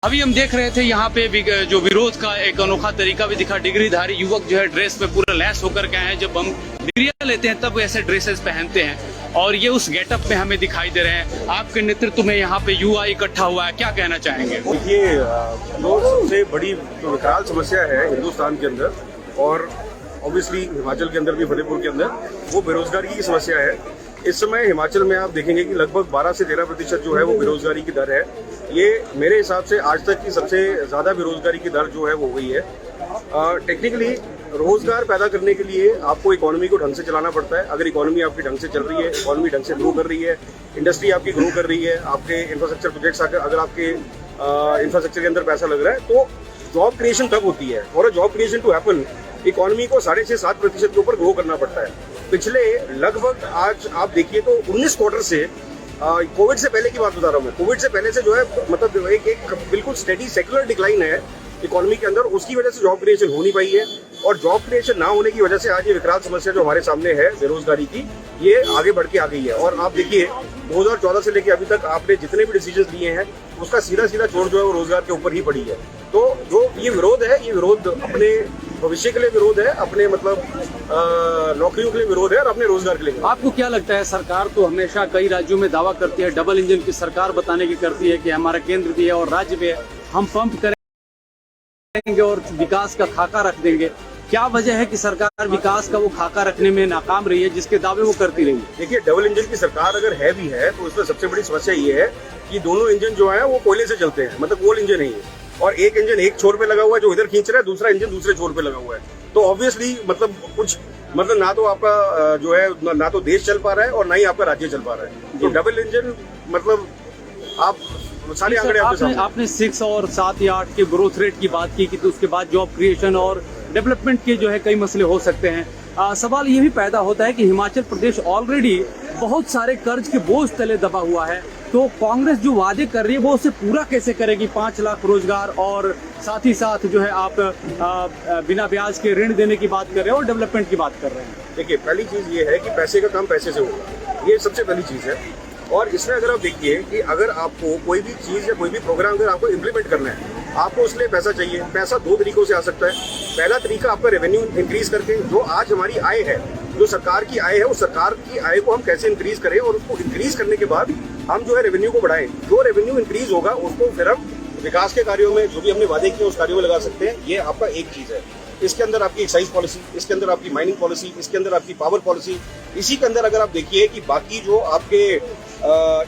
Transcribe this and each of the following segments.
अभी हम देख रहे थे यहाँ पे जो विरोध का एक अनोखा तरीका भी दिखा। डिग्रीधारी युवक जो है ड्रेस पे पूरा लैस होकर के आए हैं। जब हम डिग्रियां लेते हैं तब ऐसे ड्रेसेस पहनते हैं और ये उस गेटअप में हमें दिखाई दे रहे हैं। आपके नेतृत्व में यहाँ पे युवा इकट्ठा हुआ है, क्या कहना चाहेंगे? देखिए, जो सबसे बड़ी जो विकराल समस्या है हिंदुस्तान के अंदर और ऑब्वियसली हिमाचल के अंदर भी, फतेहपुर के अंदर, वो बेरोजगारी की समस्या है। इस समय हिमाचल में आप देखेंगे कि लगभग 12 से 13% जो है वो बेरोजगारी की दर है। ये मेरे हिसाब से आज तक की सबसे ज्यादा बेरोजगारी की दर जो है वो गई है। टेक्निकली रोजगार पैदा करने के लिए आपको इकोनॉमी को ढंग से चलाना पड़ता है। अगर इकोनॉमी आपकी ढंग से चल रही है, इकोनॉमी ढंग से ग्रो कर रही है, इंडस्ट्री आपकी ग्रो कर रही है, आपके इंफ्रास्ट्रक्चर प्रोजेक्ट्स अगर आपके इंफ्रास्ट्रक्चर के अंदर पैसा लग रहा है, तो जॉब क्रिएशन तब होती है। और job creation to happen, economy को 6.5-7% के ऊपर ग्रो करना पड़ता है। पिछले लगभग आज आप देखिए तो 19 क्वार्टर से, कोविड से पहले की बात बता रहा हूँ मैं, कोविड से पहले से जो है मतलब एक बिल्कुल स्टेडी सेक्युलर डिक्लाइन है इकोनॉमी के अंदर। उसकी वजह से जॉब क्रिएशन हो नहीं पाई है और जॉब क्रिएशन ना होने की वजह से आज ये विकराल समस्या जो हमारे सामने है बेरोजगारी की, ये आगे बढ़ के आ गई है। और आप देखिए 2014 से लेकर अभी तक आपने जितने भी डिसीजन लिए हैं उसका सीधा चोट जो है वो रोजगार के ऊपर ही पड़ी है। तो जो ये विरोध है, ये विरोध अपने भविष्य के लिए विरोध है, अपने मतलब नौकरियों के लिए विरोध है और अपने रोजगार के लिए। आपको क्या लगता है, सरकार तो हमेशा कई राज्यों में दावा करती है, डबल इंजन की सरकार बताने की करती है कि हमारा केंद्र भी है और राज्य भी है, हम पंप करेंगे और विकास का खाका रख देंगे। क्या वजह है कि सरकार विकास का वो खाका रखने में नाकाम रही है जिसके दावे वो करती रही है? देखिए, डबल इंजन की सरकार अगर है भी है तो उसमें सबसे बड़ी समस्या ये है कि दोनों इंजन जो है वो कोयले से चलते हैं, मतलब कोल इंजन नहीं है। और एक इंजन एक छोर पे लगा हुआ है जो इधर खींच रहा है, दूसरा इंजन दूसरे छोर पे लगा हुआ है। तो ऑब्वियसली मतलब कुछ मतलब ना तो आपका जो है ना तो देश चल पा रहा है और ना ही आपका राज्य चल पा रहा है। तो डबल इंजन मतलब आप सारे आंकड़े आपने 6 और 7 या 8 के ग्रोथ रेट की बात की कि तो उसके बाद जॉब क्रिएशन और डेवलपमेंट के जो है कई मसले हो सकते हैं। सवाल ये भी पैदा होता है कि हिमाचल प्रदेश ऑलरेडी बहुत सारे कर्ज के बोझ तले दबा हुआ है, तो कांग्रेस जो वादे कर रही है वो उसे पूरा कैसे करेगी? 5 लाख रोजगार और साथ ही साथ जो है आप बिना ब्याज के ऋण देने की बात कर रहे हैं और डेवलपमेंट की बात कर रहे हैं। देखिए, पहली चीज ये है कि पैसे का काम पैसे से होगा, ये सबसे पहली चीज है। और इसमें अगर आप देखिए कि अगर आपको कोई भी चीज या कोई भी प्रोग्राम अगर आपको इम्प्लीमेंट करना है, आपको उसके लिए पैसा चाहिए। पैसा 2 तरीकों से आ सकता है। पहला तरीका आपका रेवेन्यू इंक्रीज करके, जो आज हमारी आय है, जो सरकार की आय है, उस सरकार की आय को हम कैसे इंक्रीज करें और उसको इंक्रीज करने के बाद हम जो है रेवेन्यू को बढ़ाएं। जो रेवेन्यू इंक्रीज होगा उसको फिर हम विकास के कार्यों में, जो भी हमने वादे किए उस कार्यों में लगा सकते हैं। ये आपका एक चीज है। इसके अंदर आपकी एक्साइज पॉलिसी, इसके अंदर आपकी माइनिंग पॉलिसी, इसके अंदर आपकी पावर पॉलिसी। इसी के अंदर अगर आप देखिए कि बाकी जो आपके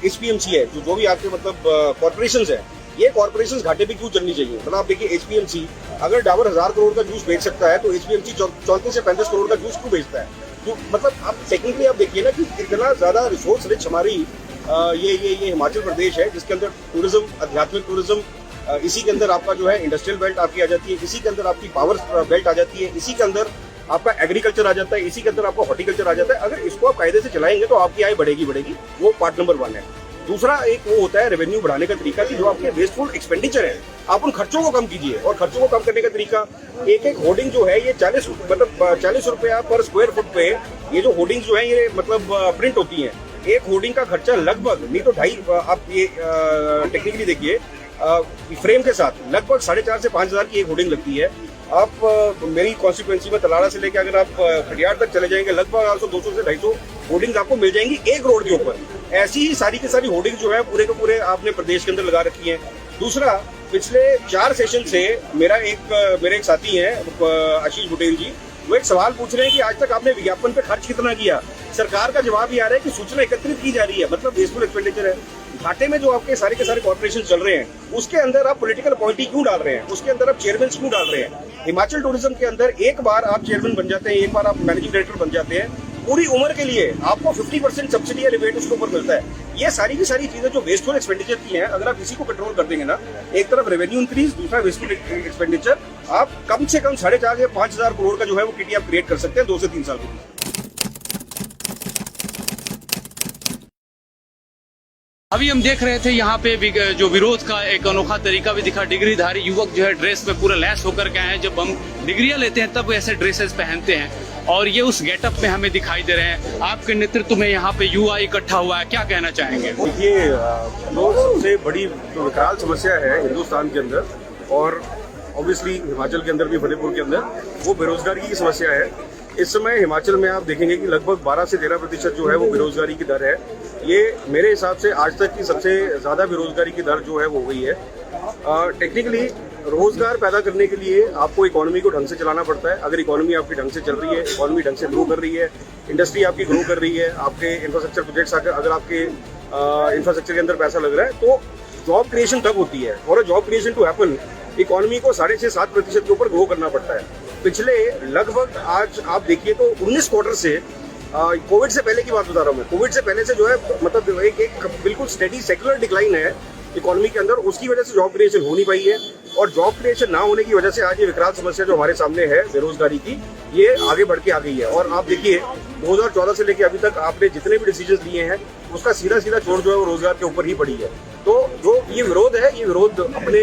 HPMC है, जो भी आपके मतलब कॉर्पोरेशन है, ये कॉर्पोरेशन घाटे पे क्यों चलनी चाहिए? मतलब आप देखिए HPMC अगर डाबर 1000 करोड़ का जूस बेच सकता है तो HPMC 34 से 35 करोड़ का जूस क्यों बेचता है? तो मतलब आप टेक्निकली आप देखिए ना कि इतना ज्यादा रिसोर्स रिच हमारी ये हिमाचल प्रदेश है, जिसके अंदर टूरिज्म, आध्यात्मिक टूरिज्म, इसी के अंदर आपका जो है इंडस्ट्रियल बेल्ट आपकी आ जाती है, इसी के अंदर आपकी पावर बेल्ट आ जाती है, इसी के अंदर आपका एग्रीकल्चर आ जाता है, इसी के अंदर आपका हॉर्टिकल्चर आ जाता है। अगर इसको आप कायदे से चलाएंगे तो आपकी आय बढ़ेगी। वो पार्ट नंबर 1 है। दूसरा एक वो होता है रेवेन्यू बढ़ाने का तरीका कि जो आपके वेस्टफुल एक्सपेंडिचर है, आप उन खर्चों को कम कीजिए। और खर्चों को कम करने का तरीका, एक होर्डिंग जो है ये 40 रुपया पर स्क्वायर फुट पे ये जो होर्डिंग जो है ये मतलब प्रिंट होती है। एक होर्डिंग का खर्चा लगभग नहीं तो 2.5, आप ये टेक्निकली देखिए फ्रेम के साथ लगभग 4,500 से 5,000 की एक होर्डिंग लगती है। आप मेरी कॉन्स्टिट्यूएंसी में तलाड़ा से लेकर अगर आप खटियार तक चले जाएंगे, लगभग 200 से 250 होर्डिंग आपको मिल जाएंगी एक रोड के ऊपर। ऐसी ही सारी की सारी होर्डिंग जो है पूरे के पूरे आपने प्रदेश के अंदर लगा रखी है। दूसरा, पिछले 4 सेशन से मेरे एक साथी हैं आशीष बुटेल जी, वो एक सवाल पूछ रहे हैं कि आज तक आपने विज्ञापन पे खर्च कितना किया? सरकार का जवाब ये आ रहा है कि सूचना एकत्रित की जा रही है, मतलब वेस्टफुल एक्सपेंडिचर है। घाटे में जो आपके सारे के सारे कॉर्पोरेशन चल रहे हैं, उसके अंदर आप पॉलिटिकल अपॉइंटी क्यों डाल रहे हैं? उसके अंदर आप चेयरमैन क्यों डाल रहे हैं? हिमाचल टूरिज्म के अंदर एक बार आप चेयरमैन बन जाते हैं, एक बार आप मैनेजिंग डायरेक्टर बन जाते हैं, पूरी उम्र के लिए आपको 50% सब्सिडी या रिबेट उसके ऊपर मिलता है। ये सारी की सारी चीजें जो वेस्टफुल एक्सपेंडिचर की हैं, अगर आप इसी को कंट्रोल कर देंगे ना, एक तरफ रेवेन्यू इंक्रीज, दूसरा वेस्टफुल एक्सपेंडिचर, आप कम से कम 4,500 से 5,000 करोड़ का जो है वो किटी आप क्रिएट कर सकते हैं 2 से 3 साल के। अभी हम देख रहे थे यहाँ पे जो विरोध का एक अनोखा तरीका भी दिखा। डिग्रीधारी युवक जो है ड्रेस में पूरा लैस होकर के आए हैं। जब हम डिग्रियां लेते हैं तब ऐसे ड्रेसेस पहनते हैं और ये उस गेटअप में हमें दिखाई दे रहे हैं। आपके नेतृत्व में यहाँ पे युवा इकट्ठा हुआ है, क्या कहना चाहेंगे? ये जो सबसे बड़ी जो विकराल समस्या है हिंदुस्तान के अंदर और ऑब्वियसली हिमाचल के अंदर भी, फतेहपुर के अंदर, वो बेरोजगारी की समस्या है। इस समय हिमाचल में आप देखेंगे कि लगभग 12 से 13% जो है वो बेरोजगारी की दर है। ये मेरे हिसाब से आज तक की सबसे ज़्यादा बेरोजगारी की दर जो है वो हुई है। टेक्निकली रोजगार पैदा करने के लिए आपको इकोनॉमी को ढंग से चलाना पड़ता है। अगर इकोनॉमी आपकी ढंग से चल रही है, इकोनॉमी ढंग से ग्रो कर रही है, इंडस्ट्री आपकी ग्रो कर रही है, आपके इंफ्रास्ट्रक्चर प्रोजेक्ट्स अगर आपके इंफ्रास्ट्रक्चर के अंदर पैसा लग रहा है, तो जॉब क्रिएशन तब होती है। और job creation to happen economy को 6.5-7% के ऊपर ग्रो करना पड़ता है। पिछले लगभग आज आप देखिए तो 19 क्वार्टर से, कोविड से पहले की बात बता रहा हूँ मैं, कोविड से पहले से जो है मतलब एक बिल्कुल स्टेडी सेक्युलर डिक्लाइन है इकोनॉमी के अंदर। उसकी वजह से जॉब क्रिएशन हो नहीं पाई है और जॉब क्रिएशन ना होने की वजह से आज ये विकराल समस्या जो हमारे सामने है बेरोजगारी की, ये आगे बढ़ के आ गई है। और आप देखिए 2014 से लेकर अभी तक आपने जितने भी डिसीजन लिए हैं उसका सीधा चोट जो है वो रोजगार के ऊपर ही पड़ी है। तो जो ये विरोध है, ये विरोध अपने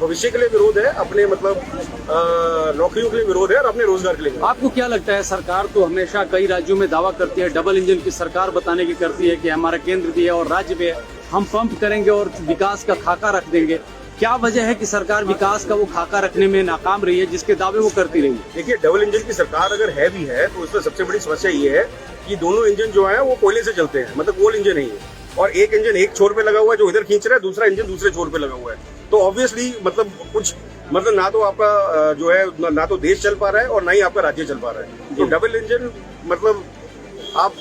भविष्य के लिए विरोध है, अपने मतलब नौकरियों के लिए विरोध है और अपने रोजगार के लिए। आपको क्या लगता है, सरकार तो हमेशा कई राज्यों में दावा करती है, डबल इंजन की सरकार बताने की करती है कि हमारा केंद्र भी है और राज्य भी है, हम पंप करेंगे और विकास का खाका रख देंगे। क्या वजह है कि सरकार विकास का वो खाका रखने में नाकाम रही है जिसके दावे वो करती रही है? देखिए, डबल इंजन की सरकार अगर है भी है तो उसमें सबसे बड़ी समस्या ये है कि दोनों इंजन जो है वो कोयले से चलते हैं, मतलब गोल इंजन नहीं है। और एक इंजन एक छोर पे लगा हुआ है जो इधर खींच रहा है, दूसरा इंजन दूसरे छोर पे लगा हुआ है। तो ऑब्वियसली मतलब कुछ मतलब ना तो आपका जो है ना तो देश चल पा रहा है और ना ही आपका राज्य चल पा रहा है। तो डबल इंजन मतलब आप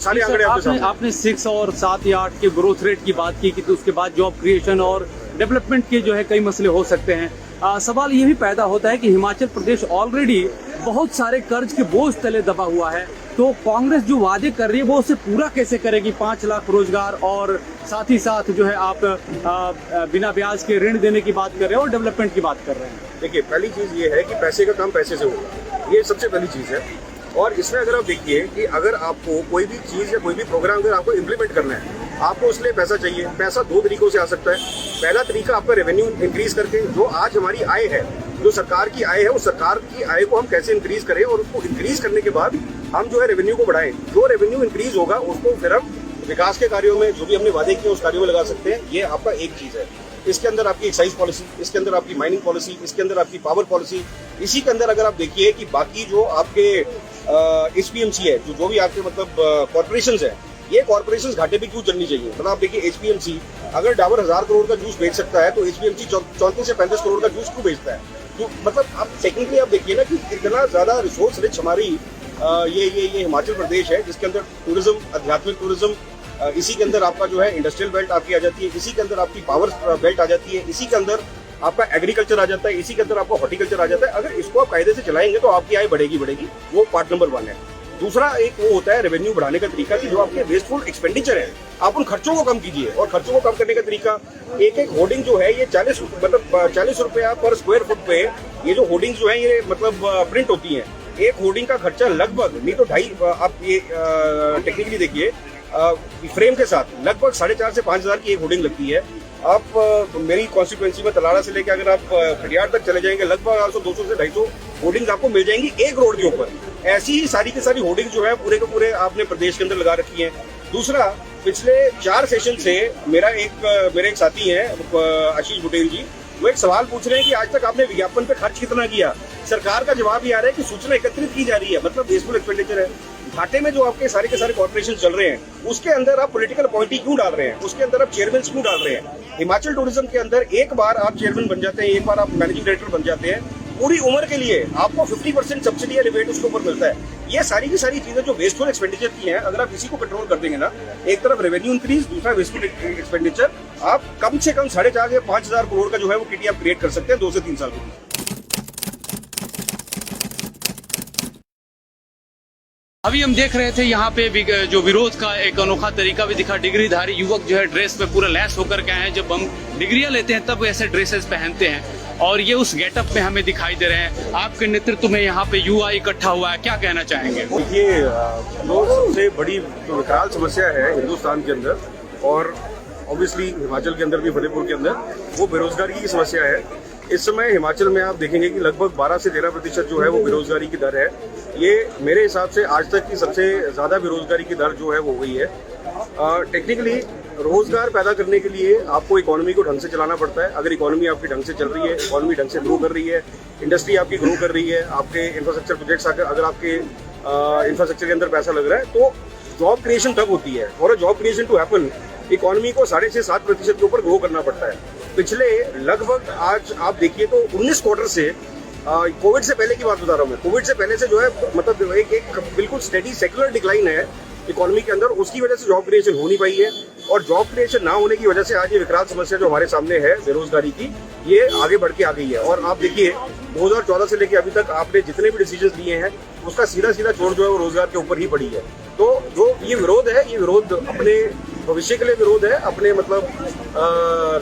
सारे आंकड़े आपने 6 और 7 या 8 के ग्रोथ रेट की बात की तो उसके बाद जॉब क्रिएशन और डेवलपमेंट के जो है कई मसले हो सकते हैं। सवाल ये भी पैदा होता है कि हिमाचल प्रदेश ऑलरेडी बहुत सारे कर्ज के बोझ तले दबा हुआ है, तो कांग्रेस जो वादे कर रही है वो उसे पूरा कैसे करेगी? 5 लाख रोजगार और साथ ही साथ जो है आप बिना ब्याज के ऋण देने की बात कर रहे हैं और डेवलपमेंट की बात कर रहे हैं। देखिए, पहली चीज ये है कि पैसे का काम पैसे से होगा, ये सबसे पहली चीज है। और इसमें अगर आप देखिए कि अगर आपको कोई भी चीज या कोई भी प्रोग्राम अगर आपको इम्प्लीमेंट करना है, आपको उसके लिए पैसा चाहिए। पैसा 2 तरीकों से आ सकता है। पहला तरीका आपका रेवेन्यू इंक्रीज करके, जो आज हमारी आय है, जो सरकार की आय है, उस सरकार की आय को हम कैसे इंक्रीज करें और उसको इंक्रीज करने के बाद हम जो है रेवेन्यू को बढ़ाएं। जो रेवेन्यू इंक्रीज होगा उसको फिर हम विकास के कार्यों में, जो भी हमने वादे किए उस कार्यों में लगा सकते हैं। ये आपका एक चीज है। इसके अंदर आपकी एक्साइज पॉलिसी, इसके अंदर आपकी माइनिंग पॉलिसी, इसके अंदर आपकी पावर पॉलिसी। इसी के अंदर अगर आप देखिए कि बाकी जो आपके HPMC है, जो भी आपके मतलब कॉर्पोरेशंस है, ये कॉर्पोरेशंस घाटे पे क्यों चलनी चाहिए? मतलब आप देखिए HPMC अगर डाबर 1000 करोड़ का जूस बेच सकता है तो HPMC 34 से 35 करोड़ का जूस क्यों बेचता है? तो मतलब आप टेक्निकली आप देखिए ना कि इतना ज्यादा रिसोर्स रिच हमारी ये हिमाचल प्रदेश है, जिसके अंदर टूरिज्म, आध्यात्मिक टूरिज्म, इसी के अंदर आपका जो है इंडस्ट्रियल बेल्ट आपकी आ जाती है, इसी के अंदर आपकी पावर बेल्ट आ जाती है, इसी के अंदर आपका एग्रीकल्चर आ जाता है, इसी के अंदर आपका हॉर्टिकल्चर आ जाता है। अगर इसको आप कायदे से चलाएंगे तो आपकी आय बढ़ेगी। वो पार्ट नंबर 1 है। दूसरा एक वो होता है रेवेन्यू बढ़ाने का तरीका कि जो आपके वेस्टफुल एक्सपेंडिचर है, आप उन खर्चों को कम कीजिए। और खर्चों को कम करने का तरीका, एक होर्डिंग जो है ये 40 रुपया पर स्क्वायर फुट पे ये जो होर्डिंग जो है ये मतलब प्रिंट होती है। एक होर्डिंग का खर्चा लगभग नहीं तो 2.5, आप ये टेक्निकली देखिए फ्रेम के साथ लगभग 4,500 से 5,000 की एक होर्डिंग लगती है। आप मेरी कॉन्स्टिट्यूएंसी में तलाड़ा से लेकर अगर आप खटियार तक चले जाएंगे, लगभग 200 से 250 होर्डिंग्स आपको मिल जाएंगी एक रोड के ऊपर। ऐसी ही सारी की सारी होर्डिंग जो है पूरे के पूरे आपने प्रदेश के अंदर लगा रखी है। दूसरा, पिछले 4 सेशन से मेरे एक साथी हैं आशीष बुटेल जी, वो एक सवाल पूछ रहे हैं कि आज तक आपने विज्ञापन पे खर्च कितना किया? सरकार का जवाब ये आ रहा है कि सूचना एकत्रित की जा रही है, मतलब वेस्टफुल एक्सपेंडिचर है। घाटे में जो आपके सारे के सारे कॉर्पोरेशन चल रहे हैं, उसके अंदर आप पॉलिटिकल अपॉइंटी क्यों डाल रहे हैं? उसके अंदर आप चेयरमैन क्यों डाल रहे हैं? हिमाचल टूरिज्म के अंदर एक बार आप चेयरमैन बन जाते हैं, एक बार आप मैनेजिंग डायरेक्टर बन जाते हैं, पूरी उम्र के लिए आपको 50% सब्सिडी या रिबेट उसके ऊपर मिलता है। ये सारी की सारी चीजें जो वेस्टफुल एक्सपेंडिचर की हैं, अगर आप इसी को कंट्रोल कर देंगे ना, एक तरफ रेवेन्यू इंक्रीज, दूसरा वेस्टफुल एक्सपेंडिचर, आप कम से कम 4,500 से 5,000 करोड़ का जो है वो किटी आप क्रिएट कर सकते हैं 2 से 3 साल में। अभी हम देख रहे थे यहाँ पे जो विरोध का एक अनोखा तरीका भी दिखा। डिग्रीधारी युवक जो है ड्रेस में पूरा लैस होकर के आए हैं। जब हम डिग्रियां लेते हैं तब ऐसे ड्रेसेस पहनते हैं और ये उस गेटअप में हमें दिखाई दे रहे हैं। आपके नेतृत्व में यहाँ पे युवा इकट्ठा हुआ है, क्या कहना चाहेंगे? ये जो सबसे बड़ी जो विकराल समस्या है हिंदुस्तान के अंदर और ऑब्वियसली हिमाचल के अंदर भी, फतेहपुर के अंदर वो बेरोजगारी की समस्या है। इस समय हिमाचल में आप देखेंगे कि लगभग 12 से 13% जो है वो बेरोजगारी की दर है। ये मेरे हिसाब से आज तक की सबसे ज़्यादा बेरोजगारी की दर जो है वो हो गई है। टेक्निकली रोजगार पैदा करने के लिए आपको इकोनॉमी को ढंग से चलाना पड़ता है। अगर इकोनॉमी आपकी ढंग से चल रही है, इकोनॉमी ढंग से ग्रो कर रही है, इंडस्ट्री आपकी ग्रो कर रही है, आपके इंफ्रास्ट्रक्चर प्रोजेक्ट्स अगर आपके इंफ्रास्ट्रक्चर के अंदर पैसा लग रहा है, तो जॉब क्रिएशन तब होती है। और job creation to happen economy को 6.5-7% के ऊपर ग्रो करना पड़ता है। पिछले लगभग आज आप देखिए तो 19 क्वार्टर से, कोविड से पहले की बात बता रहा हूँ मैं, कोविड से पहले से जो है मतलब एक बिल्कुल स्टेडी सेक्युलर डिक्लाइन है इकोनॉमी के अंदर। उसकी वजह से जॉब क्रिएशन हो नहीं पाई है, और जॉब क्रिएशन ना होने की वजह से आज ये विकराल समस्या जो हमारे सामने है बेरोजगारी की, ये आगे बढ़ के आ गई है। और आप देखिए 2014 से लेकर अभी तक आपने जितने भी डिसीजन लिए हैं उसका सीधा चोट जो है वो रोजगार के ऊपर ही पड़ी है। तो जो ये विरोध है, ये विरोध अपने भविष्य के लिए विरोध है, अपने मतलब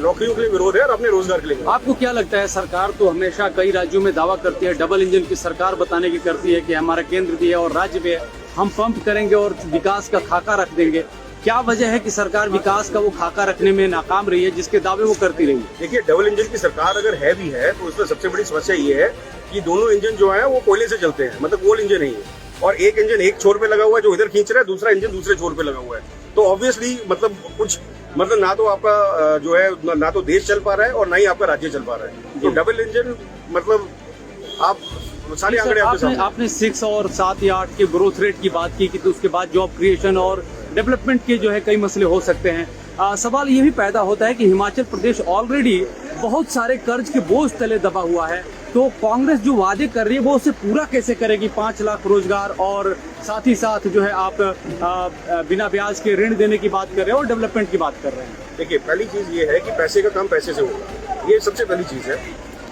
नौकरियों के लिए विरोध है, और अपने रोजगार के लिए। आपको क्या लगता है, सरकार तो हमेशा कई राज्यों में दावा करती है, डबल इंजन की सरकार बताने की करती है कि हमारा केंद्र भी है और राज्य भी है, हम पंप करेंगे और विकास का खाका रख देंगे। क्या वजह है कि सरकार विकास का वो खाका रखने में नाकाम रही है जिसके दावे वो करती रही है? देखिए, डबल इंजन की सरकार अगर है भी है तो उसमें सबसे बड़ी समस्या ये है कि दोनों इंजन जो है वो कोयले से चलते हैं, मतलब कोल इंजन नहीं है। और एक इंजन एक छोर पे लगा हुआ है जो इधर खींच रहा है, दूसरा इंजन दूसरे छोर पे लगा हुआ है। तो ऑब्वियसली मतलब कुछ मतलब ना तो आपका जो है ना तो देश चल पा रहा है और ना ही आपका राज्य चल पा रहा है। तो डबल इंजन मतलब आप सारे आंकड़े आपने 6 और 7 या 8 के ग्रोथ रेट की बात की कि तो उसके बाद जॉब क्रिएशन और डेवलपमेंट के जो है कई मसले हो सकते हैं। सवाल ये भी पैदा होता है कि हिमाचल प्रदेश ऑलरेडी बहुत सारे कर्ज के बोझ तले दबा हुआ है, तो कांग्रेस जो वादे कर रही है वो उसे पूरा कैसे करेगी? 5 लाख रोजगार और साथ ही साथ जो है आप बिना ब्याज के ऋण देने की बात कर रहे हैं और डेवलपमेंट की बात कर रहे हैं। देखिए, पहली चीज ये है कि पैसे का काम पैसे से होगा, ये सबसे पहली चीज है।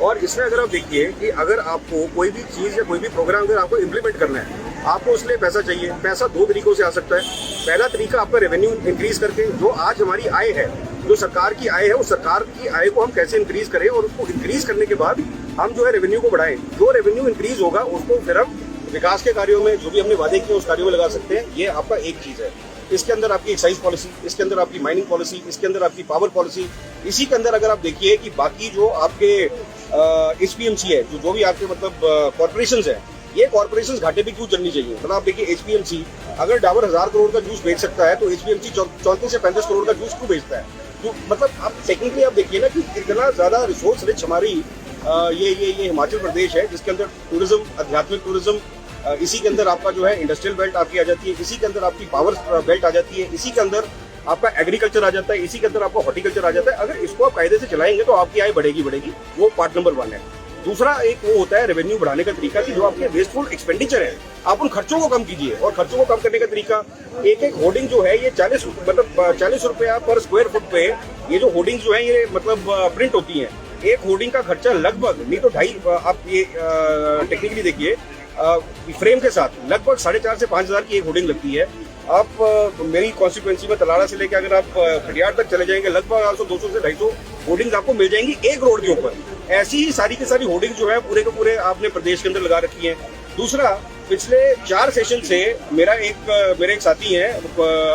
और इसमें अगर आप देखिए कि अगर आपको कोई भी चीज या कोई भी प्रोग्राम अगर आपको इम्प्लीमेंट करना है, आपको उसके लिए पैसा चाहिए। पैसा 2 तरीकों से आ सकता है। पहला तरीका आपका रेवेन्यू इंक्रीज करके, जो आज हमारी आय है, जो सरकार की आय है, उस सरकार की आय को हम कैसे इंक्रीज करें, और उसको इंक्रीज करने के बाद हम जो है रेवेन्यू को बढ़ाएं। जो रेवेन्यू इंक्रीज होगा उसको फिर हम विकास के कार्यों में, जो भी हमने वादे किए उस कार्यों में लगा सकते हैं। ये आपका एक चीज है। इसके अंदर आपकी एक्साइज पॉलिसी, इसके अंदर आपकी माइनिंग पॉलिसी, इसके अंदर आपकी पावर पॉलिसी। इसी के अंदर अगर आप देखिए कि बाकी जो आपके HPMC है, जो भी आपके मतलब कॉर्पोरेशंस है, ये कॉर्पोरेशंस घाटे पे क्यों चलनी चाहिए? मतलब आप देखिए HPMC अगर डाबर 1000 करोड़ का जूस बेच सकता है, तो HPMC 34 से 35 करोड़ का जूस क्यों बेचता है? तो मतलब आप टेक्निकली आप देखिए ना कि इतना ज्यादा रिसोर्स रिच हमारी ये हिमाचल प्रदेश है, जिसके अंदर टूरिज्म, आध्यात्मिक टूरिज्म, इसी के अंदर आपका जो है इंडस्ट्रियल बेल्ट आपकी आ जाती है, इसी के अंदर आपकी पावर बेल्ट आ जाती है, इसी के अंदर आपका एग्रीकल्चर आ जाता है, इसी के अंदर आपका हॉर्टिकल्चर आ जाता है। अगर इसको आप कायदे से चलाएंगे तो आपकी आय बढ़ेगी। वो पार्ट नंबर 1 है। दूसरा एक वो होता है रेवेन्यू बढ़ाने का तरीका कि जो आपके वेस्टफुल एक्सपेंडिचर है, आप उन खर्चों को कम कीजिए। और खर्चों को कम करने का तरीका, एक होर्डिंग जो है ये 40 रुपया पर स्क्वायर फुट पे ये जो होर्डिंग जो है ये मतलब प्रिंट होती है। एक होर्डिंग का खर्चा लगभग नहीं तो 2.5, आप ये टेक्निकली देखिए फ्रेम के साथ लगभग 4,500 से 5,000 की एक होर्डिंग लगती है। आप मेरी कॉन्स्टिट्यूएंसी में तलाड़ा से लेकर अगर आप खटियार तक चले जाएंगे, लगभग 200 से 250 होर्डिंग्स आपको मिल जाएंगी एक रोड के ऊपर। ऐसी ही सारी की सारी होर्डिंग जो है पूरे के पूरे आपने प्रदेश के अंदर लगा रखी है। दूसरा, पिछले 4 सेशन से मेरे एक साथी हैं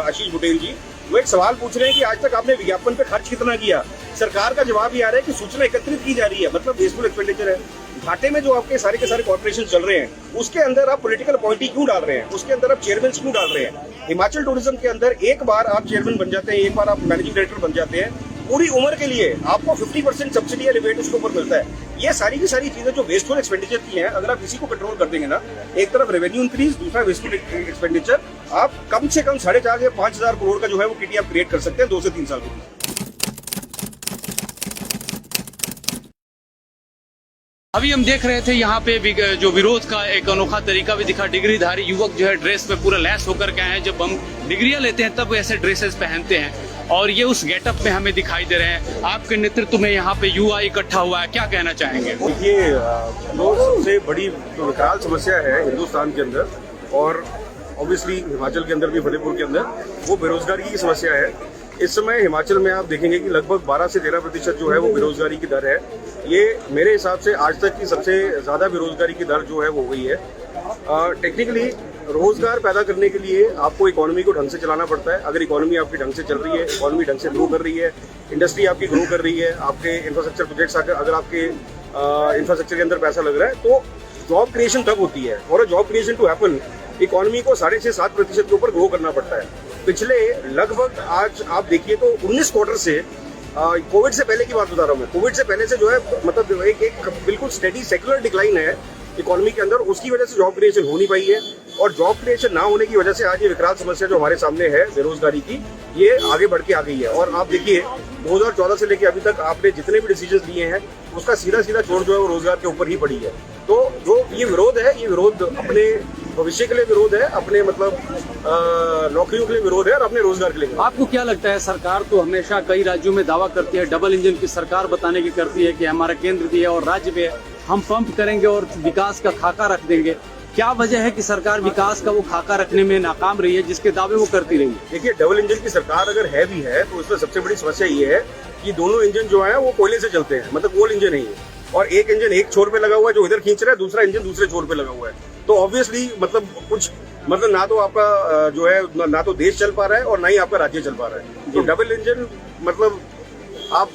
आशीष बुटेल जी, वो एक सवाल पूछ रहे हैं कि आज तक आपने विज्ञापन पे खर्च कितना किया? सरकार का जवाब ये आ रहा है कि सूचना एकत्रित की जा रही है, मतलब वेस्टफुल एक्सपेंडिचर है। घाटे में जो आपके सारे के सारे कॉर्पोरेशन चल रहे हैं, उसके अंदर आप पॉलिटिकल अपॉइंटी क्यों डाल रहे हैं? उसके अंदर आप चेयरमैन क्यों डाल रहे हैं? हिमाचल टूरिज्म के अंदर एक बार आप चेयरमैन बन जाते हैं, एक बार आप मैनेजिंग डायरेक्टर बन जाते हैं, पूरी उम्र के लिए आपको 50% सब्सिडी या रिबेट उसके ऊपर मिलता है। ये सारी की सारी चीजें जो वेस्टफुल एक्सपेंडिचर की हैं, अगर आप इसी को कंट्रोल कर देंगे ना, एक तरफ रेवेन्यू इंक्रीज, दूसरा वेस्टफुल एक्सपेंडिचर, आप कम से कम 4,500 से 5,000 करोड़ का जो है वो किटी आप क्रिएट कर सकते हैं 2 से 3 साल में। अभी हम देख रहे थे यहाँ पे जो विरोध का एक अनोखा तरीका भी दिखा। डिग्रीधारी युवक जो है ड्रेस में पूरा लैस होकर के आए हैं। जब हम डिग्रियां लेते हैं तब ऐसे ड्रेसेस पहनते हैं, और ये उस गेटअप में हमें दिखाई दे रहे हैं। आपके नेतृत्व में यहाँ पे युवा इकट्ठा हुआ है, क्या कहना चाहेंगे? ये सबसे बड़ी जो विकराल समस्या है हिंदुस्तान के अंदर, और ऑब्वियसली हिमाचल के अंदर भी, फतेहपुर के अंदर, वो बेरोजगारी की समस्या है। इस समय हिमाचल में आप देखेंगे कि लगभग 12 से 13% जो है वो बेरोजगारी की दर है। ये मेरे हिसाब से आज तक की सबसे ज़्यादा बेरोजगारी की दर जो है वो हो गई है। टेक्निकली रोजगार पैदा करने के लिए आपको इकोनॉमी को ढंग से चलाना पड़ता है। अगर इकोनॉमी आपकी ढंग से चल रही है, इकोनॉमी ढंग से ग्रो कर रही है, इंडस्ट्री आपकी ग्रो कर रही है, आपके इंफ्रास्ट्रक्चर प्रोजेक्ट्स अगर आपके इंफ्रास्ट्रक्चर के अंदर पैसा लग रहा है, तो जॉब क्रिएशन तब होती है। और job creation to happen economy को 6.5-7% के ऊपर ग्रो करना पड़ता है। पिछले लगभग आज आप देखिए तो 19 क्वार्टर से कोविड से पहले की बात बता रहा हूँ मैं, कोविड से पहले से जो है मतलब एक बिल्कुल स्टेडी सेक्युलर डिक्लाइन है इकोनॉमी के अंदर। उसकी वजह से जॉब क्रिएशन हो नहीं पाई है, और जॉब क्रिएशन ना होने की वजह से आज ये विकराल समस्या जो हमारे सामने है बेरोजगारी की, ये आगे बढ़ के आ गई है। और आप देखिए 2014 से लेकर अभी तक आपने जितने भी डिसीजन लिए हैं उसका सीधा चोट जो है वो रोजगार के ऊपर ही पड़ी है। तो जो ये विरोध है, ये विरोध अपने भविष्य के लिए विरोध है, अपने मतलब नौकरियों के लिए विरोध है, और अपने रोजगार के लिए। आपको क्या लगता है, सरकार तो हमेशा कई राज्यों में दावा करती है, डबल इंजन की सरकार बताने की करती है कि हमारा केंद्र भी है और राज्य भी है, हम पंप करेंगे और विकास का खाका रख देंगे। क्या वजह है कि सरकार विकास का वो खाका रखने में नाकाम रही है जिसके दावे वो करती रही है? देखिए, डबल इंजन की सरकार अगर है भी है तो उसमें सबसे बड़ी समस्या ये है कि दोनों इंजन जो है वो कोयले से चलते हैं, मतलब कोल इंजन नहीं है। और एक इंजन एक छोर पे लगा हुआ है जो इधर खींच रहा है, दूसरा इंजन दूसरे छोर पे लगा हुआ है। तो ऑब्वियसली मतलब कुछ मतलब ना तो आपका जो है ना तो देश चल पा रहा है और ना ही आपका राज्य चल पा रहा है। तो डबल इंजन मतलब आप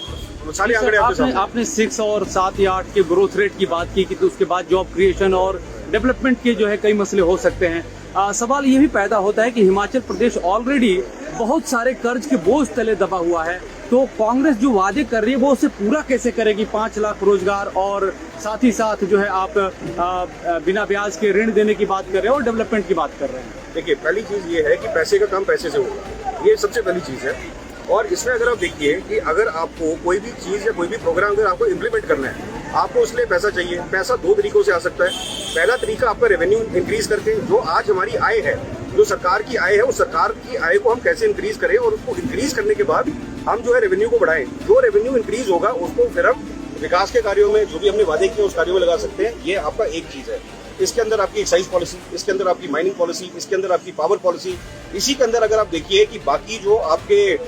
सारे आंकड़े आपने 6 और 7 या 8 के ग्रोथ रेट की बात की तो उसके बाद जॉब क्रिएशन और डेवलपमेंट के जो है कई मसले हो सकते हैं। सवाल ये भी पैदा होता है कि हिमाचल प्रदेश ऑलरेडी बहुत सारे कर्ज के बोझ तले दबा हुआ है, तो कांग्रेस जो वादे कर रही है वो उसे पूरा कैसे करेगी? 5 लाख रोजगार और साथ ही साथ जो है आप बिना ब्याज के ऋण देने की बात कर रहे हैं और डेवलपमेंट की बात कर रहे हैं। देखिए, पहली चीज ये है कि पैसे का काम पैसे से होगा, ये सबसे पहली चीज है। और इसमें अगर आप देखिए कि अगर आपको कोई भी चीज या कोई भी प्रोग्राम अगर आपको इम्प्लीमेंट करना है, आपको उसके लिए पैसा चाहिए। पैसा 2 तरीकों से आ सकता है। पहला तरीका आपका रेवेन्यू इंक्रीज करके, जो आज हमारी आय है, जो सरकार की आय है, उस सरकार की आय को हम कैसे इंक्रीज करें, और उसको इंक्रीज करने के बाद हम जो है रेवेन्यू को बढ़ाएं। जो रेवेन्यू इंक्रीज होगा उसको फिर हम विकास के कार्यों में, जो भी हमने वादे किए उस कार्यों में लगा सकते हैं। ये आपका एक चीज है। इसके अंदर आपकी एक्साइज पॉलिसी, इसके अंदर आपकी माइनिंग पॉलिसी, इसके अंदर आपकी पावर पॉलिसी। इसी के अंदर अगर आप देखिए कि बाकी जो आपके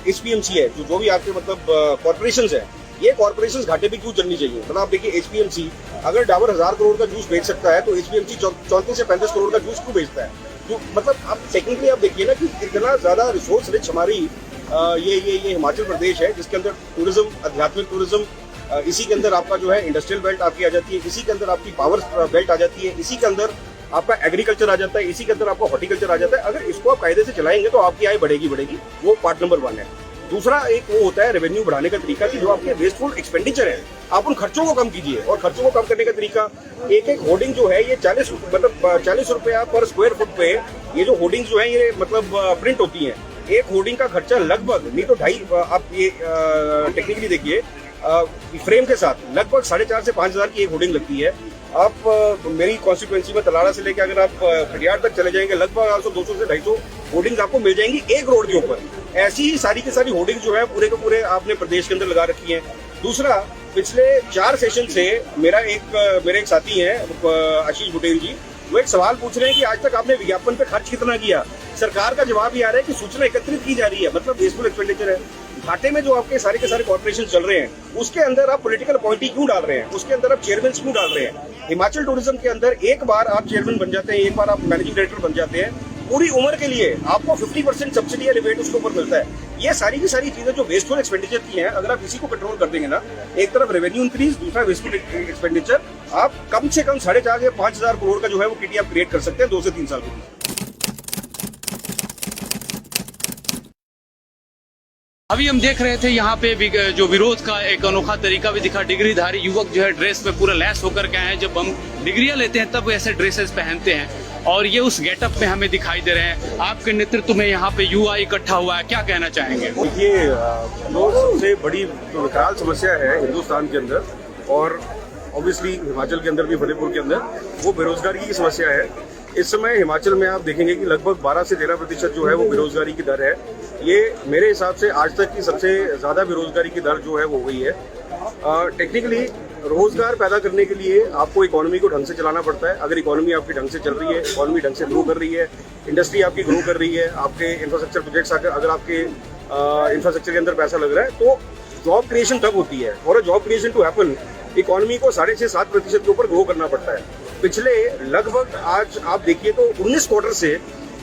HPMC है, जो भी आपके मतलब कॉर्पोरेशंस है, ये कॉर्पोरेशंस घाटे पे क्यों चलनी चाहिए? मतलब आप देखिए HPMC अगर डाबर 1000 करोड़ का जूस बेच सकता है तो HPMC 34 से 35 करोड़ का जूस क्यों बेचता है? जो मतलब आप टेक्निकली आप देखिए ना कि इतना ज्यादा रिसोर्स रिच हमारी ये हिमाचल प्रदेश है, जिसके अंदर टूरिज्म, आध्यात्मिक टूरिज्म, इसी के अंदर आपका जो है इंडस्ट्रियल बेल्ट आपकी आ जाती है, इसी के अंदर आपकी पावर बेल्ट आ जाती है, इसी के अंदर आपका एग्रीकल्चर आ जाता है, इसी के अंदर आपका हॉर्टिकल्चर आ जाता है। अगर इसको आप कायदे से चलाएंगे तो आपकी आय बढ़ेगी। वो पार्ट नंबर 1 है। दूसरा एक वो होता है रेवेन्यू बढ़ाने का तरीका कि जो आपके वेस्टफुल एक्सपेंडिचर है, आप उन खर्चों को कम कीजिए। और खर्चों को कम करने का तरीका, एक होर्डिंग जो है ये 40 रुपया पर स्क्वायर फुट पे ये जो होर्डिंग जो है ये मतलब प्रिंट होती है। एक होर्डिंग का खर्चा लगभग नहीं तो 2.5, आप ये टेक्निकली देखिए फ्रेम के साथ लगभग 4,500 से 5,000 की एक होर्डिंग लगती है। आप मेरी कॉन्स्टिट्यूएंसी में तलाड़ा से लेकर अगर आप खटियार तक चले जाएंगे, लगभग 200 से 250 होर्डिंग्स आपको मिल जाएंगी एक रोड के ऊपर। ऐसी ही सारी की सारी होर्डिंग जो है पूरे के पूरे आपने प्रदेश के अंदर लगा रखी है। दूसरा, पिछले 4 सेशन से मेरे एक साथी हैं आशीष बुटेल जी, वो एक सवाल पूछ रहे हैं कि आज तक आपने विज्ञापन पे खर्च कितना किया? सरकार का जवाब ये आ रहा है कि सूचना एकत्रित की जा रही है, मतलब वेस्टफुल एक्सपेंडिचर है। घाटे में जो आपके सारे के सारे कॉर्पोरेशन चल रहे हैं, उसके अंदर आप पॉलिटिकल अपॉइंटी क्यों डाल रहे हैं? उसके अंदर आप चेयरमैन क्यों डाल रहे हैं? हिमाचल टूरिज्म के अंदर एक बार आप चेयरमैन बन जाते हैं, एक बार आप मैनेजिंग डायरेक्टर बन जाते हैं, पूरी उम्र के लिए आपको 50% सब्सिडी या रिबेट उसके ऊपर मिलता है। ये सारी की सारी चीजें जो वेस्टफुल एक्सपेंडिचर की हैं, अगर आप इसी को कंट्रोल कर देंगे ना, एक तरफ रेवेन्यू इंक्रीज, दूसरा वेस्टफुल एक्सपेंडिचर, आप कम से कम 4,500 या 5,000 करोड़ का जो है वो किटी आप क्रिएट कर सकते हैं 2 से 3 साल के बीच। अभी हम देख रहे थे यहाँ पे जो विरोध का एक अनोखा तरीका भी दिखा। डिग्रीधारी युवक जो है ड्रेस में पूरा लैस होकर के आए हैं। जब हम डिग्रियां लेते हैं तब ऐसे ड्रेसेस पहनते हैं और ये उस गेटअप में हमें दिखाई दे रहे हैं। आपके नेतृत्व में यहाँ पे युवा इकट्ठा हुआ है, क्या कहना चाहेंगे? ये जो सबसे बड़ी जो विकराल समस्या है हिंदुस्तान के अंदर और ऑब्वियसली हिमाचल के अंदर भी, फतेहपुर के अंदर, वो बेरोजगारी की समस्या है। इस समय हिमाचल में आप देखेंगे कि लगभग 12 से 13% जो है वो बेरोजगारी की दर है। ये मेरे हिसाब से आज तक की सबसे ज्यादा बेरोजगारी की दर जो है वो हुई है। टेक्निकली रोजगार पैदा करने के लिए आपको इकोनॉमी को ढंग से चलाना पड़ता है। अगर इकोनॉमी आपकी ढंग से चल रही है, इकोनॉमी ढंग से ग्रो कर रही है, इंडस्ट्री आपकी ग्रो कर रही है, आपके इंफ्रास्ट्रक्चर प्रोजेक्ट्स अगर आपके इंफ्रास्ट्रक्चर के अंदर पैसा लग रहा है, तो जॉब क्रिएशन तब होती है। और job creation to happen economy को 6.5-7% के ऊपर ग्रो करना पड़ता है। पिछले लगभग आज आप देखिए तो 19 क्वार्टर से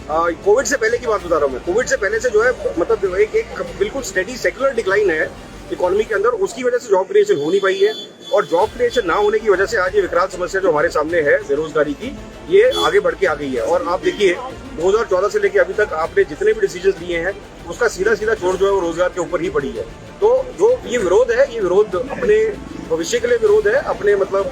कोविड से पहले की बात बता रहा हूँ मैं। कोविड से पहले से जो है मतलब एक बिल्कुल स्टेडी सेक्युलर डिक्लाइन है इकोनॉमी के अंदर, उसकी वजह से जॉब क्रिएशन हो नहीं पाई है। और जॉब क्रिएशन ना होने की वजह से आज ये विकराल समस्या जो हमारे सामने है बेरोजगारी की, ये आगे बढ़ के आ गई है। और आप देखिए 2014 से लेकर अभी तक आपने जितने भी डिसीजन लिए हैं उसका सीधा सीधा चोट जो है वो रोजगार के ऊपर ही पड़ी है। तो जो ये विरोध है, ये विरोध अपने भविष्य के लिए विरोध है, अपने मतलब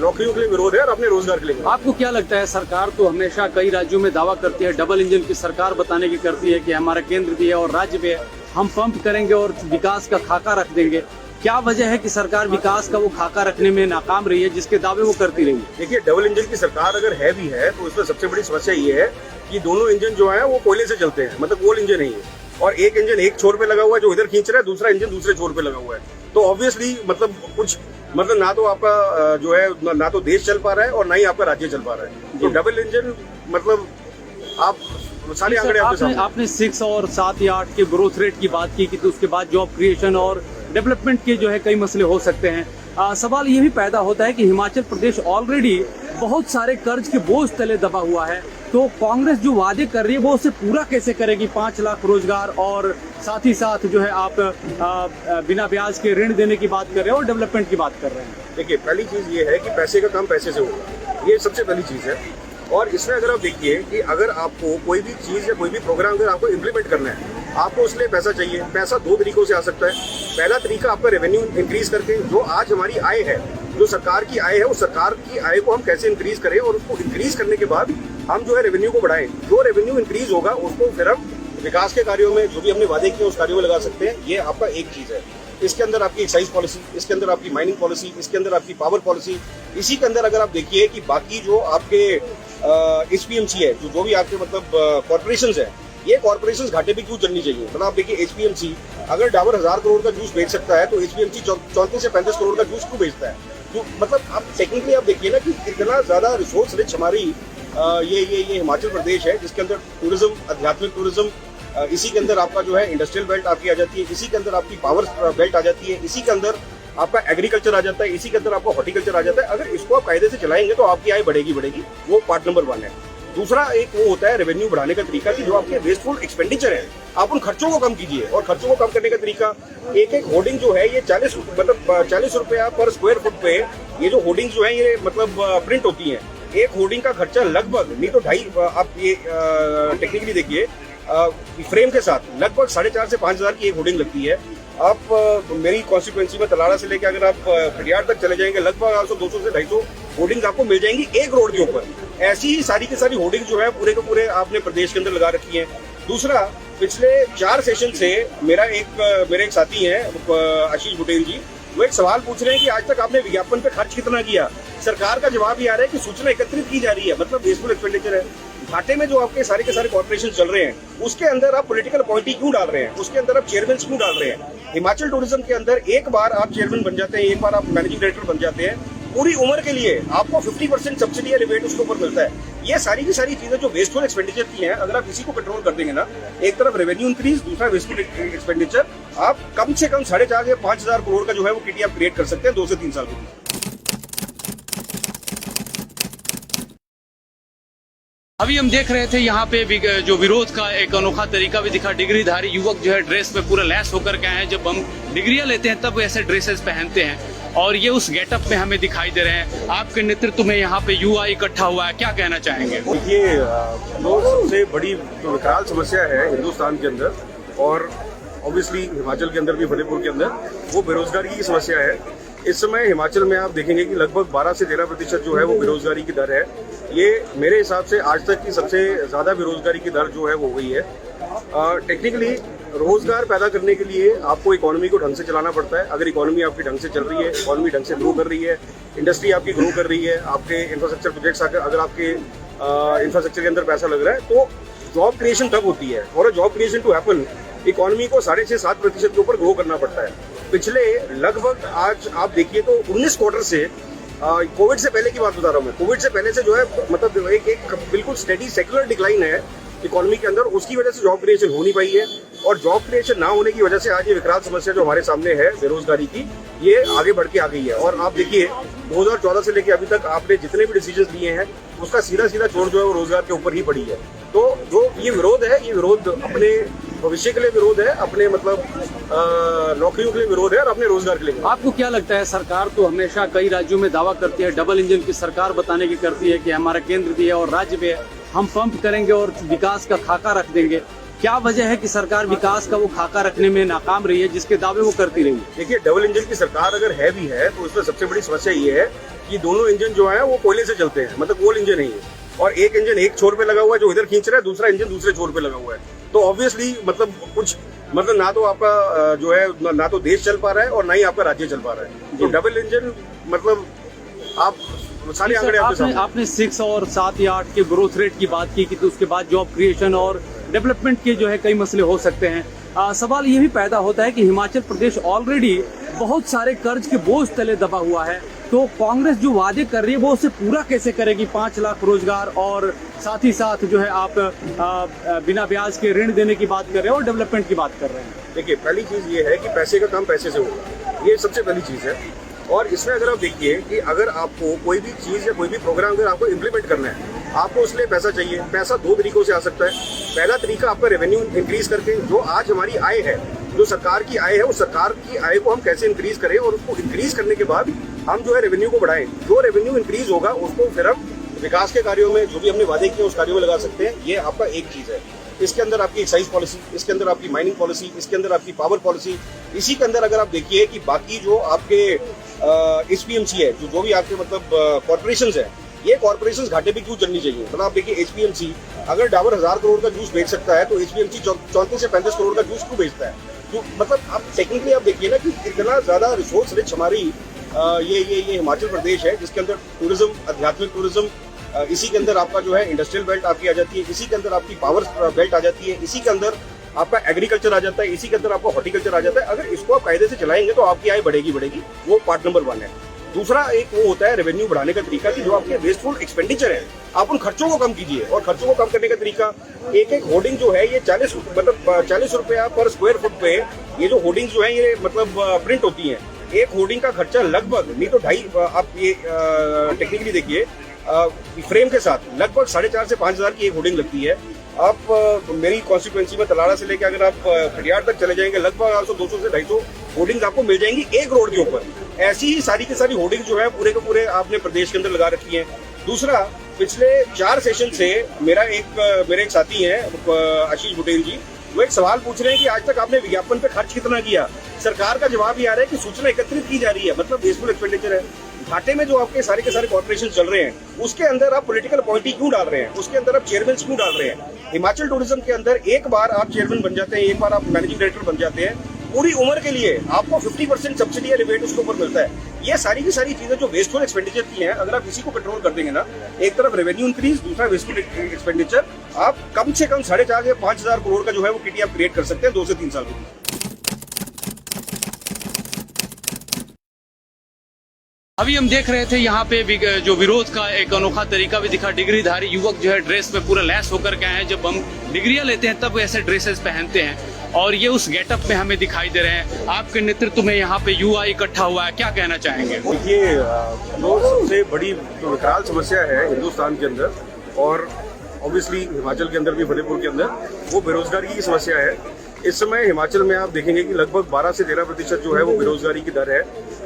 नौकरियों के लिए विरोध है और अपने रोजगार के लिए। आपको क्या लगता है, सरकार तो हमेशा कई राज्यों में दावा करती है, डबल इंजन की सरकार बताने की करती है कि हमारा केंद्र भी है और राज्य भी है, हम पंप करेंगे और विकास का खाका रख देंगे। क्या वजह है कि सरकार विकास का वो खाका रखने में नाकाम रही है जिसके दावे वो करती रही है? देखिए, डबल इंजन की सरकार अगर है भी है तो इसमें सबसे बड़ी समस्या ये है कि दोनों इंजन जो है वो कोयले से चलते हैं, मतलब कोल इंजन नहीं है। और एक इंजन एक छोर पे लगा हुआ है जो इधर खींच रहा है, दूसरा इंजन दूसरे छोर पे लगा हुआ है। तो ऑब्वियसली मतलब कुछ मतलब ना तो आपका जो है ना तो देश चल पा रहा है और ना ही आपका राज्य चल पा रहा है। तो डबल इंजन मतलब आप सारे आंकड़े आपने 6 और 7 या 8 के ग्रोथ रेट की बात की कि तो उसके बाद जॉब क्रिएशन और डेवलपमेंट के जो है कई मसले हो सकते हैं। सवाल ये भी पैदा होता है कि हिमाचल प्रदेश ऑलरेडी बहुत सारे कर्ज के बोझ तले दबा हुआ है, तो कांग्रेस जो वादे कर रही है वो उसे पूरा कैसे करेगी? 5 लाख रोजगार और साथ ही साथ जो है आप बिना ब्याज के ऋण देने की बात कर रहे हैं और डेवलपमेंट की बात कर रहे हैं। देखिए, पहली चीज ये है कि पैसे का काम पैसे से होगा, ये सबसे पहली चीज है। और इसमें अगर आप देखिए कि अगर आपको कोई भी चीज या कोई भी प्रोग्राम अगर आपको इम्प्लीमेंट करना है, आपको उसके लिए पैसा चाहिए। पैसा 2 तरीकों से आ सकता है। पहला तरीका आपका रेवेन्यू इंक्रीज करके, जो आज हमारी आय है, जो सरकार की आय है, उस सरकार की आय को हम कैसे इंक्रीज करें और उसको इंक्रीज करने के बाद हम जो है रेवेन्यू को बढ़ाएं। जो रेवेन्यू इंक्रीज होगा उसको फिर हम विकास के कार्यों में, जो भी हमने वादे किए उस कार्यों में लगा सकते हैं। ये आपका एक चीज है। इसके अंदर आपकी एक्साइज पॉलिसी, इसके अंदर आपकी माइनिंग पॉलिसी, इसके अंदर आपकी पावर पॉलिसी, इसी के अंदर अगर आप देखिए कि बाकी जो आपके एचपीएमसी है, जो भी आपके मतलब कॉर्पोरेशन है, ये कॉर्पोरेशन घाटे पे क्यों चलनी चाहिए? मतलब आप देखिए एचपीएमसी अगर डाबर 1000 करोड़ का जूस बेच सकता है तो एचपीएमसी 34 से 35 करोड़ का जूस क्यों बेचता है? तो मतलब आप टेक्निकली आप देखिए ना कि इतना ज्यादा रिसोर्स रिच हमारी ये हिमाचल प्रदेश है, जिसके अंदर टूरिज्म, आध्यात्मिक टूरिज्म, इसी के अंदर आपका जो है इंडस्ट्रियल बेल्ट आपकी आ जाती है, इसी के अंदर आपकी पावर बेल्ट आ जाती है, इसी के अंदर आपका एग्रीकल्चर आ जाता है, इसी के अंदर आपका हॉर्टिकल्चर आ जाता है। अगर इसको आप कायदे से चलाएंगे तो आपकी आय बढ़ेगी। वो पार्ट नंबर 1 है। दूसरा एक वो होता है रेवेन्यू बढ़ाने का तरीका कि जो आपके वेस्टफुल एक्सपेंडिचर है, आप उन खर्चों को कम कीजिए। और खर्चों को कम करने का तरीका, एक होर्डिंग जो है ये 40 रुपया पर स्क्वायर फुट पे ये जो होर्डिंग जो है ये मतलब प्रिंट होती है। एक होर्डिंग का खर्चा लगभग नहीं तो 2.5, आप ये टेक्निकली देखिए फ्रेम के साथ लगभग 4,500 से 5,000 की एक होर्डिंग लगती है। आप मेरी कॉन्स्टिट्यूएंसी में तलाड़ा से लेकर अगर आप खटियार तक चले जाएंगे, लगभग 200 से 250 होर्डिंग आपको मिल जाएंगी एक रोड के ऊपर। ऐसी ही सारी की सारी होर्डिंग जो है पूरे के पूरे आपने प्रदेश के अंदर लगा रखी है। दूसरा, पिछले 4 सेशन से मेरे एक साथी हैं आशीष बुटेल जी, वो एक सवाल पूछ रहे हैं कि आज तक आपने विज्ञापन पे खर्च कितना किया? सरकार का जवाब ये आ रहा है कि सूचना एकत्रित की जा रही है, मतलब वेस्टफुल एक्सपेंडिचर है। घाटे में जो आपके सारे के सारे कॉर्पोरेशन चल रहे हैं उसके अंदर आप पॉलिटिकल अपॉइंटी क्यों डाल रहे हैं? उसके अंदर आप चेयरमैन क्यों डाल रहे हैं? हिमाचल टूरिज्म के अंदर एक बार आप चेयरमैन बन जाते हैं, एक बार आप मैनेजिंग डायरेक्टर बन जाते हैं, पूरी उम्र के लिए आपको 50% सब्सिडी या रिबेट उसके ऊपर मिलता है। ये सारी की सारी चीजें जो वेस्टफुल एक्सपेंडिचर की हैं, अगर आप इसी को कंट्रोल कर देंगे ना, एक तरफ रेवेन्यू इंक्रीज, दूसरा वेस्टफुल एक्सपेंडिचर, आप कम से कम 4,500 या 5,000 करोड़ का जो है वो किटी आप क्रिएट कर सकते हैं 2 से 3 साल के। अभी हम देख रहे थे यहाँ पे जो विरोध का एक अनोखा तरीका भी दिखा। डिग्रीधारी युवक जो है ड्रेस में पूरा लैस होकर के आए हैं। जब हम डिग्रियां लेते हैं तब ऐसे ड्रेसेस पहनते हैं और ये उस गेटअप में हमें दिखाई दे रहे हैं। आपके नेतृत्व में यहाँ पे युवा इकट्ठा हुआ है, क्या कहना चाहेंगे? ये जो सबसे बड़ी जो विकराल समस्या है हिंदुस्तान के अंदर और ऑब्वियसली हिमाचल के अंदर भी, फतेहपुर के अंदर, वो बेरोजगारी की समस्या है। इस समय हिमाचल में आप देखेंगे कि लगभग 12 से 13% जो है वो बेरोजगारी की दर है। ये मेरे हिसाब से आज तक की सबसे ज्यादा बेरोजगारी की दर जो है वो गई है। टेक्निकली रोजगार पैदा करने के लिए आपको इकोनॉमी को ढंग से चलाना पड़ता है। अगर इकोनॉमी आपकी ढंग से चल रही है, इकोनॉमी ढंग से ग्रो कर रही है, इंडस्ट्री आपकी ग्रो कर रही है, आपके इंफ्रास्ट्रक्चर प्रोजेक्ट्स अगर आपके इंफ्रास्ट्रक्चर के अंदर पैसा लग रहा है, तो जॉब क्रिएशन तब होती है। और job creation to happen economy को 6.5-7% के ऊपर ग्रो करना पड़ता है। पिछले लगभग आज आप देखिए तो 19 क्वार्टर से कोविड से पहले की बात बता रहा हूँ मैं। कोविड से पहले से जो है मतलब एक बिल्कुल स्टेडी सेक्युलर डिक्लाइन है इकोनॉमी के अंदर, उसकी वजह से जॉब क्रिएशन हो नहीं पाई है। और जॉब क्रिएशन ना होने की वजह से आज ये विकराल समस्या जो हमारे सामने है बेरोजगारी की, ये आगे बढ़ के आ गई है। और आप देखिए 2014 से लेकर अभी तक आपने जितने भी डिसीजन लिए हैं उसका सीधा सीधा चोट जो है वो रोजगार के ऊपर ही पड़ी है। तो जो ये विरोध है, ये विरोध अपने भविष्य के लिए विरोध है, अपने मतलब नौकरियों के लिए विरोध है और अपने रोजगार के लिए। आपको क्या लगता है, सरकार तो हमेशा कई राज्यों में दावा करती है, डबल इंजन की सरकार बताने की करती है कि हमारा केंद्र भी है और राज्य भी है, हम पंप करेंगे और विकास का खाका रख देंगे। क्या वजह है कि सरकार विकास का वो खाका रखने में नाकाम रही है जिसके दावे वो करती रही है? देखिए, डबल इंजन की सरकार अगर है भी है तो उसमें सबसे बड़ी समस्या ये है कि दोनों इंजन जो है वो कोयले से चलते हैं, मतलब कोल इंजन नहीं है। और एक इंजन एक छोर पे लगा हुआ है जो इधर खींच रहा है, दूसरा इंजन दूसरे छोर पे लगा हुआ है। तो ऑब्वियसली मतलब कुछ मतलब ना तो आपका जो है ना तो देश चल पा रहा है और ना ही आपका राज्य चल पा रहा है। तो डबल इंजन मतलब आप सारे आंकड़े आपने 6 और 7 या 8 के ग्रोथ रेट की बात की तो उसके बाद जॉब क्रिएशन और डेवलपमेंट के जो है कई मसले हो सकते हैं। सवाल ये भी पैदा होता है कि हिमाचल प्रदेश ऑलरेडी बहुत सारे कर्ज के बोझ तले दबा हुआ है, तो कांग्रेस जो वादे कर रही है वो उसे पूरा कैसे करेगी? 5 लाख रोजगार और साथ ही साथ जो है आप बिना ब्याज के ऋण देने की बात कर रहे हैं और डेवलपमेंट की बात कर रहे हैं। देखिए, पहली चीज ये है कि पैसे का काम पैसे से होगा, ये सबसे पहली चीज है। और इसमें अगर आप देखिए कि अगर आपको कोई भी चीज या कोई भी प्रोग्राम अगर आपको इम्प्लीमेंट करना है, आपको उसके लिए पैसा चाहिए। पैसा 2 तरीकों से आ सकता है। पहला तरीका आपका रेवेन्यू इंक्रीज करके, जो आज हमारी आय है, जो सरकार की आय है, उस सरकार की आय को हम कैसे इंक्रीज करें और उसको इंक्रीज करने के बाद हम जो है रेवेन्यू को बढ़ाएं। जो रेवेन्यू इंक्रीज होगा उसको फिर हम विकास के कार्यों में, जो भी हमने वादे किए उस कार्यों में लगा सकते हैं। ये आपका एक चीज है। इसके अंदर आपकी एक्साइज पॉलिसी, इसके अंदर आपकी माइनिंग पॉलिसी, इसके अंदर आपकी पावर पॉलिसी, इसी के अंदर अगर आप देखिए कि बाकी जो आपके HPMC है, जो भी आपके मतलब कॉर्पोरेशन है, ये कॉर्पोरेशन घाटे पे क्यों चलनी चाहिए? मतलब आप देखिए HPMC अगर डाबर 1000 करोड़ का जूस बेच सकता है तो HPMC 34 से 35 करोड़ का जूस क्यों बेचता है? तो मतलब आप टेक्निकली आप देखिए ना कि इतना ज्यादा रिसोर्स रिच हमारी ये हिमाचल प्रदेश है, जिसके अंदर टूरिज्म, आध्यात्मिक टूरिज्म, इसी के अंदर आपका जो है इंडस्ट्रियल बेल्ट आपकी आ जाती है, इसी के अंदर आपकी पावर बेल्ट आ जाती है, इसी के अंदर आपका एग्रीकल्चर आ जाता है, इसी के अंदर आपका हॉर्टिकल्चर आ जाता है। अगर इसको आप कायदे से चलाएंगे तो आपकी आय बढ़ेगी। वो पार्ट नंबर 1 है। दूसरा एक वो होता है रेवेन्यू बढ़ाने का तरीका कि जो आपके वेस्टफुल एक्सपेंडिचर है, आप उन खर्चों को कम कीजिए। और खर्चों को कम करने का तरीका, एक होर्डिंग जो है ये 40 रुपया पर स्क्वायर फुट पे ये जो होर्डिंग जो है ये मतलब प्रिंट होती है। एक होर्डिंग का खर्चा लगभग नहीं तो 2.5, आप ये टेक्निकली देखिए फ्रेम के साथ लगभग 4,500 से 5,000 की एक होर्डिंग लगती है। आप मेरी कॉन्स्टिट्यूएंसी में तलाड़ा से लेकर अगर आप खटियार तक चले जाएंगे, लगभग आपको 200 से 250 होर्डिंग्स आपको मिल जाएंगी एक रोड के ऊपर। ऐसी ही सारी की सारी होर्डिंग जो है पूरे के पूरे आपने प्रदेश के अंदर लगा रखी है। दूसरा, पिछले 4 सेशन से मेरे एक साथी हैं आशीष बुटेल जी, वो एक सवाल पूछ रहे हैं कि आज तक आपने विज्ञापन पे खर्च कितना किया? सरकार का जवाब ये आ रहा है कि सूचना एकत्रित की जा रही है, मतलब वेस्टफुल एक्सपेंडिचर है। घाटे में जो आपके सारे के सारे कॉर्पोरेशन चल रहे हैं उसके अंदर आप पॉलिटिकल अपॉइंटी क्यों डाल रहे हैं? उसके अंदर आप चेयरमैन क्यों डाल रहे हैं? हिमाचल टूरिज्म के अंदर एक बार आप चेयरमैन बन जाते हैं, एक बार आप मैनेजिंग डायरेक्टर बन जाते हैं, पूरी उम्र के लिए आपको 50% सब्सिडी या रिबेट उसके ऊपर मिलता है। ये सारी की सारी चीजें जो वेस्टफुल एक्सपेंडिचर की हैं, अगर आप इसी को कंट्रोल कर देंगे ना, एक तरफ रेवेन्यू इंक्रीज, दूसरा वेस्टफुल एक्सपेंडिचर, आप कम से कम 4,500 से 5,000 करोड़ का जो है वो किटी आप क्रिएट कर सकते हैं 2 से 3 साल में। अभी हम देख रहे थे यहाँ पे जो विरोध का एक अनोखा तरीका भी दिखा। डिग्रीधारी युवक जो है ड्रेस में पूरा लैस होकर के आए हैं। जब हम डिग्रियां लेते हैं तब ऐसे ड्रेसेस पहनते हैं और ये उस गेटअप में हमें दिखाई दे रहे हैं। आपके नेतृत्व में यहाँ पे युवा इकट्ठा हुआ है, क्या कहना चाहेंगे? देखिए, जो सबसे बड़ी जो विकराल समस्या है हिंदुस्तान के अंदर और ऑब्वियसली हिमाचल के अंदर भी, फतेहपुर के अंदर, वो बेरोजगारी की समस्या है। इस समय हिमाचल में आप देखेंगे कि लगभग 12 से 13% जो है वो बेरोजगारी की दर है।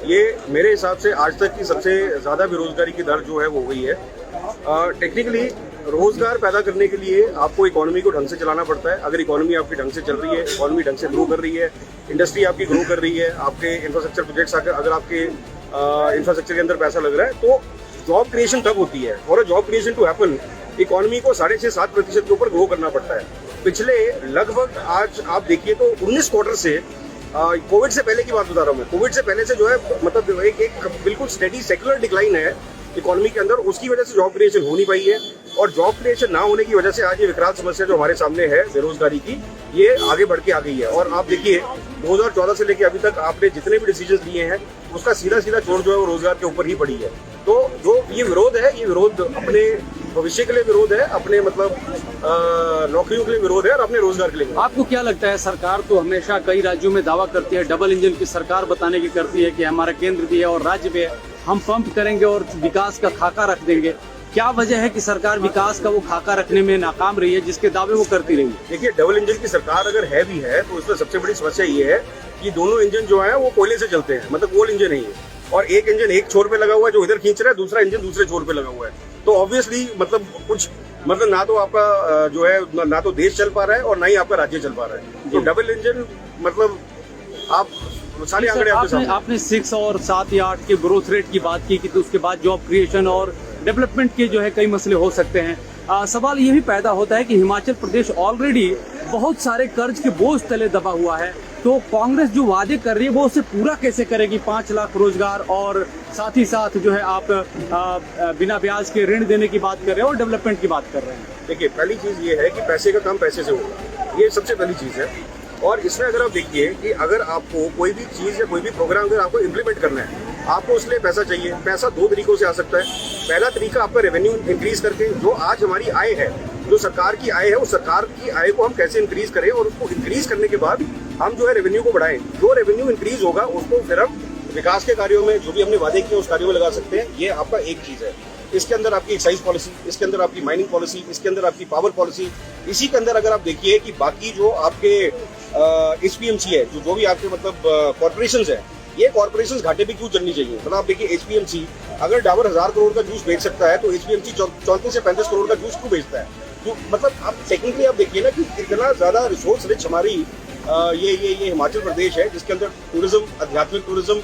ये मेरे हिसाब से आज तक की सबसे ज्यादा बेरोजगारी की दर जो है वो हो गई है। टेक्निकली रोजगार पैदा करने के लिए आपको इकोनॉमी को ढंग से चलाना पड़ता है। अगर इकोनॉमी आपकी ढंग से चल रही है, इकोनॉमी ढंग से ग्रो कर रही है, इंडस्ट्री आपकी ग्रो कर रही है, आपके इंफ्रास्ट्रक्चर प्रोजेक्ट्स अगर आपके इंफ्रास्ट्रक्चर के अंदर पैसा लग रहा है, तो जॉब क्रिएशन तब होती है। और job creation to happen, economy को 6.5 से 7% के ऊपर ग्रो करना पड़ता है। पिछले लगभग आज आप देखिए तो 19 क्वार्टर से, कोविड से पहले की बात बता रहा हूँ मैं, कोविड से पहले से जो है मतलब एक बिल्कुल स्टेडी सेकुलर डिक्लाइन है इकोनॉमी के अंदर। उसकी वजह से जॉब क्रिएशन हो नहीं पाई है और जॉब क्रिएशन ना होने की वजह से आज ये विकराल समस्या जो हमारे सामने है बेरोजगारी की, ये आगे बढ़ के आ गई है। और आप देखिए 2014 से लेकर अभी तक आपने जितने भी डिसीजन लिए हैं उसका सीधा सीधा चोट जो है वो रोजगार के ऊपर ही पड़ी है। तो जो ये विरोध है, ये विरोध अपने भविष्य के लिए विरोध है, अपने मतलब नौकरियों के लिए विरोध है और अपने रोजगार के लिए विरोध है। आपको क्या लगता है, सरकार तो हमेशा कई राज्यों में दावा करती है, डबल इंजन की सरकार बताने की करती है कि हमारा केंद्र भी है और राज्य भी है, हम पंप करेंगे और विकास का खाका रख देंगे। क्या वजह है कि सरकार विकास का वो खाका रखने में नाकाम रही है जिसके दावे वो करती रही है? देखिए, डबल इंजन की सरकार अगर है भी है तो उसमें सबसे बड़ी समस्या ये है कि दोनों इंजन जो है वो कोयले से चलते हैं, मतलब कोल इंजन नहीं है। और एक इंजन एक छोर पे लगा हुआ है जो इधर खींच रहा है, दूसरा इंजन दूसरे छोर पे लगा हुआ है। तो ऑब्वियसली मतलब कुछ मतलब ना तो आपका जो है ना तो देश चल पा रहा है और ना ही आपका राज्य चल पा रहा है। तो डबल इंजन मतलब आप सारे आंकड़े आपने 6 और 7 या 8 के ग्रोथ रेट की बात की तो उसके बाद जॉब क्रिएशन और डेवलपमेंट के जो है कई मसले हो सकते हैं। सवाल ये भी पैदा होता है कि हिमाचल प्रदेश ऑलरेडी बहुत सारे कर्ज के बोझ तले दबा हुआ है, तो कांग्रेस जो वादे कर रही है वो उसे पूरा कैसे करेगी? 5 लाख रोजगार और साथ ही साथ जो है आप बिना ब्याज के ऋण देने की बात कर रहे हैं और डेवलपमेंट की बात कर रहे हैं। देखिए, पहली चीज ये है कि पैसे का काम पैसे से होगा, ये सबसे पहली चीज है। और इसमें अगर आप देखिए कि अगर आपको कोई भी चीज या कोई भी प्रोग्राम अगर आपको इम्प्लीमेंट करना है, आपको उसके लिए पैसा चाहिए। पैसा 2 तरीकों से आ सकता है। पहला तरीका आपका रेवेन्यू इंक्रीज करके, जो आज हमारी आय है, जो सरकार की आय है, उस सरकार की आय को हम कैसे इंक्रीज करें और उसको इंक्रीज करने के बाद हम जो है रेवेन्यू को बढ़ाएं। जो रेवेन्यू इंक्रीज होगा उसको फिर हम विकास के कार्यों में, जो भी हमने वादे किए उस कार्यों में लगा सकते हैं। ये आपका एक चीज है। इसके अंदर आपकी एक्साइज पॉलिसी, इसके अंदर आपकी माइनिंग पॉलिसी, इसके अंदर आपकी पावर पॉलिसी। इसी के अंदर अगर आप देखिए कि बाकी जो आपके एचपीएमसी है, जो भी आपके मतलब कॉर्पोरेशंस है, ये कॉर्पोरेशंस घाटे पे क्यों चलनी चाहिए? मतलब आप देखिए, एचपीएमसी अगर डाबर 1000 करोड़ का जूस बेच सकता है तो एचपीएमसी 34 से 35 करोड़ का जूस क्यों बेचता है? तो मतलब आप टेक्निकली आप देखिए ना कि इतना ज्यादा रिसोर्स रिच हमारी ये हिमाचल प्रदेश है, जिसके अंदर टूरिज्म, आध्यात्मिक टूरिज्म,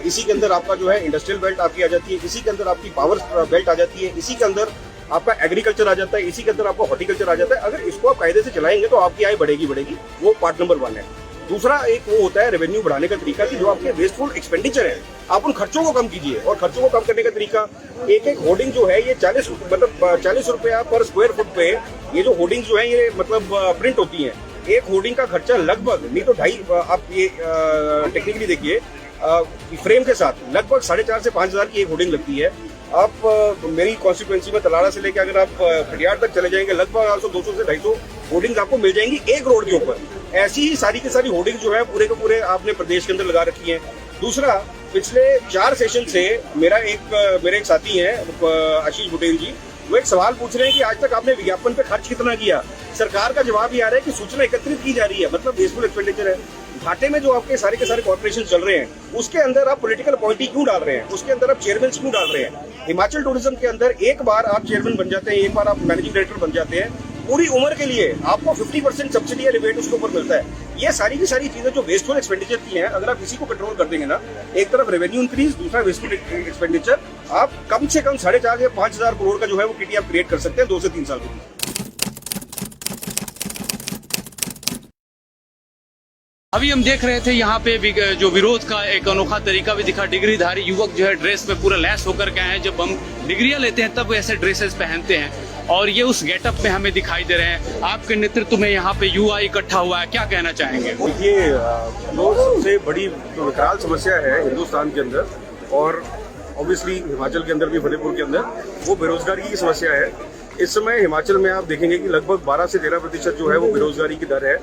इसी के अंदर आपका जो है इंडस्ट्रियल बेल्ट आपकी आ जाती है, इसी के अंदर आपकी पावर बेल्ट आ जाती है, इसी के अंदर आपका एग्रीकल्चर आ जाता है, इसी के अंदर आपका हॉर्टिकल्चर आ जाता है। अगर इसको आप कायदे से चलाएंगे तो आपकी आय बढ़ेगी। वो पार्ट नंबर 1 है। दूसरा एक वो होता है रेवेन्यू बढ़ाने का तरीका कि जो आपके वेस्टफुल एक्सपेंडिचर है, आप उन खर्चों को कम कीजिए। और खर्चों को कम करने का तरीका, एक होर्डिंग जो है ये 40 रुपया पर स्क्वायर फुट पे ये जो होर्डिंग जो है ये मतलब प्रिंट होती है। एक होर्डिंग का खर्चा लगभग नहीं तो 2.5, आप ये टेक्निकली देखिए फ्रेम के साथ लगभग 4,500 से 5,000 की एक होर्डिंग लगती है। आप मेरी कॉन्स्टिट्यूएंसी में तलाड़ा से लेकर अगर आप खटियार तक चले जाएंगे, लगभग 200 से 250 होर्डिंग्स आपको मिल जाएंगी एक रोड के ऊपर। ऐसी ही सारी की सारी होर्डिंग जो है पूरे के पूरे आपने प्रदेश के अंदर लगा रखी है। दूसरा, पिछले 4 सेशन से मेरे एक साथी हैं आशीष बुटेल जी, वो एक सवाल पूछ रहे हैं कि आज तक आपने विज्ञापन पे खर्च कितना किया? सरकार का जवाब ये आ रहा है कि सूचना एकत्रित की जा रही है, मतलब वेस्टफुल एक्सपेंडिचर है। घाटे में जो आपके सारे के सारे कॉर्पोरेशन चल रहे हैं, उसके अंदर आप पॉलिटिकल अपॉइंटी क्यों डाल रहे हैं? उसके अंदर आप चेयरमैन क्यों डाल रहे हैं? हिमाचल टूरिज्म के अंदर एक बार आप चेयरमैन बन जाते हैं, एक बार आप मैनेजिंग डायरेक्टर बन जाते हैं, पूरी उम्र के लिए आपको 50% सब्सिडी या रिबेट उसके ऊपर मिलता है। ये सारी की सारी चीजें जो वेस्टफुल एक्सपेंडिचर की हैं, अगर आप इसी को कंट्रोल कर देंगे ना, एक तरफ रेवेन्यू इंक्रीज, दूसरा वेस्टफुल एक्सपेंडिचर, आप कम से कम 4,500 से 5,000 करोड़ का जो है वो किटी आप क्रिएट कर सकते हैं 2 से 3 साल में। अभी हम देख रहे थे यहाँ पे जो विरोध का एक अनोखा तरीका भी दिखा। डिग्रीधारी युवक जो है ड्रेस में पूरा लैस होकर के आए हैं। जब हम डिग्रियां लेते हैं तब ऐसे ड्रेसेस पहनते हैं और ये उस गेटअप में हमें दिखाई दे रहे हैं। आपके नेतृत्व में यहाँ पे युवा इकट्ठा हुआ है, क्या कहना चाहेंगे? देखिए, जो सबसे बड़ी जो विकराल समस्या है हिंदुस्तान के अंदर और ऑब्वियसली हिमाचल के अंदर भी, फतेहपुर के अंदर, वो बेरोजगारी की समस्या है। इस समय हिमाचल में आप देखेंगे कि लगभग 12 से 13% जो है वो बेरोजगारी की दर है।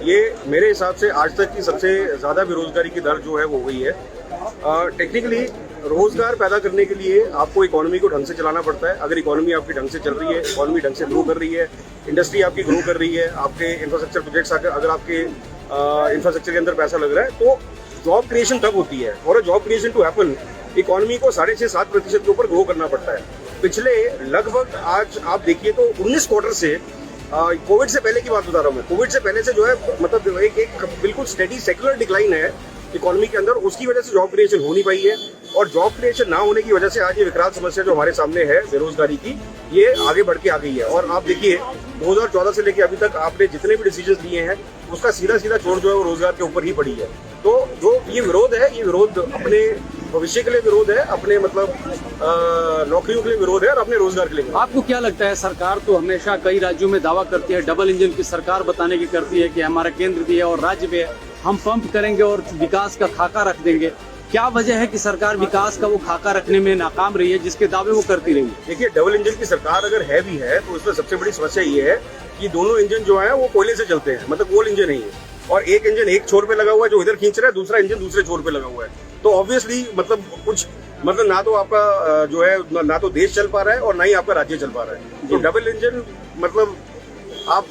ये मेरे हिसाब से आज तक की सबसे ज्यादा बेरोजगारी की दर जो है वो हो गई है। टेक्निकली रोजगार पैदा करने के लिए आपको इकोनॉमी को ढंग से चलाना पड़ता है। अगर इकोनॉमी आपकी ढंग से चल रही है, इकोनॉमी ढंग से ग्रो कर रही है, इंडस्ट्री आपकी ग्रो कर रही है, आपके इंफ्रास्ट्रक्चर प्रोजेक्ट्स अगर आपके इंफ्रास्ट्रक्चर के अंदर पैसा लग रहा है, तो जॉब क्रिएशन तब होती है। और job creation to happen, economy को 6.5-7% के ऊपर ग्रो करना पड़ता है। पिछले लगभग आज आप देखिए तो 19 क्वार्टर से, कोविड से पहले की बात बता रहा हूँ मैं, कोविड से पहले से जो है मतलब एक बिल्कुल स्टेडी सेक्युलर डिक्लाइन है इकोनॉमी के अंदर। उसकी वजह से जॉब क्रिएशन हो नहीं पाई है और जॉब क्रिएशन ना होने की वजह से आज ये विकराल समस्या जो हमारे सामने है बेरोजगारी की, ये आगे बढ़ के आ गई है। और आप देखिए 2014 से लेकर अभी तक आपने जितने भी डिसीजन लिए हैं उसका सीधा चोट जो है वो रोजगार के ऊपर ही पड़ी है। तो जो ये विरोध है, ये विरोध अपने भविष्य के लिए विरोध है, अपने मतलब नौकरियों के लिए विरोध है और अपने रोजगार के लिए। आपको क्या लगता है, सरकार तो हमेशा कई राज्यों में दावा करती है, डबल इंजन की सरकार बताने की करती है कि हमारा केंद्र भी है और राज्य भी है, हम पंप करेंगे और विकास का खाका रख देंगे। क्या वजह है कि सरकार विकास का वो खाका रखने में नाकाम रही है जिसके दावे वो करती रही है? देखिए, डबल इंजन की सरकार अगर है भी है तो इसमें सबसे बड़ी समस्या ये है कि दोनों इंजन जो है वो कोयले से चलते हैं, मतलब कोल इंजन नहीं है। और एक इंजन एक छोर पे लगा हुआ है जो इधर खींच रहा है, दूसरा इंजन दूसरे छोर पे लगा हुआ है। तो ऑब्वियसली मतलब कुछ मतलब ना तो आपका जो है ना तो देश चल पा रहा है और ना ही आपका राज्य चल पा रहा है। तो डबल इंजन मतलब आप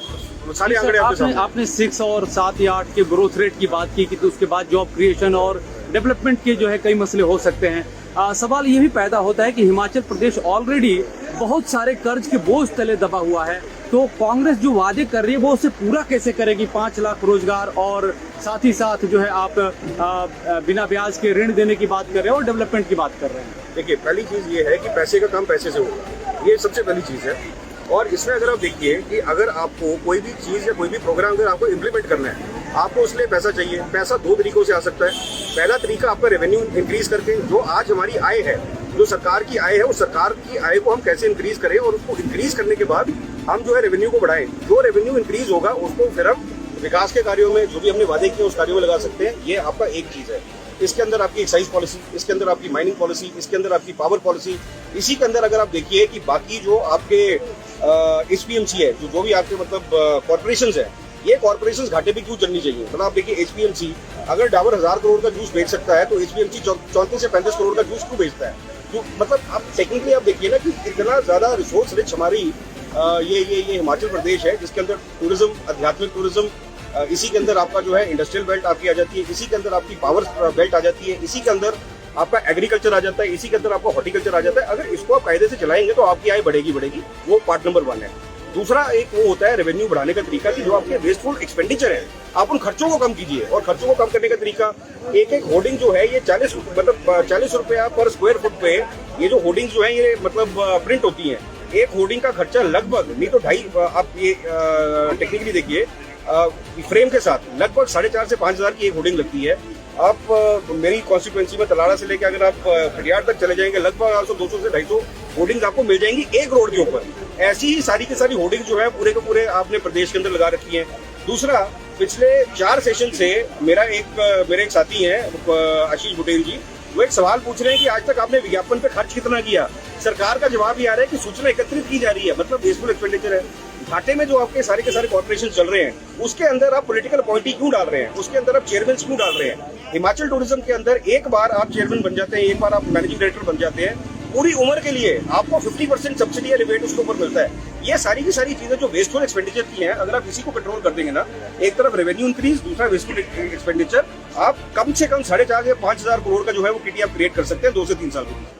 सारे आंकड़े आपने 6 और 7 या 8 के ग्रोथ रेट की बात की तो उसके बाद जॉब क्रिएशन और डेवलपमेंट के जो है कई मसले हो सकते हैं। सवाल ये भी पैदा होता है कि हिमाचल प्रदेश ऑलरेडी बहुत सारे कर्ज के बोझ तले दबा हुआ है, तो कांग्रेस जो वादे कर रही है वो उसे पूरा कैसे करेगी? 5 लाख रोजगार और साथ ही साथ जो है आप बिना ब्याज के ऋण देने की बात कर रहे हैं और डेवलपमेंट की बात कर रहे हैं। देखिए, पहली चीज ये है कि पैसे का काम पैसे से होगा, ये सबसे पहली चीज है। और इसमें अगर आप देखिए कि अगर आपको कोई भी चीज या कोई भी प्रोग्राम अगर आपको इम्प्लीमेंट करना है, आपको उसके लिए पैसा चाहिए। पैसा 2 तरीकों से आ सकता है। पहला तरीका आपका रेवेन्यू इंक्रीज करके, जो आज हमारी आय है, जो सरकार की आय है, उस सरकार की आय को हम कैसे इंक्रीज करें और उसको इंक्रीज करने के बाद हम जो है रेवेन्यू को बढ़ाएं। जो रेवेन्यू इंक्रीज होगा उसको फिर हम विकास के कार्यों में, जो भी हमने वादे किए उस कार्यों में लगा सकते हैं। ये आपका एक चीज है। इसके अंदर आपकी एक्साइज पॉलिसी, इसके अंदर आपकी माइनिंग पॉलिसी, इसके अंदर आपकी पावर पॉलिसी। इसी के अंदर अगर आप देखिए कि बाकी जो आपके HPMC है, जो भी आपके मतलब कॉर्पोरेशंस है, ये कॉर्पोरेशंस घाटे पे क्यों चलनी चाहिए? मतलब आप देखिए HPMC अगर डाबर 1000 करोड़ का जूस बेच सकता है तो HPMC 34 से 35 करोड़ का जूस क्यों बेचता है? तो मतलब आप टेक्निकली आप देखिए ना कि इतना ज्यादा रिसोर्स रिच हमारी ये हिमाचल प्रदेश है, जिसके अंदर टूरिज्म, आध्यात्मिक टूरिज्म, इसी के अंदर आपका जो है इंडस्ट्रियल बेल्ट आपकी आ जाती है, इसी के अंदर आपकी पावर बेल्ट आ जाती है, इसी के अंदर आपका एग्रीकल्चर आ जाता है, इसी के अंदर आपका हॉर्टिकल्चर आ जाता है। अगर इसको आप कायदे से चलाएंगे तो आपकी आय बढ़ेगी। वो पार्ट नंबर 1 है। दूसरा एक वो होता है रेवेन्यू बढ़ाने का तरीका कि जो आपके वेस्टफुल एक्सपेंडिचर है, आप उन खर्चों को कम कीजिए। और खर्चों को कम करने का तरीका, एक होर्डिंग जो है ये 40 रुपया पर स्क्वायर फुट पे ये जो होर्डिंग जो है ये मतलब प्रिंट होती है। एक होर्डिंग का खर्चा लगभग नहीं तो 2.5, आप ये टेक्निकली देखिए फ्रेम के साथ लगभग 4,500 से 5,000 की एक होर्डिंग लगती है। आप मेरी कॉन्स्टिट्यूएंसी में तलाड़ा से लेकर अगर आप खटियार तक चले जाएंगे, लगभग 200 से 250 होर्डिंग्स आपको मिल जाएंगी एक रोड के ऊपर। ऐसी ही सारी की सारी होर्डिंग जो है पूरे के पूरे आपने प्रदेश के अंदर लगा रखी है। दूसरा, पिछले 4 सेशन से मेरे एक साथी हैं आशीष बुटेल जी, वो एक सवाल पूछ रहे हैं कि आज तक आपने विज्ञापन पे खर्च कितना किया? सरकार का जवाब ये आ रहा है कि सूचना एकत्रित की जा रही है, मतलब वेस्टफुल एक्सपेंडिचर है। घाटे में जो आपके सारे के सारे कॉर्पोरेशन चल रहे हैं, उसके अंदर आप पॉलिटिकल अपॉइंटी क्यों डाल रहे हैं? उसके अंदर आप चेयरमैन क्यों डाल रहे हैं? हिमाचल टूरिज्म के अंदर एक बार आप चेयरमैन बन जाते हैं, एक बार आप मैनेजिंग डायरेक्टर बन जाते हैं, पूरी उम्र के लिए आपको 50% सब्सिडी या रिबेट उसके ऊपर मिलता है। ये सारी की सारी चीजें जो वेस्टफुल एक्सपेंडिचर की हैं, अगर आप इसी को कंट्रोल कर देंगे ना, एक तरफ रेवेन्यू इंक्रीज, दूसरा वेस्टफुल एक्सपेंडिचर, आप कम से कम 4,500 से 5,000 करोड़ का जो है वो किटी आप क्रिएट कर सकते हैं 2 से 3 साल के बीच।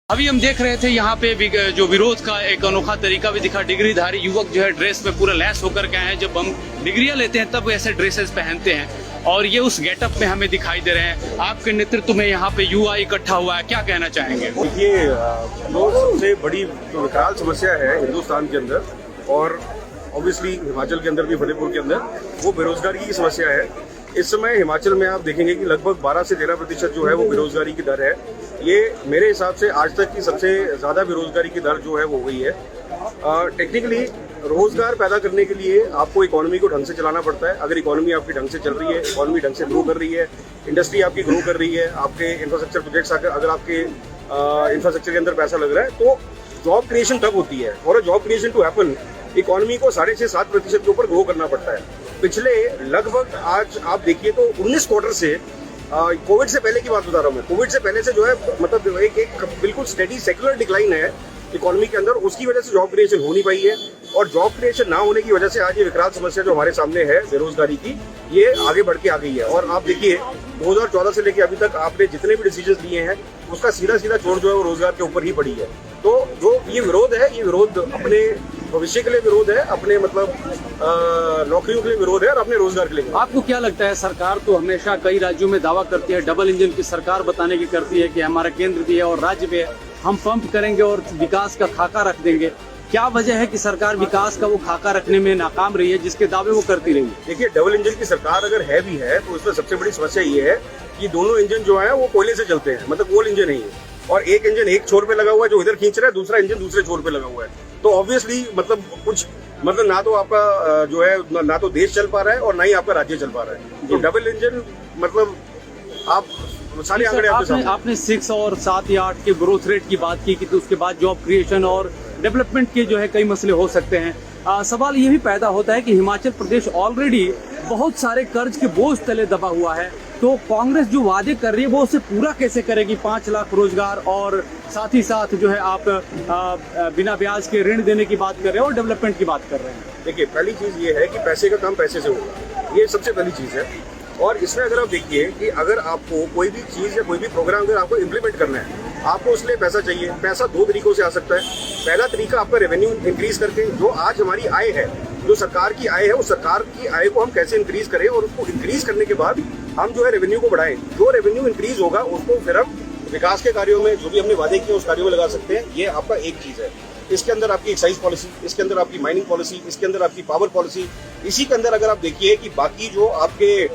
अभी हम देख रहे थे यहाँ पे जो विरोध का एक अनोखा तरीका भी दिखा। डिग्रीधारी युवक जो है ड्रेस में पूरा लैस होकर के आए हैं। जब हम डिग्रियां लेते हैं तब ऐसे ड्रेसेस पहनते हैं और ये उस गेटअप में हमें दिखाई दे रहे हैं। आपके नेतृत्व में यहाँ पे युवा इकट्ठा हुआ है, क्या कहना चाहेंगे? देखिए, जो सबसे बड़ी जो विकराल समस्या है हिंदुस्तान के अंदर और ऑब्वियसली हिमाचल के अंदर भी, फतेहपुर के अंदर, वो बेरोजगारी की समस्या है। इस समय हिमाचल में आप देखेंगे कि लगभग 12 से 13% जो है वो बेरोजगारी की दर है। ये मेरे हिसाब से आज तक की सबसे ज्यादा बेरोजगारी की दर जो है वो हो गई है। टेक्निकली रोजगार पैदा करने के लिए आपको इकोनॉमी को ढंग से चलाना पड़ता है। अगर इकोनॉमी आपकी ढंग से चल रही है, इकोनॉमी ढंग से ग्रो कर रही है, इंडस्ट्री आपकी ग्रो कर रही है, आपके इंफ्रास्ट्रक्चर प्रोजेक्ट्स अगर आपके इंफ्रास्ट्रक्चर के अंदर पैसा लग रहा है, तो जॉब क्रिएशन तब होती है। और job creation to happen, economy को 6.5 से 7% के ऊपर ग्रो करना पड़ता है। पिछले लगभग आज आप देखिए तो 19 क्वार्टर से, कोविड से पहले की बात बता रहा हूँ मैं, कोविड से पहले से जो है मतलब एक बिल्कुल स्टेडी सेक्युलर डिक्लाइन है इकोनॉमी के अंदर। उसकी वजह से जॉब क्रिएशन हो नहीं पाई है और जॉब क्रिएशन ना होने की वजह से आज ये विकराल समस्या जो हमारे सामने है बेरोजगारी की, ये आगे बढ़ के आ गई है। और आप देखिए 2014 से लेकर अभी तक आपने जितने भी डिसीजन लिए हैं उसका सीधा चोट जो है वो रोजगार के ऊपर ही पड़ी है। तो जो ये विरोध है, ये विरोध अपने भविष्य के लिए विरोध है, अपने मतलब नौकरियों के लिए विरोध है और अपने रोजगार के लिए। आपको क्या लगता है, सरकार तो हमेशा कई राज्यों में दावा करती है, डबल इंजन की सरकार बताने की करती है कि हमारा केंद्र भी है और राज्य भी है, हम पंप करेंगे और विकास का खाका रख देंगे। क्या वजह है कि सरकार विकास का वो खाका रखने में नाकाम रही है जिसके दावे वो करती रही है? देखिए, डबल इंजन की सरकार अगर है भी है तो इसमें सबसे बड़ी समस्या ये है कि दोनों इंजन जो है वो कोयले से चलते हैं, मतलब कोल इंजन नहीं है। और एक इंजन एक छोर पे लगा हुआ है जो इधर खींच रहा है, दूसरा इंजन दूसरे छोर पे लगा हुआ है। तो ऑब्वियसली मतलब कुछ मतलब ना तो आपका जो है ना तो देश चल पा रहा है और ना ही आपका राज्य चल पा रहा है। तो डबल इंजन मतलब आप सारे आंकड़े आपके सामने। आपने 6 और 7 या 8 के ग्रोथ रेट की बात की कि तो उसके बाद जॉब क्रिएशन और डेवलपमेंट के जो है कई मसले हो सकते हैं। सवाल ये भी पैदा होता है कि हिमाचल प्रदेश ऑलरेडी बहुत सारे कर्ज के बोझ तले दबा हुआ है, तो कांग्रेस जो वादे कर रही है वो उसे पूरा कैसे करेगी? 5 लाख रोजगार और साथ ही साथ जो है आप बिना ब्याज के ऋण देने की बात कर रहे हैं और डेवलपमेंट की बात कर रहे हैं। देखिए, पहली चीज ये है कि पैसे का काम पैसे से होगा, ये सबसे पहली चीज है। और इसमें अगर आप देखिए कि अगर आपको कोई भी चीज या कोई भी प्रोग्राम अगर आपको इम्प्लीमेंट करना है, आपको उसके लिए पैसा चाहिए। पैसा दो तरीकों से आ सकता है। पहला तरीका आपका रेवेन्यू इंक्रीज करके, जो आज हमारी आय है, जो सरकार की आय है, उस सरकार की आय को हम कैसे इंक्रीज करें और उसको इंक्रीज करने के बाद हम जो है रेवेन्यू को बढ़ाएं। जो रेवेन्यू इंक्रीज होगा उसको फिर हम विकास के कार्यों में, जो भी हमने वादे किए उस कार्यों में लगा सकते हैं। ये आपका एक चीज है। इसके अंदर आपकी एक्साइज पॉलिसी, इसके अंदर आपकी माइनिंग पॉलिसी, इसके अंदर आपकी पावर पॉलिसी। इसी के अंदर अगर आप देखिए कि बाकी जो आपके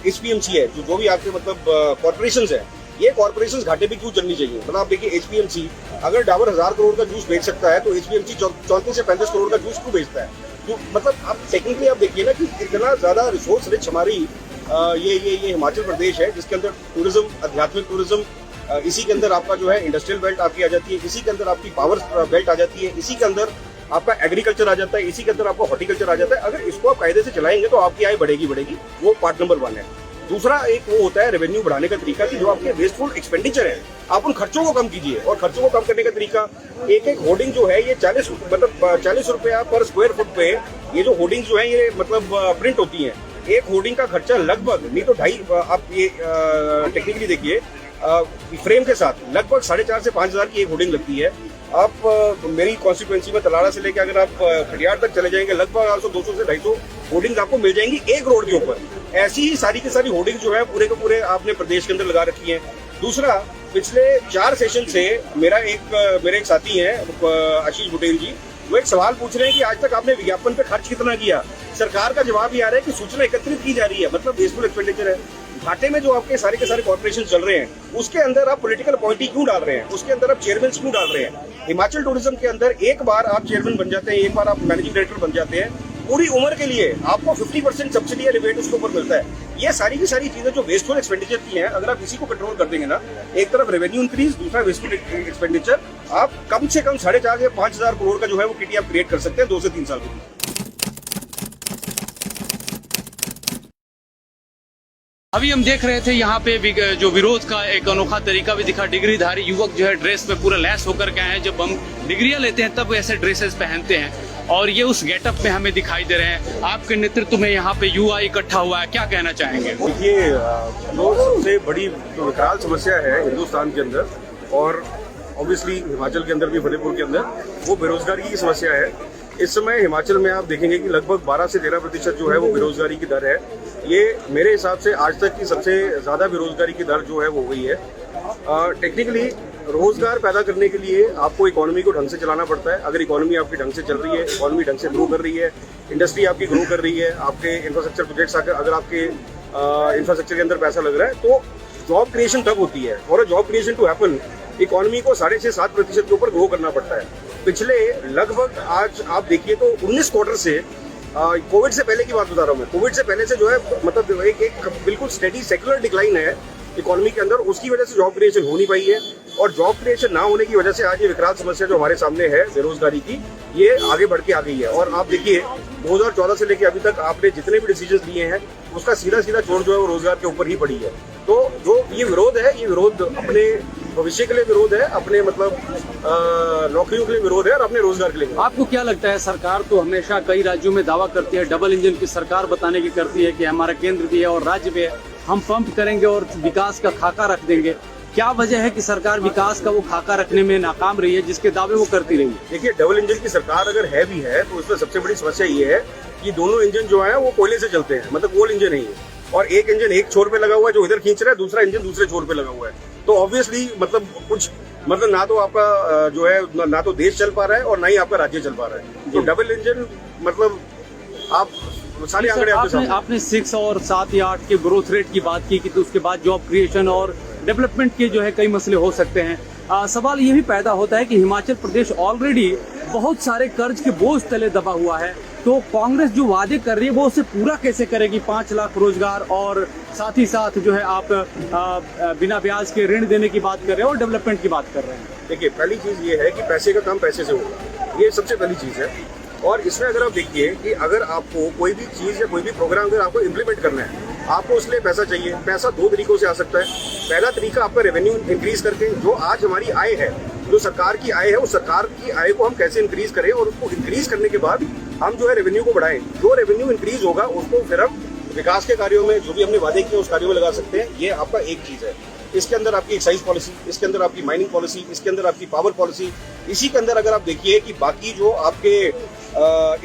HPMC है, जो भी आपके मतलब कॉर्पोरेशंस है, ये कॉर्पोरेशंस घाटे पे क्यों चलनी चाहिए? मतलब आप देखिए HPMC अगर डाबर 1000 करोड़ का जूस बेच सकता है, तो HPMC 34 से 35 करोड़ का जूस क्यों बेचता है? तो मतलब आप टेक्निकली आप देखिए ना कि इतना ज्यादा रिसोर्स रिच हमारी ये हिमाचल प्रदेश है, जिसके अंदर टूरिज्म, आध्यात्मिक टूरिज्म, इसी के अंदर आपका जो है इंडस्ट्रियल बेल्ट आपकी आ जाती है, इसी के अंदर आपकी पावर बेल्ट आ जाती है, इसी के अंदर आपका एग्रीकल्चर आ जाता है, इसी के अंदर आपका हॉर्टिकल्चर आ जाता है। अगर इसको आप कायदे से चलाएंगे तो आपकी आय बढ़ेगी। वो पार्ट नंबर 1 है। दूसरा एक वो होता है रेवेन्यू बढ़ाने का तरीका कि जो आपके वेस्टफुल एक्सपेंडिचर है, आप उन खर्चों को कम कीजिए। और खर्चों को कम करने का तरीका, एक होर्डिंग जो है ये 40 रुपया पर स्क्वायर फुट पे ये जो होर्डिंग जो है ये मतलब प्रिंट होती है। एक होर्डिंग का खर्चा लगभग नहीं तो 2.5, आप ये टेक्निकली देखिए फ्रेम के साथ लगभग 4,500 से 5,000 की एक होर्डिंग लगती है। आप मेरी कॉन्स्टिट्यूएंसी में तलाड़ा से लेकर अगर आप खटियार तक चले जाएंगे, लगभग 200 से 250 होर्डिंग्स आपको मिल जाएंगी एक रोड के ऊपर। ऐसी ही सारी की सारी होर्डिंग जो है पूरे के पूरे आपने प्रदेश के अंदर लगा रखी है। दूसरा, पिछले 4 सेशन से मेरे एक साथी हैं आशीष बुटेल जी, वो एक सवाल पूछ रहे हैं कि आज तक आपने विज्ञापन पे खर्च कितना किया? सरकार का जवाब ये आ रहा है कि सूचना एकत्रित की जा रही है, मतलब वेस्टफुल एक्सपेंडिचर है। घाटे में जो आपके सारे के सारे कॉर्पोरेशन चल रहे हैं, उसके अंदर आप पॉलिटिकल अपॉइंटी क्यों डाल रहे हैं? उसके अंदर आप चेयरमैन क्यों डाल रहे हैं? हिमाचल टूरिज्म के अंदर एक बार आप चेयरमैन बन जाते हैं, एक बार आप मैनेजिंग डायरेक्टर बन जाते हैं, पूरी उम्र के लिए आपको 50% सब्सिडी या रिबेट उसके ऊपर मिलता है। ये सारी की सारी चीजें जो वेस्टफुल एक्सपेंडिचर की हैं, अगर आप इसी को कंट्रोल कर देंगे ना, एक तरफ रेवेन्यू इंक्रीज, दूसरा वेस्टफुल एक्सपेंडिचर, आप कम से कम 4,500 से 5,000 करोड़ का जो है वो किटी आप क्रिएट कर सकते हैं 2 से 3 साल के लिए। अभी हम देख रहे थे यहाँ पे जो विरोध का एक अनोखा तरीका भी दिखा। डिग्रीधारी युवक जो है ड्रेस में पूरा लैस होकर के आए हैं। जब हम डिग्रियां लेते हैं तब ऐसे ड्रेसेस पहनते हैं और ये उस गेटअप में हमें दिखाई दे रहे हैं। आपके नेतृत्व में यहाँ पे युवा इकट्ठा हुआ है, क्या कहना चाहेंगे? देखिए, जो सबसे बड़ी जो विकराल समस्या है हिंदुस्तान के अंदर और ऑब्वियसली हिमाचल के अंदर भी, फतेहपुर के अंदर, वो बेरोजगारी की समस्या है। इस समय हिमाचल में आप देखेंगे कि लगभग 12 से 13% जो है वो बेरोजगारी की दर है। ये मेरे हिसाब से आज तक की सबसे ज्यादा बेरोजगारी की दर जो है वो हो गई है। टेक्निकली रोजगार पैदा करने के लिए आपको इकोनॉमी को ढंग से चलाना पड़ता है। अगर इकोनॉमी आपकी ढंग से चल रही है, इकोनॉमी ढंग से ग्रो कर रही है, इंडस्ट्री आपकी ग्रो कर रही है, आपके इंफ्रास्ट्रक्चर प्रोजेक्ट्स अगर आपके इंफ्रास्ट्रक्चर के अंदर पैसा लग रहा है, तो जॉब क्रिएशन तब होती है। और job creation to happen, economy को 6.5-7% के ऊपर ग्रो करना पड़ता है। पिछले लगभग आज आप देखिए तो 19 क्वार्टर से, कोविड से पहले की बात बता रहा हूँ मैं, कोविड से पहले से जो है मतलब एक बिल्कुल स्टेडी सेक्युलर डिक्लाइन है इकोनॉमी के अंदर। उसकी वजह से जॉब क्रिएशन हो नहीं पाई है और जॉब क्रिएशन ना होने की वजह से आज ये विकराल समस्या जो हमारे सामने है बेरोजगारी की, ये आगे बढ़ के आ गई है। और आप देखिए 2014 से लेकर अभी तक आपने जितने भी डिसीजन लिए हैं, उसका सीधा चोट जो है वो रोजगार के ऊपर ही पड़ी है। तो जो ये विरोध है, ये विरोध अपने भविष्य के लिए विरोध है, अपने मतलब नौकरियों के लिए विरोध है और अपने रोजगार के लिए। आपको क्या लगता है, सरकार तो हमेशा कई राज्यों में दावा करती है, डबल इंजन की सरकार बताने की करती है कि हमारा केंद्र भी है और राज्य भी है, हम पंप करेंगे और विकास का खाका रख देंगे। क्या वजह है कि सरकार विकास का वो खाका रखने में नाकाम रही है जिसके दावे वो करती रही है? देखिए, डबल इंजन की सरकार अगर है भी है तो उसमें सबसे बड़ी समस्या ये है कि दोनों इंजन जो है वो कोयले से चलते हैं, मतलब कोल इंजन नहीं है। और एक इंजन एक छोर पे लगा हुआ है जो इधर खींच रहा है, दूसरा इंजन दूसरे छोर पे लगा हुआ है। तो ऑब्वियसली मतलब कुछ मतलब ना तो आपका जो है ना तो देश चल पा रहा है और ना ही आपका राज्य चल पा रहा है। तो डबल इंजन मतलब आप सारे आंकड़े आपके सामने। आपने 6 और 7 या 8 के ग्रोथ रेट की बात की कि तो उसके बाद जॉब क्रिएशन और डेवलपमेंट के जो है कई मसले हो सकते हैं। सवाल ये भी पैदा होता है कि हिमाचल प्रदेश ऑलरेडी बहुत सारे कर्ज के बोझ तले दबा हुआ है, तो कांग्रेस जो वादे कर रही है वो उसे पूरा कैसे करेगी? 5 लाख रोजगार और साथ ही साथ जो है आप बिना ब्याज के ऋण देने की बात कर रहे हैं और डेवलपमेंट की बात कर रहे हैं। देखिए, पहली चीज ये है कि पैसे का काम पैसे से होगा, ये सबसे पहली चीज है। और इसमें अगर आप देखिए कि अगर आपको कोई भी चीज या कोई भी प्रोग्राम अगर आपको इम्प्लीमेंट करना है, आपको उसके लिए पैसा चाहिए। पैसा 2 तरीकों से आ सकता है। पहला तरीका आपका रेवेन्यू इंक्रीज करके, जो आज हमारी आय है, जो सरकार की आय है, उस सरकार की आय को हम कैसे इंक्रीज करें और उसको इंक्रीज करने के बाद हम जो है रेवेन्यू को बढ़ाएं। जो रेवेन्यू इंक्रीज होगा उसको फिर हम विकास के कार्यों में, जो भी हमने वादे किए उस कार्यों में लगा सकते हैं। ये आपका एक चीज है। इसके अंदर आपकी एक्साइज पॉलिसी, इसके अंदर आपकी माइनिंग पॉलिसी, इसके अंदर आपकी पावर पॉलिसी। इसी के अंदर अगर आप देखिए कि बाकी जो आपके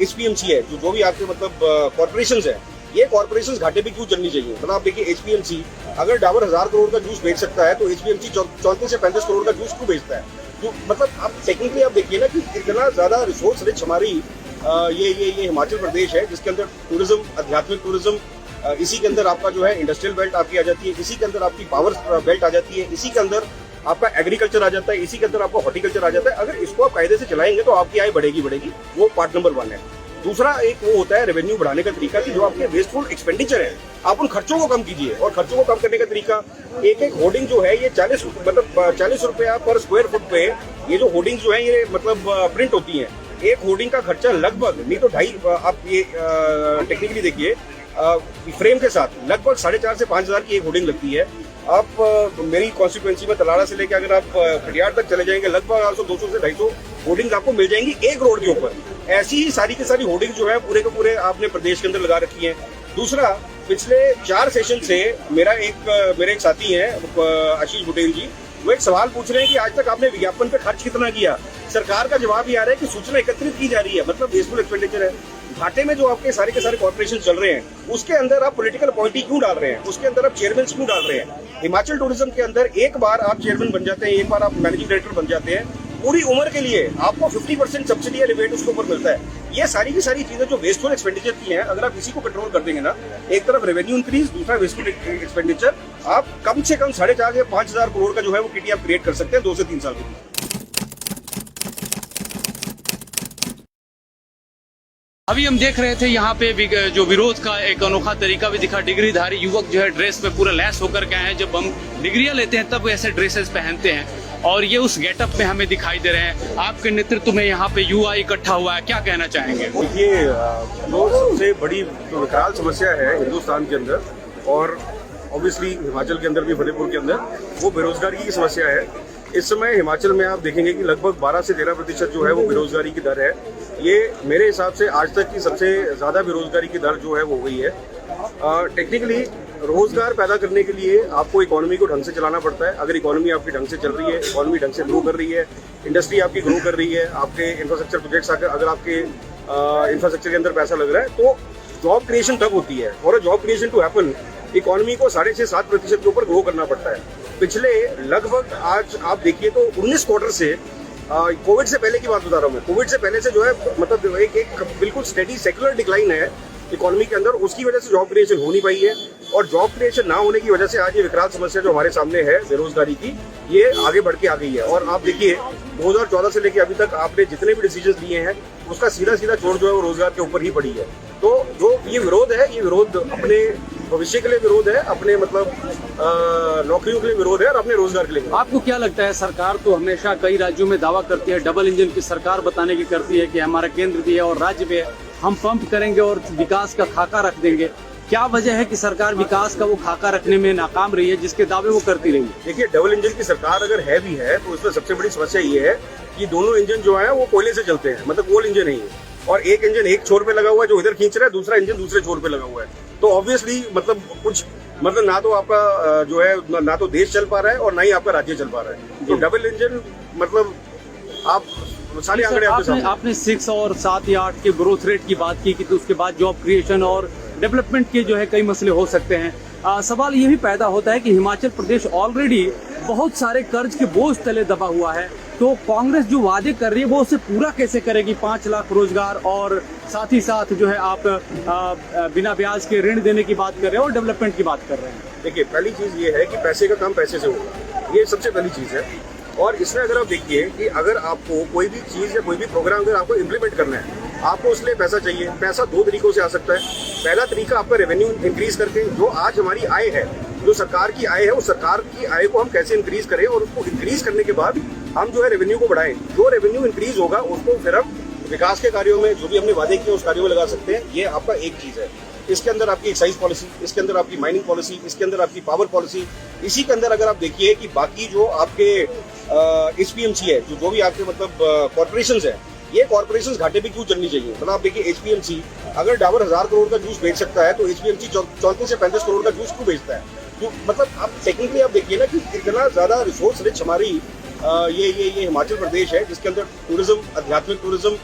एचपीएमसी है, जो भी आपके मतलब कॉर्पोरेशन है, ये कॉर्पोरेशन घाटे पे क्यों चलनी चाहिए? मतलब आप देखिए एचपीएमसी अगर डाबर 1000 करोड़ का जूस बेच सकता है तो एचपीएमसी 34 से 35 करोड़ का जूस क्यों बेचता है? तो मतलब आप टेक्निकली आप देखिए ना कि इतना ज्यादा रिसोर्स रिच हमारी ये हिमाचल प्रदेश है, जिसके अंदर टूरिज्म, आध्यात्मिक टूरिज्म, इसी के अंदर आपका जो है इंडस्ट्रियल बेल्ट आपकी आ जाती है, इसी के अंदर आपकी पावर बेल्ट आ जाती है, इसी के अंदर आपका एग्रीकल्चर आ जाता है, इसी के अंदर आपका हॉर्टिकल्चर आ जाता है। अगर इसको आप कायदे से चलाएंगे तो आपकी आय बढ़ेगी। वो पार्ट नंबर 1 है। दूसरा एक वो होता है रेवेन्यू बढ़ाने का तरीका कि जो आपके वेस्टफुल एक्सपेंडिचर है, आप उन खर्चों को कम कीजिए। और खर्चों को कम करने का तरीका, एक होर्डिंग जो है ये 40 रुपया पर स्क्वायर फुट पे ये जो होर्डिंग जो है ये मतलब प्रिंट होती है। एक होर्डिंग का खर्चा लगभग नहीं तो 2.5, आप ये टेक्निकली देखिए फ्रेम के साथ लगभग 4,500 से 5,000 की एक होर्डिंग लगती है। आप मेरी कॉन्स्टिट्यूएंसी में तलाड़ा से लेकर अगर आप खटियार तक चले जाएंगे, लगभग 200 से 250 होर्डिंग आपको मिल जाएंगी एक रोड के ऊपर। ऐसी ही सारी की सारी होर्डिंग जो है पूरे के पूरे आपने प्रदेश के अंदर लगा रखी है। दूसरा, पिछले 4 सेशन से मेरे एक साथी हैं आशीष बुटेल जी, वो एक सवाल पूछ रहे हैं कि आज तक आपने विज्ञापन पे खर्च कितना किया? सरकार का जवाब ये आ रहा है कि सूचना एकत्रित की जा रही है, मतलब वेस्टफुल एक्सपेंडिचर है। घाटे में जो आपके सारे के सारे कॉर्पोरेशन चल रहे हैं, उसके अंदर आप पॉलिटिकल अपॉइंटी क्यों डाल रहे हैं? उसके अंदर आप चेयरमैन क्यों डाल रहे हैं? हिमाचल टूरिज्म के अंदर एक बार आप चेयरमैन बन जाते हैं, एक बार आप मैनेजिंग डायरेक्टर बन जाते हैं, पूरी उम्र के लिए आपको 50% सब्सिडी या रिबेट उसके ऊपर मिलता है। ये सारी की सारी चीजें जो वेस्टफुल एक्सपेंडिचर की हैं, अगर आप इसी को कंट्रोल कर देंगे ना, एक तरफ रेवेन्यू इंक्रीज, दूसरा वेस्टफुल एक्सपेंडिचर, आप कम से कम 4,500 से 5,000 करोड़ का जो है वो किटी आप क्रिएट कर सकते हैं 2 से 3 साल के लिए। अभी हम देख रहे थे यहाँ पे जो विरोध का एक अनोखा तरीका भी दिखा। डिग्रीधारी युवक जो है ड्रेस पे पूरा लैस होकर के आए हैं। जब हम डिग्रियां लेते हैं तब ऐसे ड्रेसेस पहनते हैं और ये उस गेटअप में हमें दिखाई दे रहे हैं। आपके नेतृत्व में यहाँ पे युवा इकट्ठा हुआ है, क्या कहना चाहेंगे? ये जो सबसे बड़ी विकराल समस्या है हिंदुस्तान के अंदर और ऑब्वियसली हिमाचल के अंदर भी, फतेहपुर के अंदर, वो बेरोजगारी की समस्या है। इस समय हिमाचल में आप देखेंगे कि लगभग 12 से 13% जो है वो बेरोजगारी की दर है। ये मेरे हिसाब से आज तक की सबसे ज्यादा बेरोजगारी की दर जो है वो हो गई है। टेक्निकली रोजगार पैदा करने के लिए आपको इकोनॉमी को ढंग से चलाना पड़ता है। अगर इकोनॉमी आपकी ढंग से चल रही है, इकोनॉमी ढंग से ग्रो कर रही है, इंडस्ट्री आपकी ग्रो कर रही है, आपके इंफ्रास्ट्रक्चर प्रोजेक्ट्स अगर आपके इंफ्रास्ट्रक्चर के अंदर पैसा लग रहा है, तो जॉब क्रिएशन तब होती है। और job creation to happen, economy को 6.5-7% के ऊपर ग्रो करना पड़ता है। पिछले लगभग आज आप देखिए तो 19 क्वार्टर से, कोविड से पहले की बात बता रहा हूँ मैं, कोविड से पहले से जो है मतलब एक बिल्कुल स्टेडी सेकुलर डिक्लाइन है इकोनॉमी के अंदर। उसकी वजह से जॉब क्रिएशन हो नहीं पाई है और जॉब क्रिएशन ना होने की वजह से आज ये विकराल समस्या जो हमारे सामने है बेरोजगारी की, ये आगे बढ़ के आ गई है। और आप देखिए 2014 से लेकर अभी तक आपने जितने भी डिसीजन लिए हैं उसका सीधा चोट जो है वो रोजगार के ऊपर ही पड़ी है। तो जो ये विरोध है, ये विरोध अपने भविष्य के लिए विरोध है, अपने मतलब नौकरियों के लिए विरोध है और अपने रोजगार के लिए। आपको क्या लगता है, सरकार तो हमेशा कई राज्यों में दावा करती है, डबल इंजन की सरकार बताने की करती है कि हमारा केंद्र भी है और राज्य भी है, हम पंप करेंगे और विकास का खाका रख देंगे। क्या वजह है कि सरकार विकास का वो खाका रखने में नाकाम रही है जिसके दावे वो करती रही है? देखिए, डबल इंजन की सरकार अगर है भी है तो उसमें सबसे बड़ी समस्या ये है कि दोनों इंजन जो है वो कोयले से चलते हैं, मतलब कोल इंजन नहीं है। और एक इंजन एक छोर पे लगा हुआ है जो इधर खींच रहा है, दूसरा इंजन दूसरे छोर पे लगा हुआ है। तो ऑब्वियसली मतलब कुछ मतलब ना तो आपका जो है ना तो देश चल पा रहा है और ना ही आपका राज्य चल पा रहा है। तो डबल इंजन मतलब आप सारे आंकड़े आपने 6 और 7 या 8 के ग्रोथ रेट की बात की कि तो उसके बाद जॉब क्रिएशन और डेवलपमेंट के जो है कई मसले हो सकते हैं। सवाल ये भी पैदा होता है कि हिमाचल प्रदेश ऑलरेडी बहुत सारे कर्ज के बोझ तले दबा हुआ है, तो कांग्रेस जो वादे कर रही है वो उसे पूरा कैसे करेगी? 5 लाख रोजगार और साथ ही साथ जो है आप बिना ब्याज के ऋण देने की बात कर रहे हैं और डेवलपमेंट की बात कर रहे हैं। देखिए, पहली चीज ये है कि पैसे का काम पैसे से होगा, ये सबसे पहली चीज है। और इसमें अगर आप देखिए कि अगर आपको कोई भी चीज़ या कोई भी प्रोग्राम अगर आपको इम्प्लीमेंट करना है, आपको उसके लिए पैसा चाहिए। पैसा दो तरीकों से आ सकता है। पहला तरीका आपका रेवेन्यू इंक्रीज करके, जो आज हमारी आय है, जो सरकार की आय है, उस सरकार की आय को हम कैसे इंक्रीज करें और उसको इंक्रीज करने के बाद हम जो है रेवेन्यू को बढ़ाएं। जो रेवेन्यू इंक्रीज होगा उसको फिर हम विकास के कार्यों में, जो भी हमने वादे किए उस कार्यों में लगा सकते हैं। ये आपका एक चीज़ है। इसके अंदर आपकी एक्साइज पॉलिसी, इसके अंदर आपकी माइनिंग पॉलिसी, इसके अंदर आपकी पावर पॉलिसी। इसी के अंदर अगर आप देखिए कि बाकी जो आपके एचपीएमसी है, जो भी आपके मतलब कॉर्पोरेशंस है, ये कॉर्पोरेशंस घाटे पे क्यों चलनी चाहिए? मतलब आप देखिए एचपीएमसी अगर डाबर 1000 करोड़ का जूस बेच सकता है तो एचपीएमसी 34 से 35 करोड़ का जूस क्यों बेचता है? तो मतलब आप टेक्निकली आप देखिए ना कि इतना ज्यादा रिसोर्स रिच हमारी ये हिमाचल प्रदेश है, जिसके अंदर टूरिज्म, आध्यात्मिक टूरिज्म,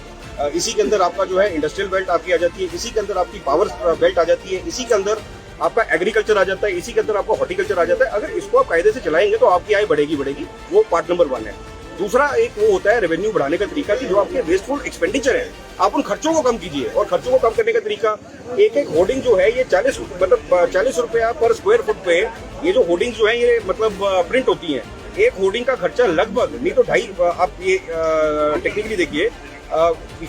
इसी के अंदर आपका जो है इंडस्ट्रियल बेल्ट आपकी आ जाती है, इसी के अंदर आपकी पावर बेल्ट आ जाती है, इसी के अंदर आपका एग्रीकल्चर आ जाता है, इसी के अंदर आपका हॉर्टिकल्चर आ जाता है। अगर इसको आप कायदे से चलाएंगे तो आपकी आय बढ़ेगी। वो पार्ट नंबर 1 है। दूसरा एक वो होता है रेवेन्यू बढ़ाने का तरीका कि जो आपके वेस्टफुल एक्सपेंडिचर है, आप उन खर्चों को कम कीजिए। और खर्चों को कम करने का तरीका, एक होर्डिंग जो है ये 40 रुपया पर स्क्वायर फुट पे ये जो होर्डिंग जो है ये मतलब प्रिंट होती है। एक होर्डिंग का खर्चा लगभग नहीं तो 2.5, आप ये टेक्निकली देखिए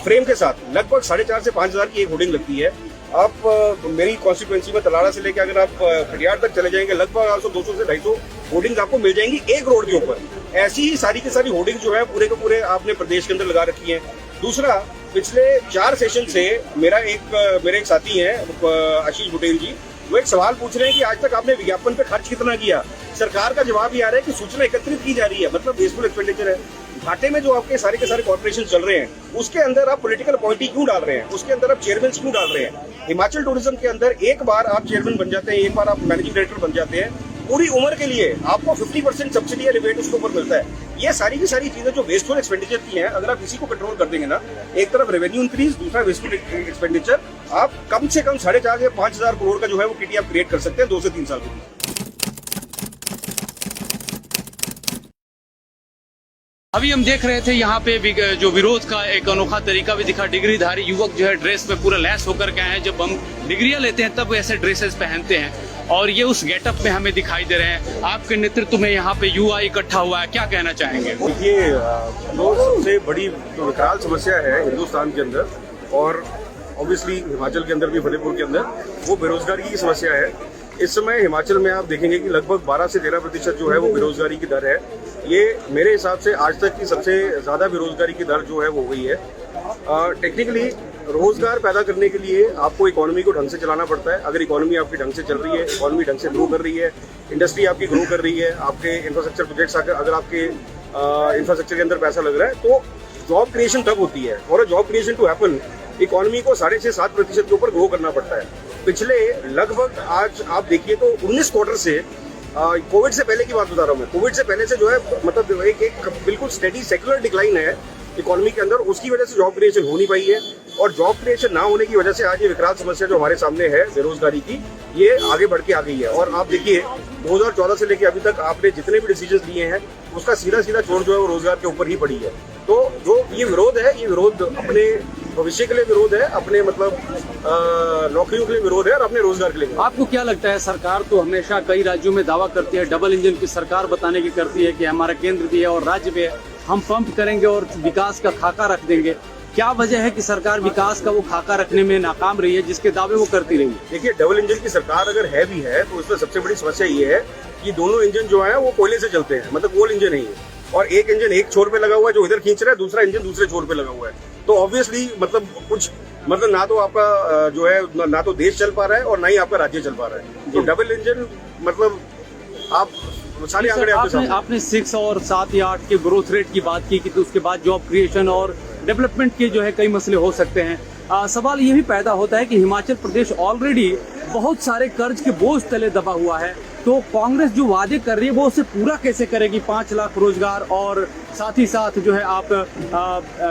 फ्रेम के साथ लगभग 4,500 से 5,000 की एक होर्डिंग लगती है। आप मेरी कॉन्स्टिट्यूएंसी में तलाड़ा से लेकर अगर आप खटियार तक चले जाएंगे, लगभग आपको 200 से 250 होर्डिंग्स आपको मिल जाएंगी एक रोड के ऊपर। ऐसी ही सारी की सारी होर्डिंग जो है पूरे के पूरे आपने प्रदेश के अंदर लगा रखी है। दूसरा, पिछले 4 सेशन से मेरे एक साथी हैं आशीष बुटेल जी, वो एक सवाल पूछ रहे हैं कि आज तक आपने विज्ञापन पे खर्च कितना किया। सरकार का जवाब ये आ रहा है कि सूचना एकत्रित की जा रही है, मतलब वेस्टफुल एक्सपेंडिचर है। घाटे में जो आपके सारे के सारे कॉर्पोरेशन चल रहे हैं, उसके अंदर आप पॉलिटिकल अपॉइंटी क्यों डाल रहे हैं? उसके अंदर आप चेयरमैन क्यों डाल रहे हैं? हिमाचल टूरिज्म के अंदर एक बार आप चेयरमैन बन जाते हैं, एक बार आप मैनेजिंग डायरेक्टर बन जाते हैं, पूरी उम्र के लिए आपको 50% सब्सिडी या रिबेट उसके ऊपर मिलता है। ये सारी की सारी चीजें जो वेस्टफुल एक्सपेंडिचर की हैं, अगर आप इसी को कंट्रोल कर देंगे ना, एक तरफ रेवेन्यू इंक्रीज, दूसरा वेस्टफुल एक्सपेंडिचर, आप कम से कम 4,500 या 5,000 करोड़ का जो है वो किटी आप क्रिएट कर सकते हैं 2 से 3 साल के बीच। अभी हम देख रहे थे यहाँ पे जो विरोध का एक अनोखा तरीका भी दिखा। डिग्रीधारी युवक जो है ड्रेस में पूरा लैस होकर के आए हैं। जब हम डिग्रियां लेते हैं तब ऐसे ड्रेसेस पहनते हैं और ये उस गेटअप में हमें दिखाई दे रहे हैं। आपके नेतृत्व में यहाँ पे युवा इकट्ठा हुआ है, क्या कहना चाहेंगे? ये जो सबसे बड़ी विकराल समस्या है हिंदुस्तान के अंदर और ऑब्वियसली हिमाचल के अंदर भी, फतेहपुर के अंदर, वो बेरोजगारी की समस्या है। इस समय हिमाचल में आप देखेंगे कि लगभग 12 से 13% जो है वो बेरोजगारी की दर है। ये मेरे हिसाब से आज तक की सबसे ज्यादा बेरोजगारी की दर जो है वो हुई है। टेक्निकली रोजगार पैदा करने के लिए आपको इकोनॉमी को ढंग से चलाना पड़ता है। अगर इकोनॉमी आपकी ढंग से चल रही है, इकोनॉमी ढंग से ग्रो कर रही है, इंडस्ट्री आपकी ग्रो कर रही है, आपके इंफ्रास्ट्रक्चर प्रोजेक्ट्स अगर आपके इंफ्रास्ट्रक्चर के अंदर पैसा लग रहा है, तो जॉब क्रिएशन तब होती है। और job creation to happen, economy को 6.5-7% के ऊपर ग्रो करना पड़ता है। पिछले लगभग आज आप देखिए तो 19 क्वार्टर से, कोविड से पहले की बात बता रहा हूँ मैं, कोविड से पहले से जो है मतलब एक बिल्कुल स्टेडी सेक्युलर डिक्लाइन है इकोनॉमी के अंदर। उसकी वजह से जॉब क्रिएशन हो नहीं पाई है और जॉब क्रिएशन ना होने की वजह से आज ये विकराल समस्या जो हमारे सामने है बेरोजगारी की, ये आगे बढ़ के आ गई है। और आप देखिए 2014 से लेकर अभी तक आपने जितने भी डिसीजन लिए हैं उसका सीधा चोर जो है वो रोजगार के ऊपर ही पड़ी है। तो जो ये विरोध है, ये विरोध अपने भविष्य के लिए विरोध है, अपने मतलब नौकरियों के लिए विरोध है और अपने रोजगार के लिए। आपको क्या लगता है, सरकार तो हमेशा कई राज्यों में दावा करती है, डबल इंजन की सरकार बताने की करती है कि हमारा केंद्र भी है और राज्य भी है, हम पंप करेंगे और विकास का खाका रख देंगे। क्या वजह है कि सरकार विकास का वो खाका रखने में नाकाम रही है जिसके दावे वो करती रही है? देखिए, डबल इंजन की सरकार अगर है भी है तो उसमें सबसे बड़ी समस्या ये है कि दोनों इंजन जो है वो कोयले से चलते हैं, मतलब कोल इंजन नहीं है। और एक इंजन एक छोर पे लगा हुआ है जो इधर खींच रहा है, दूसरा इंजन दूसरे छोर पे लगा हुआ है। तो ऑब्वियसली मतलब कुछ मतलब ना तो आपका जो है ना तो देश चल पा रहा है और ना ही आपका राज्य चल पा रहा है। तो डबल इंजन मतलब आप सारे आंकड़े आपने 6 और 7 या 8 के ग्रोथ रेट की बात की कि तो उसके बाद जॉब क्रिएशन और डेवलपमेंट के जो है कई मसले हो सकते हैं। सवाल ये भी पैदा होता है कि हिमाचल प्रदेश ऑलरेडी बहुत सारे कर्ज के बोझ तले दबा हुआ है, तो कांग्रेस जो वादे कर रही है वो उसे पूरा कैसे करेगी? 5 लाख रोजगार और साथ ही साथ जो है आप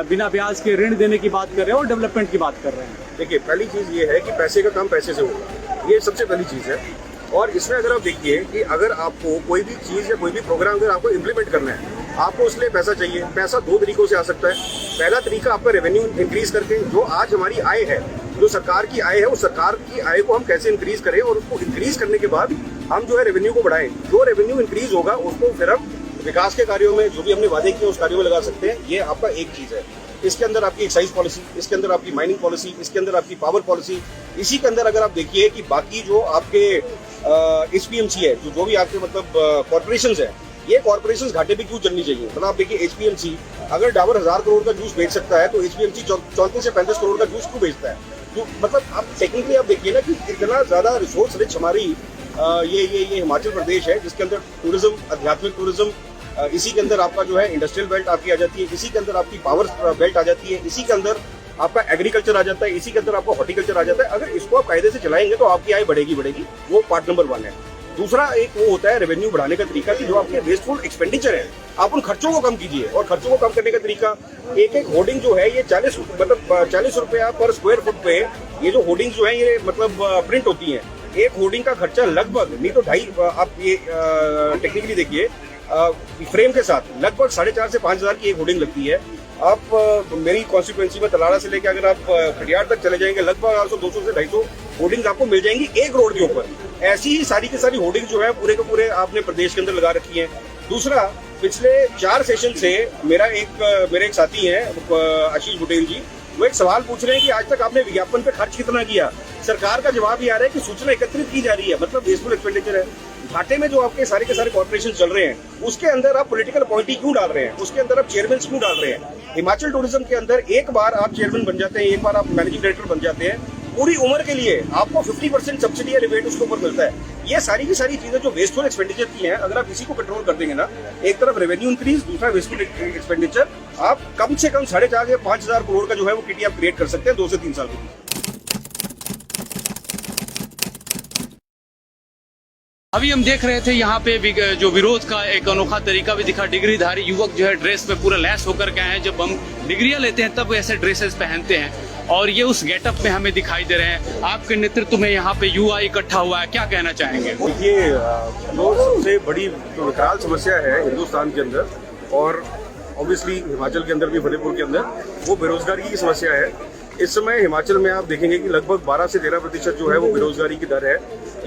बिना ब्याज के ऋण देने की बात कर रहे हैं और डेवलपमेंट की बात कर रहे हैं। देखिए, पहली चीज ये है कि पैसे का काम पैसे से होगा, ये सबसे पहली चीज है। और इसमें अगर आप देखिए कि अगर आपको कोई भी चीज या कोई भी प्रोग्राम अगर आपको इम्प्लीमेंट करना है, आपको उसके लिए पैसा चाहिए। पैसा 2 तरीकों से आ सकता है। पहला तरीका आपका रेवेन्यू इंक्रीज करके, जो आज हमारी आय है, जो सरकार की आय है, उस सरकार की आय को हम कैसे इंक्रीज करें और उसको इंक्रीज करने के बाद हम जो है रेवेन्यू को बढ़ाएं। जो रेवेन्यू इंक्रीज होगा उसको फिर हम विकास के कार्यों में जो भी हमने वादे किए उस कार्यों में लगा सकते हैं, ये आपका एक चीज है। इसके अंदर आपकी एक्साइज पॉलिसी, इसके अंदर आपकी माइनिंग पॉलिसी, इसके अंदर आपकी पावर पॉलिसी, इसी के अंदर अगर आप देखिए कि बाकी जो आपके एचपीएमसी है, जो भी आपके मतलब कॉर्पोरेशन है, ये कॉर्पोरेशन घाटे पे क्यों चलनी चाहिए? मतलब आप देखिए एचपीएमसी अगर डाबर 1000 करोड़ का जूस बेच सकता है तो एचपीएमसी 34 से 35 करोड़ का जूस क्यों बेचता है? तो मतलब आप टेक्निकली आप देखिए ना कि इतना ज्यादा रिसोर्स रिच हमारी ये हिमाचल प्रदेश है, जिसके अंदर टूरिज्म, आध्यात्मिक टूरिज्म, इसी के अंदर आपका जो है इंडस्ट्रियल बेल्ट आपकी आ जाती है, इसी के अंदर आपकी पावर बेल्ट आ जाती है, इसी के अंदर आपका एग्रीकल्चर आ जाता है, इसी के अंदर आपका हॉर्टिकल्चर आ जाता है। अगर इसको आप कायदे से चलाएंगे तो आपकी आय बढ़ेगी। वो पार्ट नंबर 1 है। दूसरा एक वो होता है रेवेन्यू बढ़ाने का तरीका कि जो आपके वेस्टफुल एक्सपेंडिचर है, आप उन खर्चों को कम कीजिए। और खर्चों को कम करने का तरीका, एक होर्डिंग जो है ये 40 रुपया पर स्क्वायर फुट पे ये जो होर्डिंग जो है ये मतलब प्रिंट होती है। एक होर्डिंग का खर्चा लगभग नहीं तो 2.5, आप ये टेक्निकली देखिए फ्रेम के साथ लगभग 4,500 से 5,000 की एक होर्डिंग लगती है। आप मेरी कॉन्स्टिट्यूएंसी में तलाड़ा से लेकर अगर आप खटियार तक चले जाएंगे लगभग 200 से 250 होर्डिंग्स आपको मिल जाएंगी एक रोड के ऊपर। ऐसी ही सारी की सारी होर्डिंग जो है पूरे के पूरे आपने प्रदेश के अंदर लगा रखी है। दूसरा, पिछले 4 सेशन से मेरे एक साथी हैं आशीष बुटेल जी, वो एक सवाल पूछ रहे हैं कि आज तक आपने विज्ञापन पे खर्च कितना किया? सरकार का जवाब ये आ रहा है कि सूचना एकत्रित की जा रही है, मतलब वेस्टफुल एक्सपेंडिचर है। घाटे में जो आपके सारे के सारे कॉर्पोरेशन चल रहे हैं उसके अंदर आप पॉलिटिकल अपॉइंटी क्यों डाल रहे हैं? उसके अंदर आप चेयरमैन क्यों डाल रहे हैं? हिमाचल टूरिज्म के अंदर एक बार आप चेयरमैन बन जाते हैं, एक बार आप मैनेजिंग डायरेक्टर बन जाते हैं, पूरी उम्र के लिए आपको 50% सब्सिडी या रिबेट उसके ऊपर मिलता है। ये सारी की सारी चीजें जो वेस्टफुल एक्सपेंडिचर की हैं, अगर आप इसी को कंट्रोल कर देंगे ना, एक तरफ रेवेन्यू इंक्रीज, दूसरा वेस्टफुल एक्सपेंडिचर, आप कम से कम 4,500 या 5,000 करोड़ का जो है वो किटी आप क्रिएट कर सकते हैं 2 से 3 साल के लिए। अभी हम देख रहे थे यहाँ पे जो विरोध का एक अनोखा तरीका भी दिखा। डिग्रीधारी युवक जो है ड्रेस पे पूरा लैस होकर के आए हैं। जब हम डिग्रियां लेते हैं तब ऐसे ड्रेसेस पहनते हैं और ये उस गेटअप में हमें दिखाई दे रहे हैं। आपके नेतृत्व में यहाँ पे युवा इकट्ठा हुआ है, क्या कहना चाहेंगे? ये जो सबसे बड़ी विकराल समस्या है हिंदुस्तान के अंदर और ऑब्वियसली हिमाचल के अंदर भी, फतेहपुर के अंदर, वो बेरोजगारी की समस्या है। इस समय हिमाचल में आप देखेंगे कि लगभग 12 से 13% जो है वो बेरोजगारी की दर है।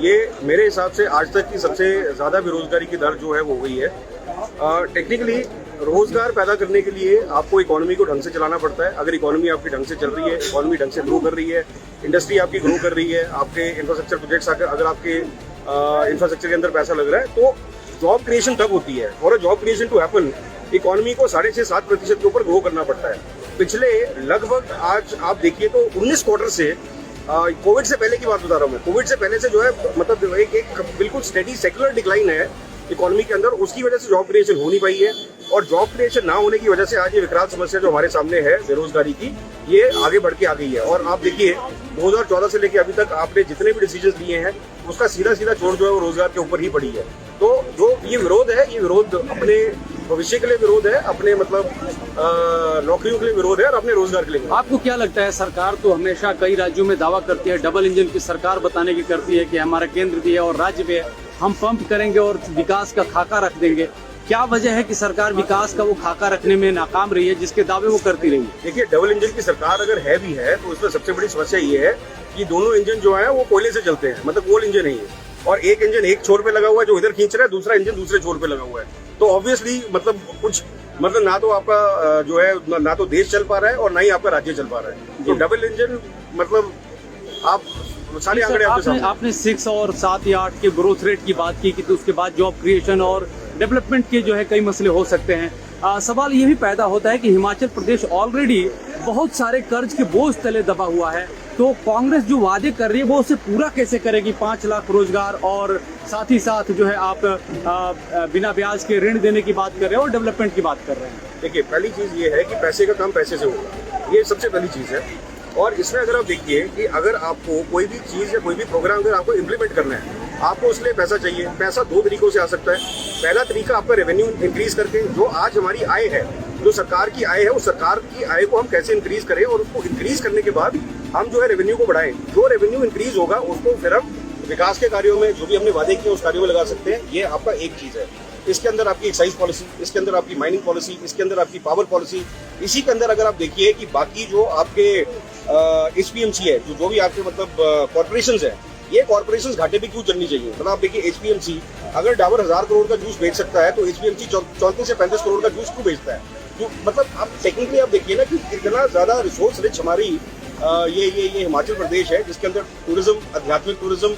ये मेरे हिसाब से आज तक की सबसे ज्यादा बेरोजगारी की दर जो है वो हो गई है। टेक्निकली रोजगार पैदा करने के लिए आपको इकोनॉमी को ढंग से चलाना पड़ता है। अगर इकोनॉमी आपकी ढंग से चल रही है, इकोनॉमी ढंग से ग्रो कर रही है, इंडस्ट्री आपकी ग्रो कर रही है, आपके इंफ्रास्ट्रक्चर प्रोजेक्ट्स अगर आपके इंफ्रास्ट्रक्चर के अंदर पैसा लग रहा है, तो जॉब क्रिएशन तब होती है। और job creation to happen economy को 6.5-7% के ऊपर ग्रो करना पड़ता है। पिछले लगभग आज आप देखिए तो 19 क्वार्टर से, कोविड से पहले की बात बता रहा हूँ मैं, कोविड से पहले से जो है मतलब एक बिल्कुल स्टेडी सेक्युलर डिक्लाइन है इकोनॉमी के अंदर। उसकी वजह से जॉब क्रिएशन हो नहीं पाई है और जॉब क्रिएशन ना होने की वजह से आज ये विकराल समस्या जो हमारे सामने है बेरोजगारी की, ये आगे बढ़ के आ गई है। और आप देखिए 2014 से लेकर अभी तक आपने जितने भी डिसीजन लिए हैं उसका सीधा चोट जो है वो रोजगार के ऊपर ही पड़ी है। तो जो ये विरोध है, ये विरोध अपने भविष्य के लिए विरोध है, अपने मतलब नौकरियों के लिए विरोध है और अपने रोजगार के लिए। आपको क्या लगता है, सरकार तो हमेशा कई राज्यों में दावा करती है, डबल इंजन की सरकार बताने की करती है कि हमारा केंद्र भी है और राज्य भी है, हम पंप करेंगे और विकास का खाका रख देंगे। क्या वजह है कि सरकार विकास का वो खाका रखने में नाकाम रही है जिसके दावे वो करती रही है? देखिए, डबल इंजन की सरकार अगर है भी है तो उसमें सबसे बड़ी समस्या ये है कि दोनों इंजन जो है वो कोयले से चलते हैं, मतलब कोल इंजन नहीं है। और एक इंजन एक छोर पे लगा हुआ है जो इधर खींच रहा है, दूसरा इंजन दूसरे छोर पे लगा हुआ है। तो ऑब्वियसली मतलब कुछ मतलब ना तो आपका जो है ना तो देश चल पा रहा है और ना ही आपका राज्य चल पा रहा है। तो डबल इंजन मतलब आप सारे आंकड़े आपने 6 और 7 या 8 के ग्रोथ रेट की बात की कि तो उसके बाद जॉब क्रिएशन और डेवलपमेंट के जो है कई मसले हो सकते हैं। सवाल ये भी पैदा होता है कि हिमाचल प्रदेश ऑलरेडी बहुत सारे कर्ज के बोझ तले दबा हुआ है, तो कांग्रेस जो वादे कर रही है वो उसे पूरा कैसे करेगी? 5 लाख रोजगार और साथ ही साथ जो है आप बिना ब्याज के ऋण देने की बात कर रहे हैं और डेवलपमेंट की बात कर रहे हैं। देखिए, पहली चीज ये है कि पैसे का काम पैसे से होगा, ये सबसे पहली चीज है। और इसमें अगर आप देखिए कि अगर आपको कोई भी चीज या कोई भी प्रोग्राम अगर आपको इम्प्लीमेंट करना है, आपको उसके लिए पैसा चाहिए। पैसा 2 तरीकों से आ सकता है। पहला तरीका आपका रेवेन्यू इंक्रीज करके, जो आज हमारी आय है, जो सरकार की आय है, उस सरकार की आय को हम कैसे इंक्रीज करें और उसको इंक्रीज करने के बाद हम जो है रेवेन्यू को बढ़ाएं। जो रेवेन्यू इंक्रीज होगा उसको फिर हम विकास के कार्यों में, जो भी हमने वादे किए उस कार्यों में लगा सकते हैं। ये आपका एक चीज है। इसके अंदर आपकी एक्साइज पॉलिसी, इसके अंदर आपकी माइनिंग पॉलिसी, इसके अंदर आपकी पावर पॉलिसी, इसी के अंदर अगर आप देखिए कि बाकी जो आपके एचपीएमसी है, जो भी आपके मतलब कॉर्पोरेशन है, ये कॉर्पोरेशन घाटे पे क्यों चलनी चाहिए? मतलब आप देखिए एचपीएमसी अगर डाबर 1000 करोड़ का जूस बेच सकता है तो एचपीएमसी 34 से 35 करोड़ का जूस क्यों बेचता है? तो मतलब आप टेक्निकली आप देखिए ना कि इतना ज्यादा रिसोर्स रिच हमारी ये हिमाचल प्रदेश है, जिसके अंदर टूरिज्म, आध्यात्मिक टूरिज्म,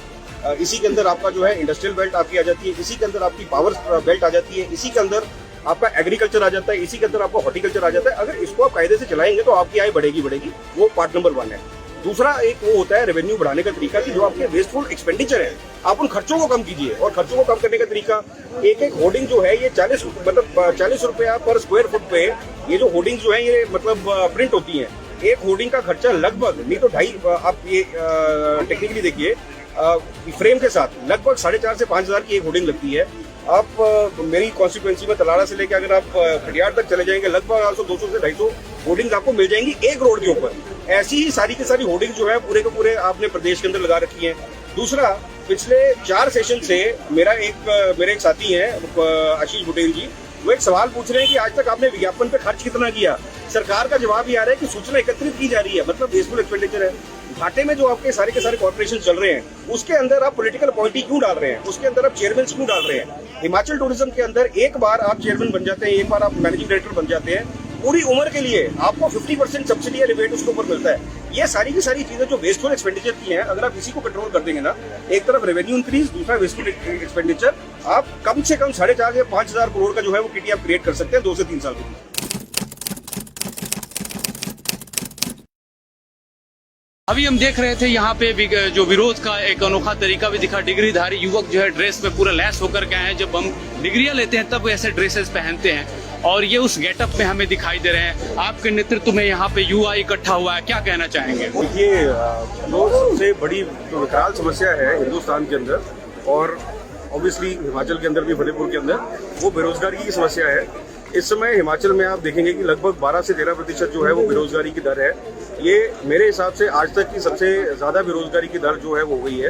इसी के अंदर आपका जो है इंडस्ट्रियल बेल्ट आपकी आ जाती है, इसी के अंदर आपकी पावर बेल्ट आ जाती है, इसी के अंदर आपका एग्रीकल्चर आ जाता है, इसी के अंदर आपका हॉर्टिकल्चर आ जाता है। अगर इसको आप कायदे से चलाएंगे तो आपकी आय बढ़ेगी। वो पार्ट नंबर 1 है। दूसरा एक वो होता है रेवेन्यू बढ़ाने का तरीका कि जो आपके वेस्टफुल एक्सपेंडिचर है आप उन खर्चों को कम कीजिए। और खर्चों को कम करने का तरीका, एक होर्डिंग जो है ये 40 रुपया पर स्क्वायर फुट पे ये जो होर्डिंग जो है ये मतलब प्रिंट होती है। एक होर्डिंग का खर्चा लगभग नहीं तो 2.5, आप ये टेक्निकली देखिए फ्रेम के साथ लगभग 4,500 से 5,000 की एक होर्डिंग लगती है। आप मेरी कॉन्स्टिट्यूएंसी में तलाड़ा से लेकर अगर आप खडियार तक चले जाएंगे लगभग 200 से 250 होर्डिंग्स आपको मिल जाएंगी एक रोड के ऊपर। ऐसी ही सारी की सारी होर्डिंग जो है पूरे के पूरे आपने प्रदेश के अंदर लगा रखी है। दूसरा, पिछले 4 सेशन से मेरे एक साथी हैं आशीष बुटेल जी, वो एक सवाल पूछ रहे हैं कि आज तक आपने विज्ञापन पे खर्च कितना किया। सरकार का जवाब ये आ रहा है कि सूचना एकत्रित की जा रही है, मतलब वेस्टफुल एक्सपेंडिचर है। घाटे में जो आपके सारे के सारे कॉर्पोरेशन चल रहे हैं उसके अंदर आप पॉलिटिकल अपॉइंटी क्यों डाल रहे हैं, उसके अंदर आप चेयरमैन क्यों डाल रहे हैं? हिमाचल टूरिज्म के अंदर एक बार आप चेयरमैन बन जाते हैं, एक बार आप मैनेजिंग डायरेक्टर बन जाते हैं, पूरी उम्र के लिए आपको 50% सब्सिडी या रिबेट उसके ऊपर मिलता है। ये सारी की सारी चीजें जो वेस्टफुल एक्सपेंडिचर की हैं, अगर आप इसी को कंट्रोल कर देंगे ना, एक तरफ रेवेन्यू इंक्रीज, दूसरा वेस्टफुल एक्सपेंडिचर, आप कम से कम 4,500 या 5,000 करोड़ का जो है वो किटी आप क्रिएट कर सकते हैं 2 से 3 साल के लिए। अभी हम देख रहे थे यहाँ पे जो विरोध का एक अनोखा तरीका भी दिखा। डिग्रीधारी युवक जो है ड्रेस में पूरा लैस होकर के आए हैं। जब हम डिग्रियां लेते हैं तब ऐसे ड्रेसेस पहनते हैं और ये उस गेटअप में हमें दिखाई दे रहे हैं। आपके नेतृत्व में यहाँ पे युवा इकट्ठा हुआ है, क्या कहना चाहेंगे? देखिए, जो सबसे बड़ी विकराल समस्या है हिंदुस्तान के अंदर और ऑब्वियसली हिमाचल के अंदर भी, फतेहपुर के अंदर, वो बेरोजगारी की समस्या है। इस समय हिमाचल में आप देखेंगे कि लगभग 12 से 13% जो है वो बेरोजगारी की दर है। ये मेरे हिसाब से आज तक की सबसे ज्यादा बेरोजगारी की दर जो है वो हुई है।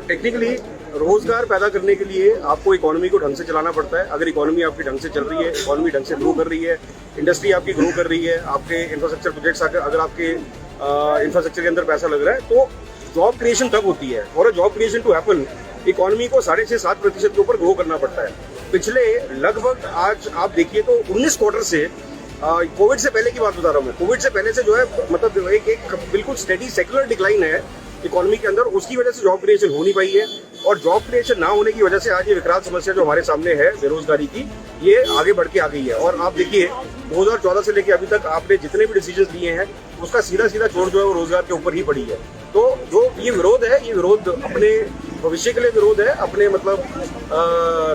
टेक्निकली रोजगार पैदा करने के लिए आपको इकोनॉमी को ढंग से चलाना पड़ता है। अगर इकोनॉमी आपकी ढंग से चल रही है, इकोनॉमी ढंग से ग्रो कर रही है, इंडस्ट्री आपकी ग्रो कर रही है, आपके इंफ्रास्ट्रक्चर प्रोजेक्ट्स अगर आपके इंफ्रास्ट्रक्चर के अंदर पैसा लग रहा है, तो जॉब क्रिएशन तब होती है। और job creation to happen economy को 6.5-7% के ऊपर ग्रो करना पड़ता है। पिछले लगभग आज आप देखिए तो 19 क्वार्टर से, कोविड से पहले की बात बता रहा हूँ मैं, कोविड से पहले से जो है मतलब एक बिल्कुल स्टेडी सेक्युलर डिक्लाइन है इकोनॉमी के अंदर। उसकी वजह से जॉब क्रिएशन हो नहीं पाई है और जॉब क्रिएशन ना होने की वजह से आज ये विकराल समस्या जो हमारे सामने है बेरोजगारी की, ये आगे बढ़ के आ गई है। और आप देखिए 2014 से लेकर अभी तक आपने जितने भी डिसीजन लिए हैं उसका सीधा चोट जो है वो रोजगार के ऊपर ही पड़ी है। तो जो ये विरोध है, ये विरोध अपने भविष्य के लिए विरोध है, अपने मतलब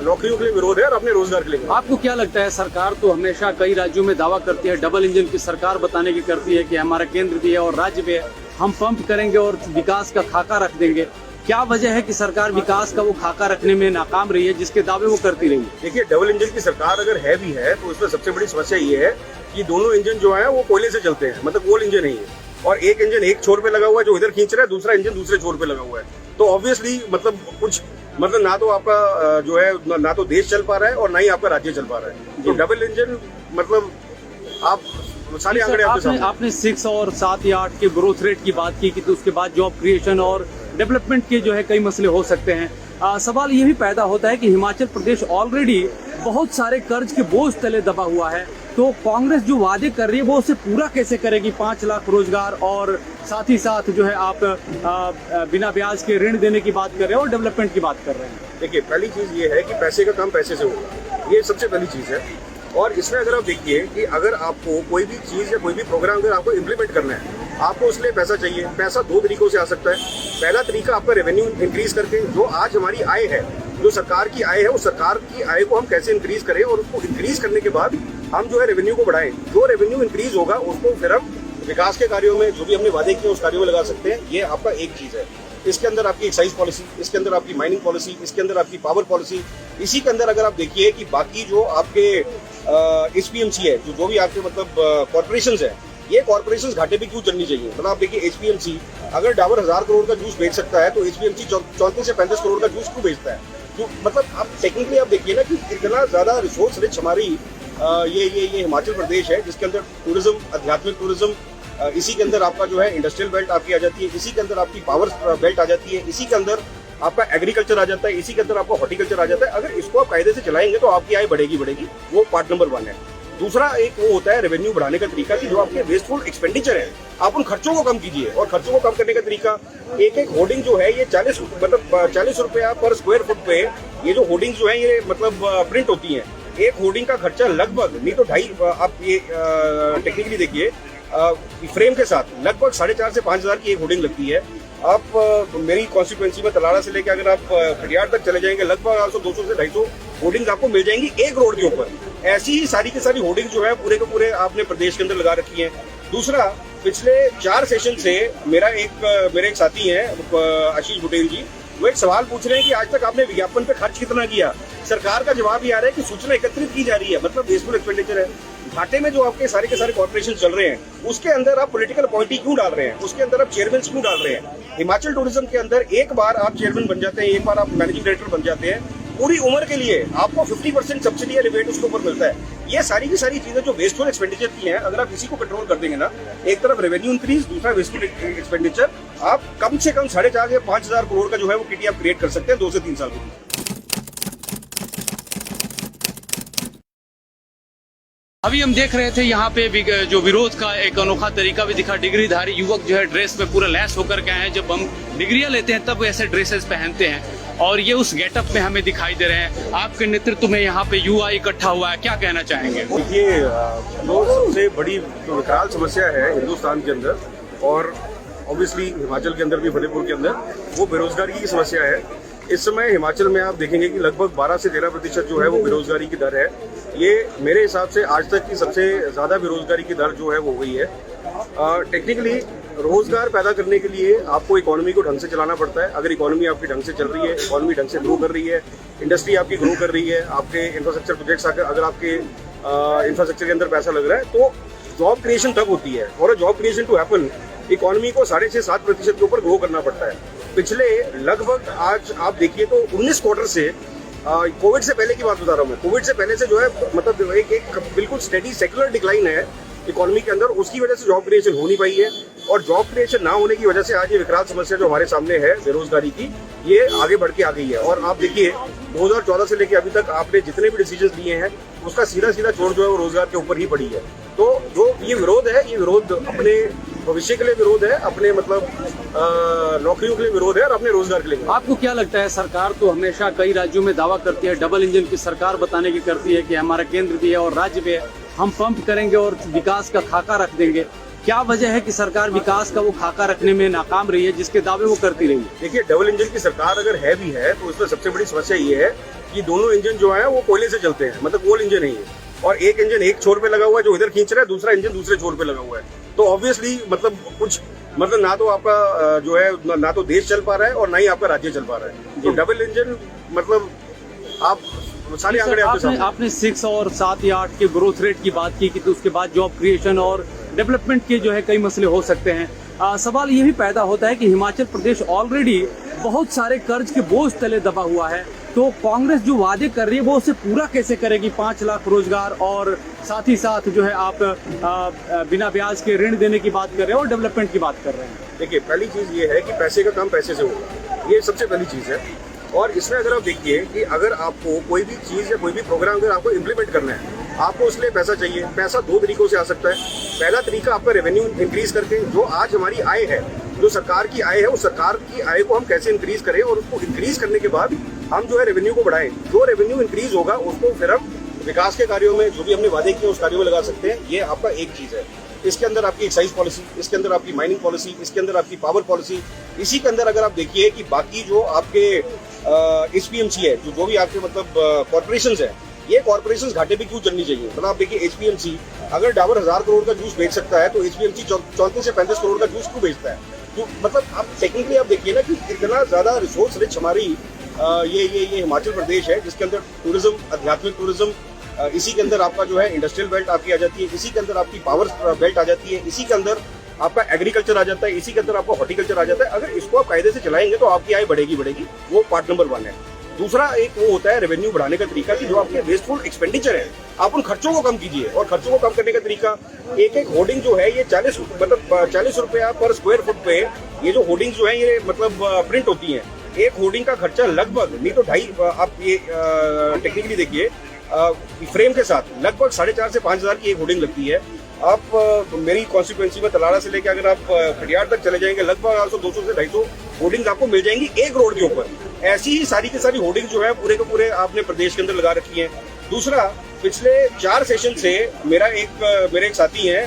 नौकरियों के लिए विरोध है और अपने रोजगार के लिए। आपको क्या लगता है, सरकार तो हमेशा कई राज्यों में दावा करती है, डबल इंजन की सरकार बताने की करती है कि हमारा केंद्र भी है और राज्य भी है, हम पंप करेंगे और विकास का खाका रख देंगे। क्या वजह है कि सरकार विकास का वो खाका रखने में नाकाम रही है जिसके दावे वो करती रही है? देखिए, डबल इंजन की सरकार अगर है भी है तो उसमें सबसे बड़ी समस्या ये है कि दोनों इंजन जो है वो कोयले से चलते हैं, मतलब कोल इंजन नहीं है। और एक इंजन एक छोर पे लगा हुआ है जो इधर खींच रहा है, दूसरा इंजन दूसरे छोर पे लगा हुआ है। तो ऑब्वियसली मतलब कुछ मतलब ना तो आपका जो है ना तो देश चल पा रहा है और ना ही आपका राज्य चल पा रहा है। तो डबल इंजन मतलब आप सारे आंकड़े आपने 6 और 7 या 8 के ग्रोथ रेट की बात की तो उसके बाद जॉब क्रिएशन और डेवलपमेंट के जो है कई मसले हो सकते हैं। सवाल ये भी पैदा होता है कि हिमाचल प्रदेश ऑलरेडी बहुत सारे कर्ज के बोझ तले दबा हुआ है, तो कांग्रेस जो वादे कर रही है वो उसे पूरा कैसे करेगी? 5 लाख रोजगार और साथ ही साथ जो है आप बिना ब्याज के ऋण देने की बात कर रहे हैं और डेवलपमेंट की बात कर रहे हैं। देखिए, पहली चीज ये है कि पैसे का काम पैसे से होगा, ये सबसे पहली चीज है। और इसमें अगर आप देखिए कि अगर आपको कोई भी चीज या कोई भी प्रोग्राम अगर आपको इम्प्लीमेंट करना है, आपको उसके लिए पैसा चाहिए। पैसा 2 तरीकों से आ सकता है। पहला तरीका आपका रेवेन्यू इंक्रीज करके, जो आज हमारी आय है, जो सरकार की आय है, उस सरकार की आय को हम कैसे इंक्रीज करें और उसको इंक्रीज करने के बाद हम जो है रेवेन्यू को बढ़ाएं। जो रेवेन्यू इंक्रीज होगा उसको फिर हम विकास के कार्यों में, जो भी हमने वादे किए उस कार्यों में लगा सकते हैं। ये आपका एक चीज है। इसके अंदर आपकी एक्साइज पॉलिसी, इसके अंदर आपकी माइनिंग पॉलिसी, इसके अंदर आपकी पावर पॉलिसी। इसी के अंदर अगर आप देखिए कि बाकी जो आपके एचपीएमसी है, जो भी आपके मतलब कॉर्पोरेशंस है, ये कॉर्पोरेशंस घाटे पे क्यों चलनी चाहिए? मतलब आप देखिए एचपीएमसी अगर डाबर 1000 करोड़ का जूस बेच सकता है तो एचपीएमसी 34 से 35 करोड़ का जूस क्यों बेचता है? तो मतलब आप टेक्निकली आप देखिए ना कि इतना ज्यादा रिसोर्स रिच हमारी ये हिमाचल प्रदेश है, जिसके अंदर टूरिज्म, आध्यात्मिक टूरिज्म, इसी के अंदर आपका जो है इंडस्ट्रियल बेल्ट आपकी आ जाती है, इसी के अंदर आपकी पावर बेल्ट आ जाती है, इसी के अंदर आपका एग्रीकल्चर आ जाता है, इसी के अंदर आपका हॉर्टिकल्चर आ जाता है। अगर इसको आप कायदे से चलाएंगे तो आपकी आय बढ़ेगी। वो पार्ट नंबर 1 है। दूसरा एक वो होता है रेवेन्यू बढ़ाने का तरीका कि जो आपके वेस्टफुल एक्सपेंडिचर है आप उन खर्चों को कम कीजिए। और खर्चों को कम करने का तरीका, एक होर्डिंग जो है ये 40 रुपया पर स्क्वायर फुट पे ये जो होर्डिंग जो है ये मतलब प्रिंट होती है। एक होर्डिंग का खर्चा लगभग नहीं तो 2.5, आप ये टेक्निकली देखिए फ्रेम के साथ लगभग 4,500 से 5,000 की एक होर्डिंग लगती है। आप मेरी कॉन्स्टिट्यूएंसी में तलाड़ा से लेकर अगर आप खटियार तक चले जाएंगे लगभग 200 से 250 होर्डिंग्स आपको मिल जाएंगी एक रोड के ऊपर। ऐसी ही सारी की सारी होर्डिंग जो है पूरे के पूरे आपने प्रदेश के अंदर लगा रखी है। दूसरा, पिछले 4 सेशन से मेरे एक साथी हैं आशीष बुटेल जी, वो एक सवाल पूछ रहे हैं कि आज तक आपने विज्ञापन पे खर्च कितना किया। सरकार का जवाब ये आ रहा है कि सूचना एकत्रित की जा रही है, मतलब वेस्टफुल एक्सपेंडिचर है। घाटे में जो आपके सारे के सारे कॉर्पोरेशन चल रहे हैं उसके अंदर आप पॉलिटिकल अपॉइंटी क्यों डाल रहे हैं, उसके अंदर आप चेयरमैन क्यों डाल रहे हैं। हिमाचल टूरिज्म के अंदर एक बार आप चेयरमैन बन जाते हैं, एक बार आप मैनेजिंग डायरेक्टर बन जाते हैं, पूरी उम्र के लिए आपको 50% सब्सिडी या रिबेट उसके ऊपर मिलता है। ये सारी की सारी चीजें जो वेस्टफुल एक्सपेंडिचर की हैं, अगर आप इसी को कंट्रोल कर देंगे ना, एक तरफ रेवेन्यू इंक्रीज, दूसरा वेस्टफुल एक्सपेंडिचर, आप कम से कम 4,500 या 5,000 करोड़ का जो है वो किटी आप क्रिएट कर सकते हैं 2 से 3 साल के लिए। अभी हम देख रहे थे यहाँ पे जो विरोध का एक अनोखा तरीका भी दिखा। डिग्रीधारी युवक जो है ड्रेस में पूरा लैस होकर के आए हैं। जब हम डिग्रियां लेते हैं तब ऐसे ड्रेसेस पहनते हैं और ये उस गेटअप में हमें दिखाई दे रहे हैं। आपके नेतृत्व में यहाँ पे युवा इकट्ठा हुआ है, क्या कहना चाहेंगे? देखिए, जो सबसे बड़ी विकराल समस्या है हिंदुस्तान के अंदर और ऑब्वियसली हिमाचल के अंदर भी, फतेहपुर के अंदर, वो बेरोजगारी की समस्या है। इस समय हिमाचल में आप देखेंगे कि लगभग 12 से 13% जो है वो बेरोजगारी की दर है। ये मेरे हिसाब से आज तक की सबसे ज्यादा बेरोजगारी की दर जो है वो हुई है। टेक्निकली रोजगार पैदा करने के लिए आपको इकोनॉमी को ढंग से चलाना पड़ता है। अगर इकोनॉमी आपकी ढंग से चल रही है, इकोनॉमी ढंग से ग्रो कर रही है, इंडस्ट्री आपकी ग्रो कर रही है, आपके इंफ्रास्ट्रक्चर प्रोजेक्ट्स अगर आपके इंफ्रास्ट्रक्चर के अंदर पैसा लग रहा है, तो जॉब क्रिएशन तब होती है। और job creation to happen economy को 6.5-7% के ऊपर ग्रो करना पड़ता है। पिछले लगभग आज आप देखिए तो 19 क्वार्टर से, कोविड से पहले की बात बता रहा हूँ मैं, कोविड से पहले से जो है मतलब एक बिल्कुल स्टेडी सेक्युलर डिक्लाइन है इकोनॉमी के अंदर। उसकी वजह से जॉब क्रिएशन हो नहीं पाई है और जॉब क्रिएशन ना होने की वजह से आज ये विकराल समस्या जो हमारे सामने है बेरोजगारी की, ये आगे बढ़ के आ गई है। और आप देखिए 2014 से लेकर अभी तक आपने जितने भी डिसीजन लिए हैं उसका सीधा चोट जो है वो रोजगार के ऊपर ही पड़ी है। तो जो ये विरोध है, ये विरोध अपने भविष्य के लिए विरोध है, अपने मतलब नौकरियों के लिए विरोध है और अपने रोजगार के लिए। आपको क्या लगता है, सरकार तो हमेशा कई राज्यों में दावा करती है, डबल इंजन की सरकार बताने की करती है कि हमारा केंद्र भी है और राज्य भी है, हम पंप करेंगे और विकास का खाका रख देंगे। क्या वजह है कि सरकार विकास का वो खाका रखने में नाकाम रही है जिसके दावे वो करती रही है? देखिए, डबल इंजन की सरकार अगर है भी है तो उसमें सबसे बड़ी समस्या ये है कि दोनों इंजन जो है वो कोयले से चलते हैं, मतलब कोल इंजन नहीं है। और एक इंजन एक छोर पे लगा हुआ है जो इधर खींच रहा है, दूसरा इंजन दूसरे छोर पे लगा हुआ है। तो ऑब्वियसली मतलब कुछ मतलब ना तो आपका जो है ना तो देश चल पा रहा है और ना ही आपका राज्य चल पा रहा है। तो डबल इंजन मतलब आप सारे आंकड़े आपने 6 और 7 या 8 के ग्रोथ रेट की बात की कि तो उसके बाद जॉब क्रिएशन और डेवलपमेंट के जो है कई मसले हो सकते हैं। सवाल ये भी पैदा होता है कि हिमाचल प्रदेश ऑलरेडी बहुत सारे कर्ज के बोझ तले दबा हुआ है, तो कांग्रेस जो वादे कर रही है वो उसे पूरा कैसे करेगी? 5 लाख रोजगार और साथ ही साथ जो है आप बिना ब्याज के ऋण देने की बात कर रहे हैं और डेवलपमेंट की बात कर रहे हैं। देखिए, पहली चीज ये है कि पैसे का काम पैसे से होगा, ये सबसे पहली चीज है। और इसमें अगर आप देखिए कि अगर आपको कोई भी चीज या कोई भी प्रोग्राम अगर आपको इम्प्लीमेंट करना है, आपको उसके लिए पैसा चाहिए। पैसा 2 तरीकों से आ सकता है। पहला तरीका आपका रेवेन्यू इंक्रीज करके, जो आज हमारी आय है, जो सरकार की आय है, उस सरकार की आय को हम कैसे इंक्रीज करें और उसको इंक्रीज करने के बाद हम जो है रेवेन्यू को बढ़ाएं। जो रेवेन्यू इंक्रीज होगा उसको फिर हम विकास के कार्यों में, जो भी हमने वादे किए उस कार्यों में लगा सकते हैं। ये आपका एक चीज है। इसके अंदर आपकी एक्साइज पॉलिसी, इसके अंदर आपकी माइनिंग पॉलिसी, इसके अंदर आपकी पावर पॉलिसी, इसी के अंदर अगर आप देखिए कि बाकी जो आपके एचपीएमसी है, जो भी आपके मतलब कॉर्पोरेशन है, ये कॉर्पोरेशन घाटे पे क्यों चलनी चाहिए? मतलब आप देखिए एचपीएमसी अगर डाबर 1000 करोड़ का जूस बेच सकता है तो एचपीएमसी 34 से 35 करोड़ का जूस क्यों बेचता है? तो मतलब आप टेक्निकली आप देखिए ना कि इतना ज्यादा रिसोर्स रिच हमारी ये हिमाचल प्रदेश है, जिसके अंदर टूरिज्म, आध्यात्मिक टूरिज्म, इसी के अंदर आपका जो है इंडस्ट्रियल बेल्ट आपकी आ जाती है, इसी के अंदर आपकी पावर बेल्ट आ जाती है, इसी के अंदर आपका एग्रीकल्चर आ जाता है, इसी के अंदर आपका हॉर्टिकल्चर आ जाता है। अगर इसको आप कायदे से चलाएंगे तो आपकी आय बढ़ेगी। वो पार्ट नंबर 1 है। दूसरा एक वो होता है रेवेन्यू बढ़ाने का तरीका कि जो आपके वेस्टफुल एक्सपेंडिचर है आप उन खर्चों को कम कीजिए। और खर्चों को कम करने का तरीका, एक होर्डिंग जो है ये 40 रुपया पर स्क्वायर फुट पे ये जो होर्डिंग जो है ये मतलब प्रिंट होती है। एक होर्डिंग का खर्चा लगभग नहीं तो 2.5, आप ये टेक्निकली देखिए फ्रेम के साथ लगभग 4,500 से 5,000 की एक होर्डिंग लगती है। आप मेरी कॉन्स्टिट्यूएंसी में तलाड़ा से लेकर अगर आप खटियार तक चले जाएंगे लगभग 200 से 250 होर्डिंग आपको मिल जाएंगी एक रोड के ऊपर। ऐसी ही सारी की सारी होर्डिंग जो है पूरे के पूरे आपने प्रदेश के अंदर लगा रखी है। दूसरा, पिछले 4 सेशन से मेरे एक साथी हैं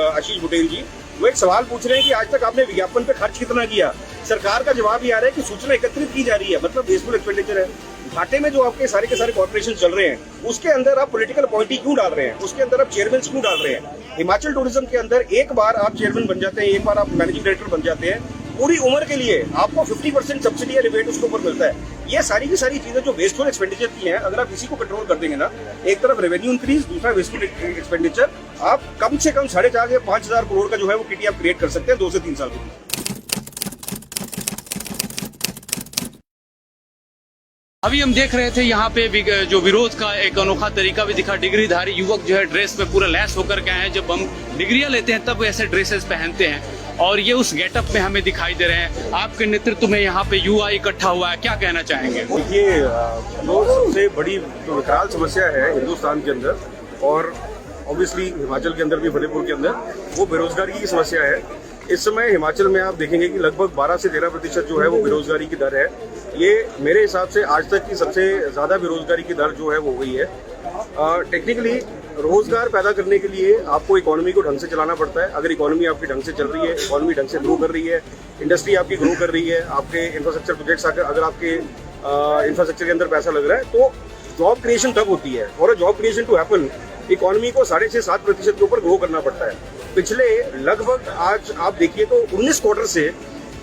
आशीष बुटेल जी, वो एक सवाल पूछ रहे हैं कि आज तक आपने विज्ञापन पे खर्च कितना किया। सरकार का जवाब ये आ रहा है कि सूचना एकत्रित की जा रही है, मतलब वेस्टफुल एक्सपेंडिचर है। घाटे में जो आपके सारे के सारे कॉर्पोरेशन चल रहे हैं उसके अंदर आप पॉलिटिकल अपॉइंटी क्यों डाल रहे हैं, उसके अंदर आप चेयरमैन क्यों डाल रहे हैं। हिमाचल टूरिज्म के अंदर एक बार आप चेयरमैन बन जाते हैं, एक बार आप मैनेजिंग डायरेक्टर बन जाते हैं, पूरी उम्र के लिए आपको 50% सब्सिडी या रिबेट उसके ऊपर मिलता है। ये सारी की सारी चीजें जो वेस्टफुल एक्सपेंडिचर की हैं, अगर आप इसी को कंट्रोल कर देंगे ना, एक तरफ रेवेन्यू इंक्रीज, दूसरा वेस्टफुल एक्सपेंडिचर, आप कम से कम 4,500 या 5,000 करोड़ का जो है वो किटी आप क्रिएट कर सकते हैं 2 से 3 साल के। अभी हम देख रहे थे यहाँ पे जो विरोध का एक अनोखा तरीका भी दिखा। डिग्रीधारी युवक जो है ड्रेस में पूरा लैस होकर के आए हैं। जब हम डिग्रियां लेते हैं तब ऐसे ड्रेसेस पहनते हैं और ये उस गेटअप में हमें दिखाई दे रहे हैं। आपके नेतृत्व में यहाँ पे युवा इकट्ठा हुआ है, क्या कहना चाहेंगे? देखिए, जो सबसे बड़ी जो विकराल समस्या है हिंदुस्तान के अंदर और ऑब्वियसली हिमाचल के अंदर भी, फतेहपुर के अंदर, वो बेरोजगारी की समस्या है। इस समय हिमाचल में आप देखेंगे कि लगभग 12 से 13% जो है वो बेरोजगारी की दर है। ये मेरे हिसाब से आज तक की सबसे ज्यादा बेरोजगारी की दर जो है वो हुई है। टेक्निकली रोजगार पैदा करने के लिए आपको इकोनॉमी को ढंग से चलाना पड़ता है। अगर इकोनॉमी आपकी ढंग से चल रही है, इकोनॉमी ढंग से ग्रो कर रही है, इंडस्ट्री आपकी ग्रो कर रही है, आपके इंफ्रास्ट्रक्चर प्रोजेक्ट्स अगर आपके इंफ्रास्ट्रक्चर के अंदर पैसा लग रहा है, तो जॉब क्रिएशन तब होती है। और job creation to happen economy को 6.5-7% के ऊपर ग्रो करना पड़ता है। पिछले लगभग आज आप देखिए तो 19 क्वार्टर से,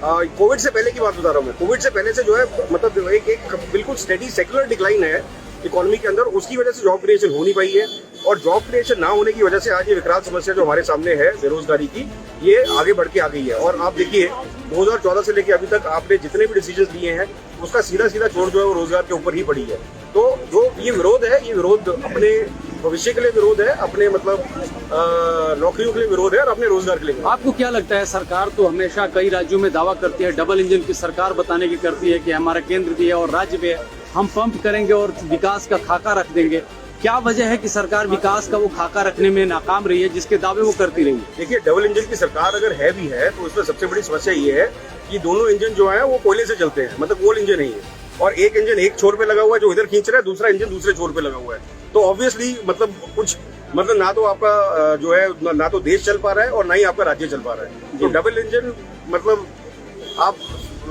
कोविड से पहले की बात बता रहा हूँ मैं, कोविड से पहले से जो है मतलब एक बिल्कुल स्टेडी सेक्युलर डिक्लाइन है इकोनॉमी के अंदर। उसकी वजह से जॉब क्रिएशन हो नहीं पाई है और जॉब क्रिएशन ना होने की वजह से आज ये विकराल समस्या जो हमारे सामने है बेरोजगारी की, ये आगे बढ़ के आ गई है। और आप देखिए 2014 से लेकर अभी तक आपने जितने भी डिसीजन लिए हैं उसका सीधा सीधा चोट जो है वो रोजगार के ऊपर ही पड़ी है। तो जो ये विरोध है, ये विरोध अपने भविष्य के लिए विरोध है, अपने मतलब नौकरियों के लिए विरोध है और अपने रोजगार के लिए। आपको क्या लगता है, सरकार तो हमेशा कई राज्यों में दावा करती है, डबल इंजन की सरकार बताने की करती है कि हमारा केंद्र भी है और राज्य भी है, हम पंप करेंगे और विकास का खाका रख देंगे। क्या वजह है कि सरकार विकास का वो खाका रखने में नाकाम रही है जिसके दावे वो करती रही है? देखिए, डबल इंजन की सरकार अगर है भी है तो उसमें सबसे बड़ी समस्या ये है कि दोनों इंजन जो है वो कोयले से चलते हैं, मतलब कोल इंजन नहीं है। और एक इंजन एक छोर पे लगा हुआ है जो इधर खींच रहा है, दूसरा इंजन दूसरे छोर पे लगा हुआ है। तो ऑब्वियसली मतलब कुछ मतलब ना तो आपका जो है ना तो देश चल पा रहा है और ना ही आपका राज्य चल पा रहा है। तो डबल इंजन मतलब आप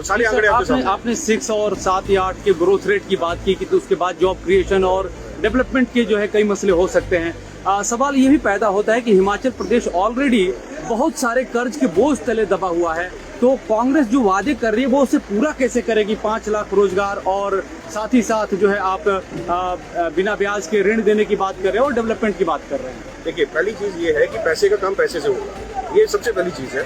सारे आंकड़े आपने 6 और 7 या 8 के ग्रोथ रेट की बात की कि तो उसके बाद जॉब क्रिएशन और डेवलपमेंट के जो है कई मसले हो सकते हैं। सवाल ये भी पैदा होता है कि हिमाचल प्रदेश ऑलरेडी बहुत सारे कर्ज के बोझ तले दबा हुआ है, तो कांग्रेस जो वादे कर रही है वो उसे पूरा कैसे करेगी? 5 लाख रोजगार और साथ ही साथ जो है आप बिना ब्याज के ऋण देने की बात कर रहे हैं और डेवलपमेंट की बात कर रहे हैं। देखिए, पहली चीज ये है कि पैसे का काम पैसे से होगा, ये सबसे पहली चीज है।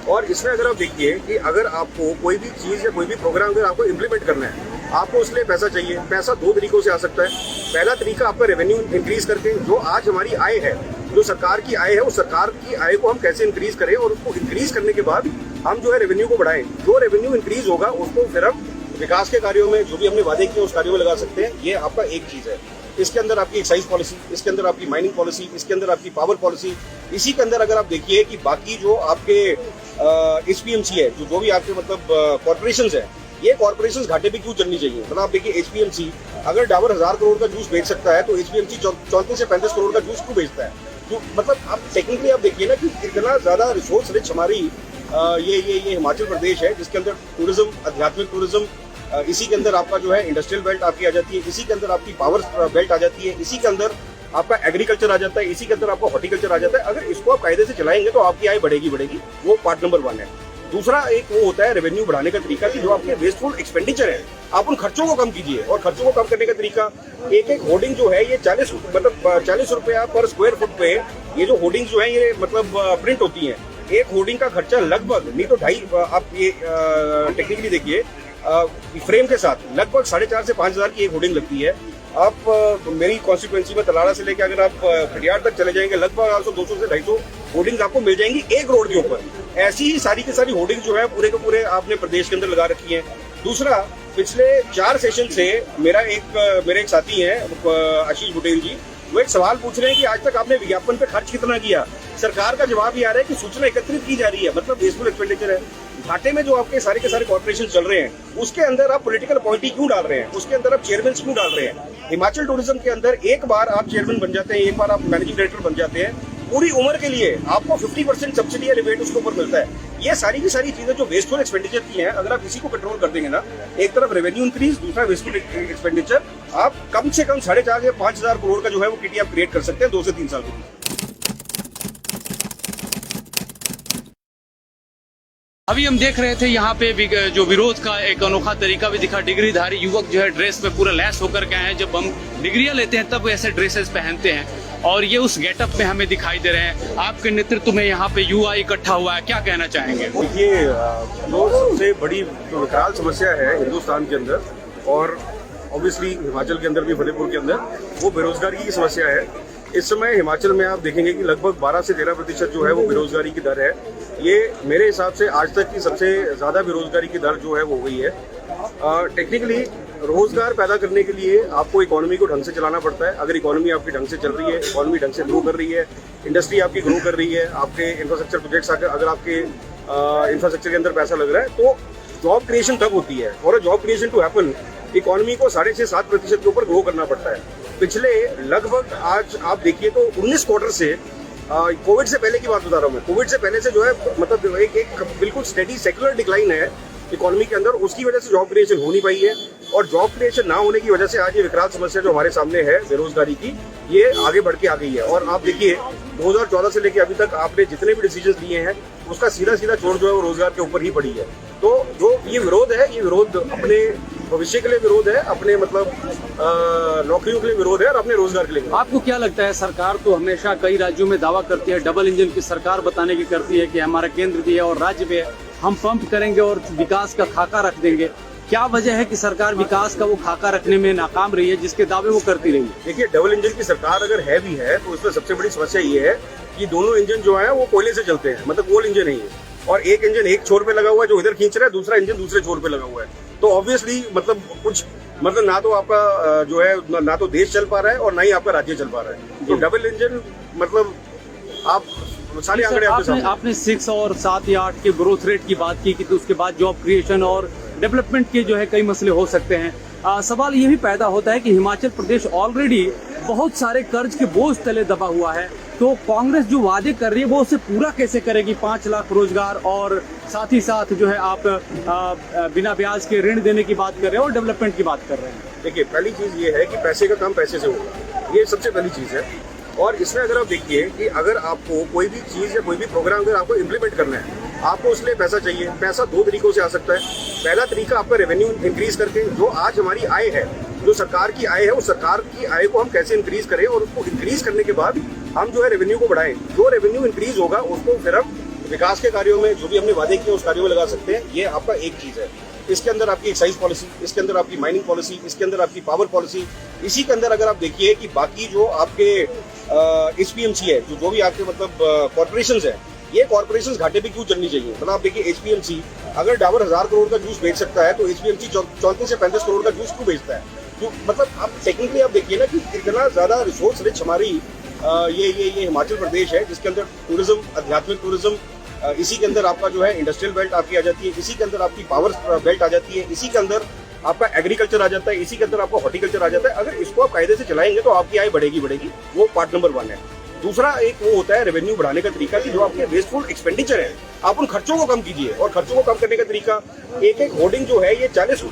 और इसमें अगर आप देखिए कि अगर आपको कोई भी चीज या कोई भी प्रोग्राम अगर आपको इम्प्लीमेंट करना है, आपको उसके लिए पैसा चाहिए। पैसा 2 तरीकों से आ सकता है। पहला तरीका आपका रेवेन्यू इंक्रीज करके, जो आज हमारी आय है, जो सरकार की आय है, उस सरकार की आय को हम कैसे इंक्रीज करें और उसको इंक्रीज करने के बाद हम जो है रेवेन्यू को बढ़ाएं। जो रेवेन्यू इंक्रीज होगा उसको फिर हम विकास के कार्यों में, जो भी हमने वादे किए उस कार्यों में लगा सकते हैं। ये आपका एक चीज है। इसके अंदर आपकी एक्साइज पॉलिसी, इसके अंदर आपकी माइनिंग पॉलिसी, इसके अंदर आपकी पावर पॉलिसी। इसी के अंदर अगर आप देखिए कि बाकी जो आपके एचपीएमसी है, जो भी आपके मतलब कॉर्पोरेशन है, ये कॉर्पोरेशन घाटे पे क्यों चलनी चाहिए? मतलब आप देखिए एचपीएमसी अगर डाबर 1000 करोड़ का जूस बेच सकता है तो एचपीएमसी 34 से 35 करोड़ का जूस क्यों बेचता है? तो मतलब आप टेक्निकली आप देखिए ना कि इतना ज्यादा रिसोर्स रिच हमारी ये हिमाचल प्रदेश है, जिसके अंदर टूरिज्म, आध्यात्मिक टूरिज्म, इसी के अंदर आपका जो है इंडस्ट्रियल बेल्ट आपकी आ जाती है, इसी के अंदर आपकी पावर बेल्ट आ जाती है, इसी के अंदर आपका एग्रीकल्चर आ जाता है, इसी के अंदर आपका हॉर्टिकल्चर आ जाता है। अगर इसको आप कायदे से चलाएंगे तो आपकी आय बढ़ेगी। वो पार्ट नंबर 1 है। दूसरा एक वो होता है रेवेन्यू बढ़ाने का तरीका कि जो आपके वेस्टफुल एक्सपेंडिचर है, आप उन खर्चों को कम कीजिए। और खर्चों को कम करने का तरीका, एक होर्डिंग जो है ये 40 रुपया पर स्क्वायर फुट पे ये जो होर्डिंग जो है ये मतलब प्रिंट होती है। एक होर्डिंग का खर्चा लगभग नहीं तो 2.5, आप ये टेक्निकली देखिए फ्रेम के साथ लगभग 4,500 से 5,000 की एक होर्डिंग लगती है। आप मेरी कॉन्स्टिट्यूएंसी में तलाड़ा से लेकर अगर आप खटियार तक चले जाएंगे लगभग 200 से 250 होर्डिंग आपको मिल जाएंगी एक रोड के ऊपर। ऐसी ही सारी की सारी होर्डिंग जो है पूरे के पूरे आपने प्रदेश के अंदर लगा रखी है। दूसरा, पिछले 4 सेशन से मेरे एक साथी हैं आशीष बुटेल जी, वो एक सवाल पूछ रहे हैं कि आज तक आपने विज्ञापन पे खर्च कितना किया। सरकार का जवाब ये आ रहा है कि सूचना एकत्रित की जा रही है, मतलब वेस्टफुल एक्सपेंडिचर है। घाटे में जो आपके सारे के सारे कॉर्पोरेशन चल रहे हैं उसके अंदर आप पॉलिटिकल अपॉइंटी क्यों डाल रहे हैं, उसके अंदर आप चेयरमैन क्यों डाल रहे हैं। हिमाचल टूरिज्म के अंदर एक बार आप चेयरमैन बन जाते हैं, एक बार आप मैनेजिंग डायरेक्टर बन जाते हैं, पूरी उम्र के लिए आपको 50% सब्सिडी या रिबेट उसके ऊपर मिलता है। ये सारी की सारी चीजें जो वेस्टफुल एक्सपेंडिचर की हैं, अगर आप इसी को कंट्रोल कर देंगे ना, एक तरफ रेवेन्यू इंक्रीज, दूसरा वेस्टफुल एक्सपेंडिचर, आप कम से कम 4,500 या 5,000 करोड़ का जो है वो किटी आप क्रिएट कर सकते हैं 2 से 3 साल के। अभी हम देख रहे थे यहाँ पे जो विरोध का एक अनोखा तरीका भी दिखा। डिग्रीधारी युवक जो है ड्रेस में पूरा लैस होकर के आए हैं। जब हम डिग्रियां लेते हैं तब ऐसे ड्रेसेस पहनते हैं और ये उस गेटअप में हमें दिखाई दे रहे हैं। आपके नेतृत्व में यहाँ पे युवा इकट्ठा हुआ है, क्या कहना चाहेंगे? देखिए, जो सबसे बड़ी जो विकराल समस्या है हिंदुस्तान के अंदर और ऑब्वियसली हिमाचल के अंदर भी, फतेहपुर के अंदर, वो बेरोजगारी की समस्या है। इस समय हिमाचल में आप देखेंगे कि लगभग 12 से 13% जो है वो बेरोजगारी की दर है। ये मेरे हिसाब से आज तक की सबसे ज्यादा बेरोजगारी की दर जो है वो हुई है। टेक्निकली रोजगार पैदा करने के लिए आपको इकोनॉमी को ढंग से चलाना पड़ता है। अगर इकोनॉमी आपकी ढंग से चल रही है, इकोनॉमी ढंग से ग्रो कर रही है, इंडस्ट्री आपकी ग्रो कर रही है, आपके इंफ्रास्ट्रक्चर प्रोजेक्ट्स अगर आपके इंफ्रास्ट्रक्चर के अंदर पैसा लग रहा है, तो जॉब क्रिएशन तब होती है। और job creation to happen, economy को 6.5-7% के ऊपर ग्रो करना पड़ता है। पिछले लगभग आज आप देखिए तो 19 क्वार्टर से, कोविड से पहले की बात बता रहा हूँ मैं, कोविड से पहले से जो है मतलब एक बिल्कुल स्टेडी सेक्युलर डिक्लाइन है इकोनॉमी के अंदर। उसकी वजह से जॉब क्रिएशन हो नहीं पाई है और जॉब क्रिएशन ना होने की वजह से आज ये विकराल समस्या जो हमारे सामने है बेरोजगारी की, ये आगे बढ़ के आ गई है। और आप देखिए 2014 से लेकर अभी तक आपने जितने भी डिसीजन लिए हैं उसका सीधा सीधा चोट जो है वो रोजगार के ऊपर ही पड़ी है। तो जो ये विरोध है, ये विरोध अपने भविष्य के लिए विरोध है, अपने मतलब नौकरियों के लिए विरोध है और अपने रोजगार के लिए। आपको क्या लगता है, सरकार तो हमेशा कई राज्यों में दावा करती है, डबल इंजन की सरकार बताने की करती है कि हमारा केंद्र भी है और राज्य भी है, हम पंप करेंगे और विकास का खाका रख देंगे। क्या वजह है कि सरकार विकास का वो खाका रखने में नाकाम रही है जिसके दावे वो करती रही है? देखिए, डबल इंजन की सरकार अगर है भी है तो उसमें सबसे बड़ी समस्या ये है कि दोनों इंजन जो है वो कोयले से चलते हैं, मतलब कोल इंजन नहीं है। और एक इंजन एक छोर पे लगा हुआ है जो इधर खींच रहा है, दूसरा इंजन दूसरे छोर पे लगा हुआ है। तो ऑब्वियसली मतलब कुछ मतलब ना तो आपका जो है ना तो देश चल पा रहा है और ना ही आपका राज्य चल पा रहा है। तो डबल इंजन मतलब आप सारे आंकड़े आपने 6 और 7 या 8 के ग्रोथ रेट की बात की कि तो उसके बाद जॉब क्रिएशन और डेवलपमेंट के जो है कई मसले हो सकते हैं। सवाल ये भी पैदा होता है कि हिमाचल प्रदेश ऑलरेडी बहुत सारे कर्ज के बोझ तले दबा हुआ है, तो कांग्रेस जो वादे कर रही है वो उसे पूरा कैसे करेगी? 5 लाख रोजगार और साथ ही साथ जो है आप बिना ब्याज के ऋण देने की बात कर रहे हैं और डेवलपमेंट की बात कर रहे हैं। देखिए, पहली चीज ये है कि पैसे का काम पैसे से होगा, ये सबसे पहली चीज है। और इसमें अगर आप देखिए कि अगर आपको कोई भी चीज या कोई भी प्रोग्राम अगर आपको इम्प्लीमेंट करना है, आपको उसके लिए पैसा चाहिए। पैसा 2 तरीकों से आ सकता है। पहला तरीका आपका रेवेन्यू इंक्रीज करके, जो आज हमारी आय है, जो सरकार की आय है, उस सरकार की आय को हम कैसे इंक्रीज करें और उसको इंक्रीज करने के बाद हम जो है रेवेन्यू को बढ़ाएं। जो रेवेन्यू इंक्रीज होगा उसको फिर हम विकास के कार्यों में, जो भी हमने वादे किए उस कार्यों में लगा सकते हैं। ये आपका एक चीज है। इसके अंदर आपकी एक्साइज पॉलिसी, इसके अंदर आपकी माइनिंग पॉलिसी, इसके अंदर आपकी पावर पॉलिसी। इसी के अंदर अगर आप देखिए कि बाकी जो आपके HPMC है, जो भी आपके मतलब कॉर्पोरेशन है, ये कॉर्पोरेशन घाटे पे क्यों चलनी चाहिए? मतलब आप देखिए HPMC अगर डाबर 1000 करोड़ का जूस बेच सकता है तो HPMC 34 से 35 करोड़ का जूस क्यों बेचता है? तो मतलब आप टेक्निकली आप देखिए ना कि इतना ज्यादा रिसोर्स रिच हमारी ये हिमाचल प्रदेश है, जिसके अंदर टूरिज्म, आध्यात्मिक टूरिज्म, इसी के अंदर आपका जो है इंडस्ट्रियल बेल्ट आपकी आ जाती है, इसी के अंदर आपकी पावर बेल्ट आ जाती है, इसी के अंदर आपका एग्रीकल्चर आ जाता है, इसी के अंदर आपका हॉर्टिकल्चर आ जाता है। अगर इसको आप कायदे से चलाएंगे तो आपकी आय बढ़ेगी। वो पार्ट नंबर 1 है। दूसरा एक वो होता है रेवेन्यू बढ़ाने का तरीका कि जो आपके वेस्टफुल एक्सपेंडिचर है, आप उन खर्चों को कम कीजिए। और खर्चों को कम करने का तरीका, एक होर्डिंग जो है ये 40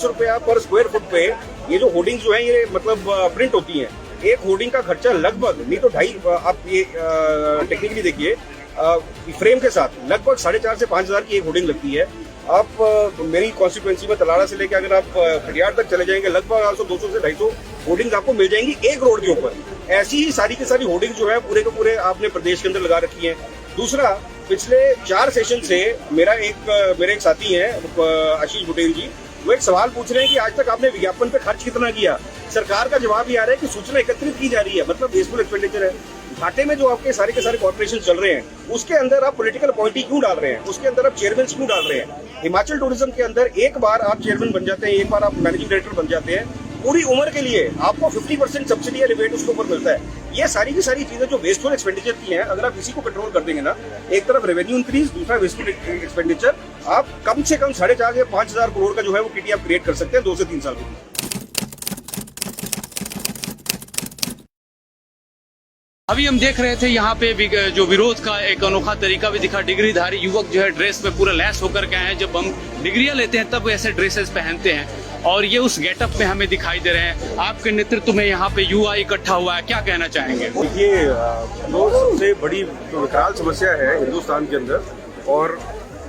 रुपया पर स्क्वायर फुट पे ये जो होर्डिंग जो है ये मतलब प्रिंट होती है। एक होर्डिंग का खर्चा लगभग नहीं तो 2.5, आप ये टेक्निकली देखिए फ्रेम के साथ लगभग 4,500 से 5,000 की एक होर्डिंग लगती है। आप मेरी कॉन्स्टिट्यूएंसी में तलाड़ा से लेकर अगर आप खटियार तक चले जाएंगे, लगभग 200 से 250 होर्डिंग आपको मिल जाएंगी एक रोड के ऊपर। ऐसी ही सारी की सारी होर्डिंग जो है पूरे के पूरे आपने प्रदेश के अंदर लगा रखी है। दूसरा, पिछले 4 सेशन से मेरे एक साथी हैं आशीष बुटेल जी, वो एक सवाल पूछ रहे हैं कि आज तक आपने विज्ञापन पे खर्च कितना किया। सरकार का जवाब ये आ रहा है कि सूचना एकत्रित की जा रही है, मतलब वेस्टफुल एक्सपेंडिचर है। घाटे में जो आपके सारे के सारे कॉर्पोरेशन चल रहे हैं उसके अंदर आप पॉलिटिकल अपॉइंटी क्यों डाल रहे हैं, उसके अंदर आप चेयरमैन क्यों डाल रहे हैं। हिमाचल टूरिज्म के अंदर एक बार आप चेयरमैन बन जाते हैं, एक बार आप मैनेजिंग डायरेक्टर बन जाते हैं, पूरी उम्र के लिए आपको 50% सब्सिडी या रिबेट उसके ऊपर मिलता है। ये सारी की सारी चीजें जो वेस्टफुल एक्सपेंडिचर की हैं, अगर आप इसी को कंट्रोल कर देंगे ना, एक तरफ रेवेन्यू इंक्रीज, दूसरा वेस्टफुल एक्सपेंडिचर, आप कम से कम 4,500 या 5,000 करोड़ का जो है वो किटी आप क्रिएट कर सकते हैं 2 से 3 साल में। अभी हम देख रहे थे यहाँ पे जो विरोध का एक अनोखा तरीका भी दिखा। डिग्रीधारी युवक जो है ड्रेस में पूरा लैस होकर के आए हैं। जब हम डिग्रियां लेते हैं तब ऐसे ड्रेसेस पहनते हैं और ये उस गेटअप में हमें दिखाई दे रहे हैं। आपके नेतृत्व में यहाँ पे युवा इकट्ठा हुआ है, क्या कहना चाहेंगे? ये जो सबसे बड़ी जो विकराल समस्या है हिंदुस्तान के अंदर और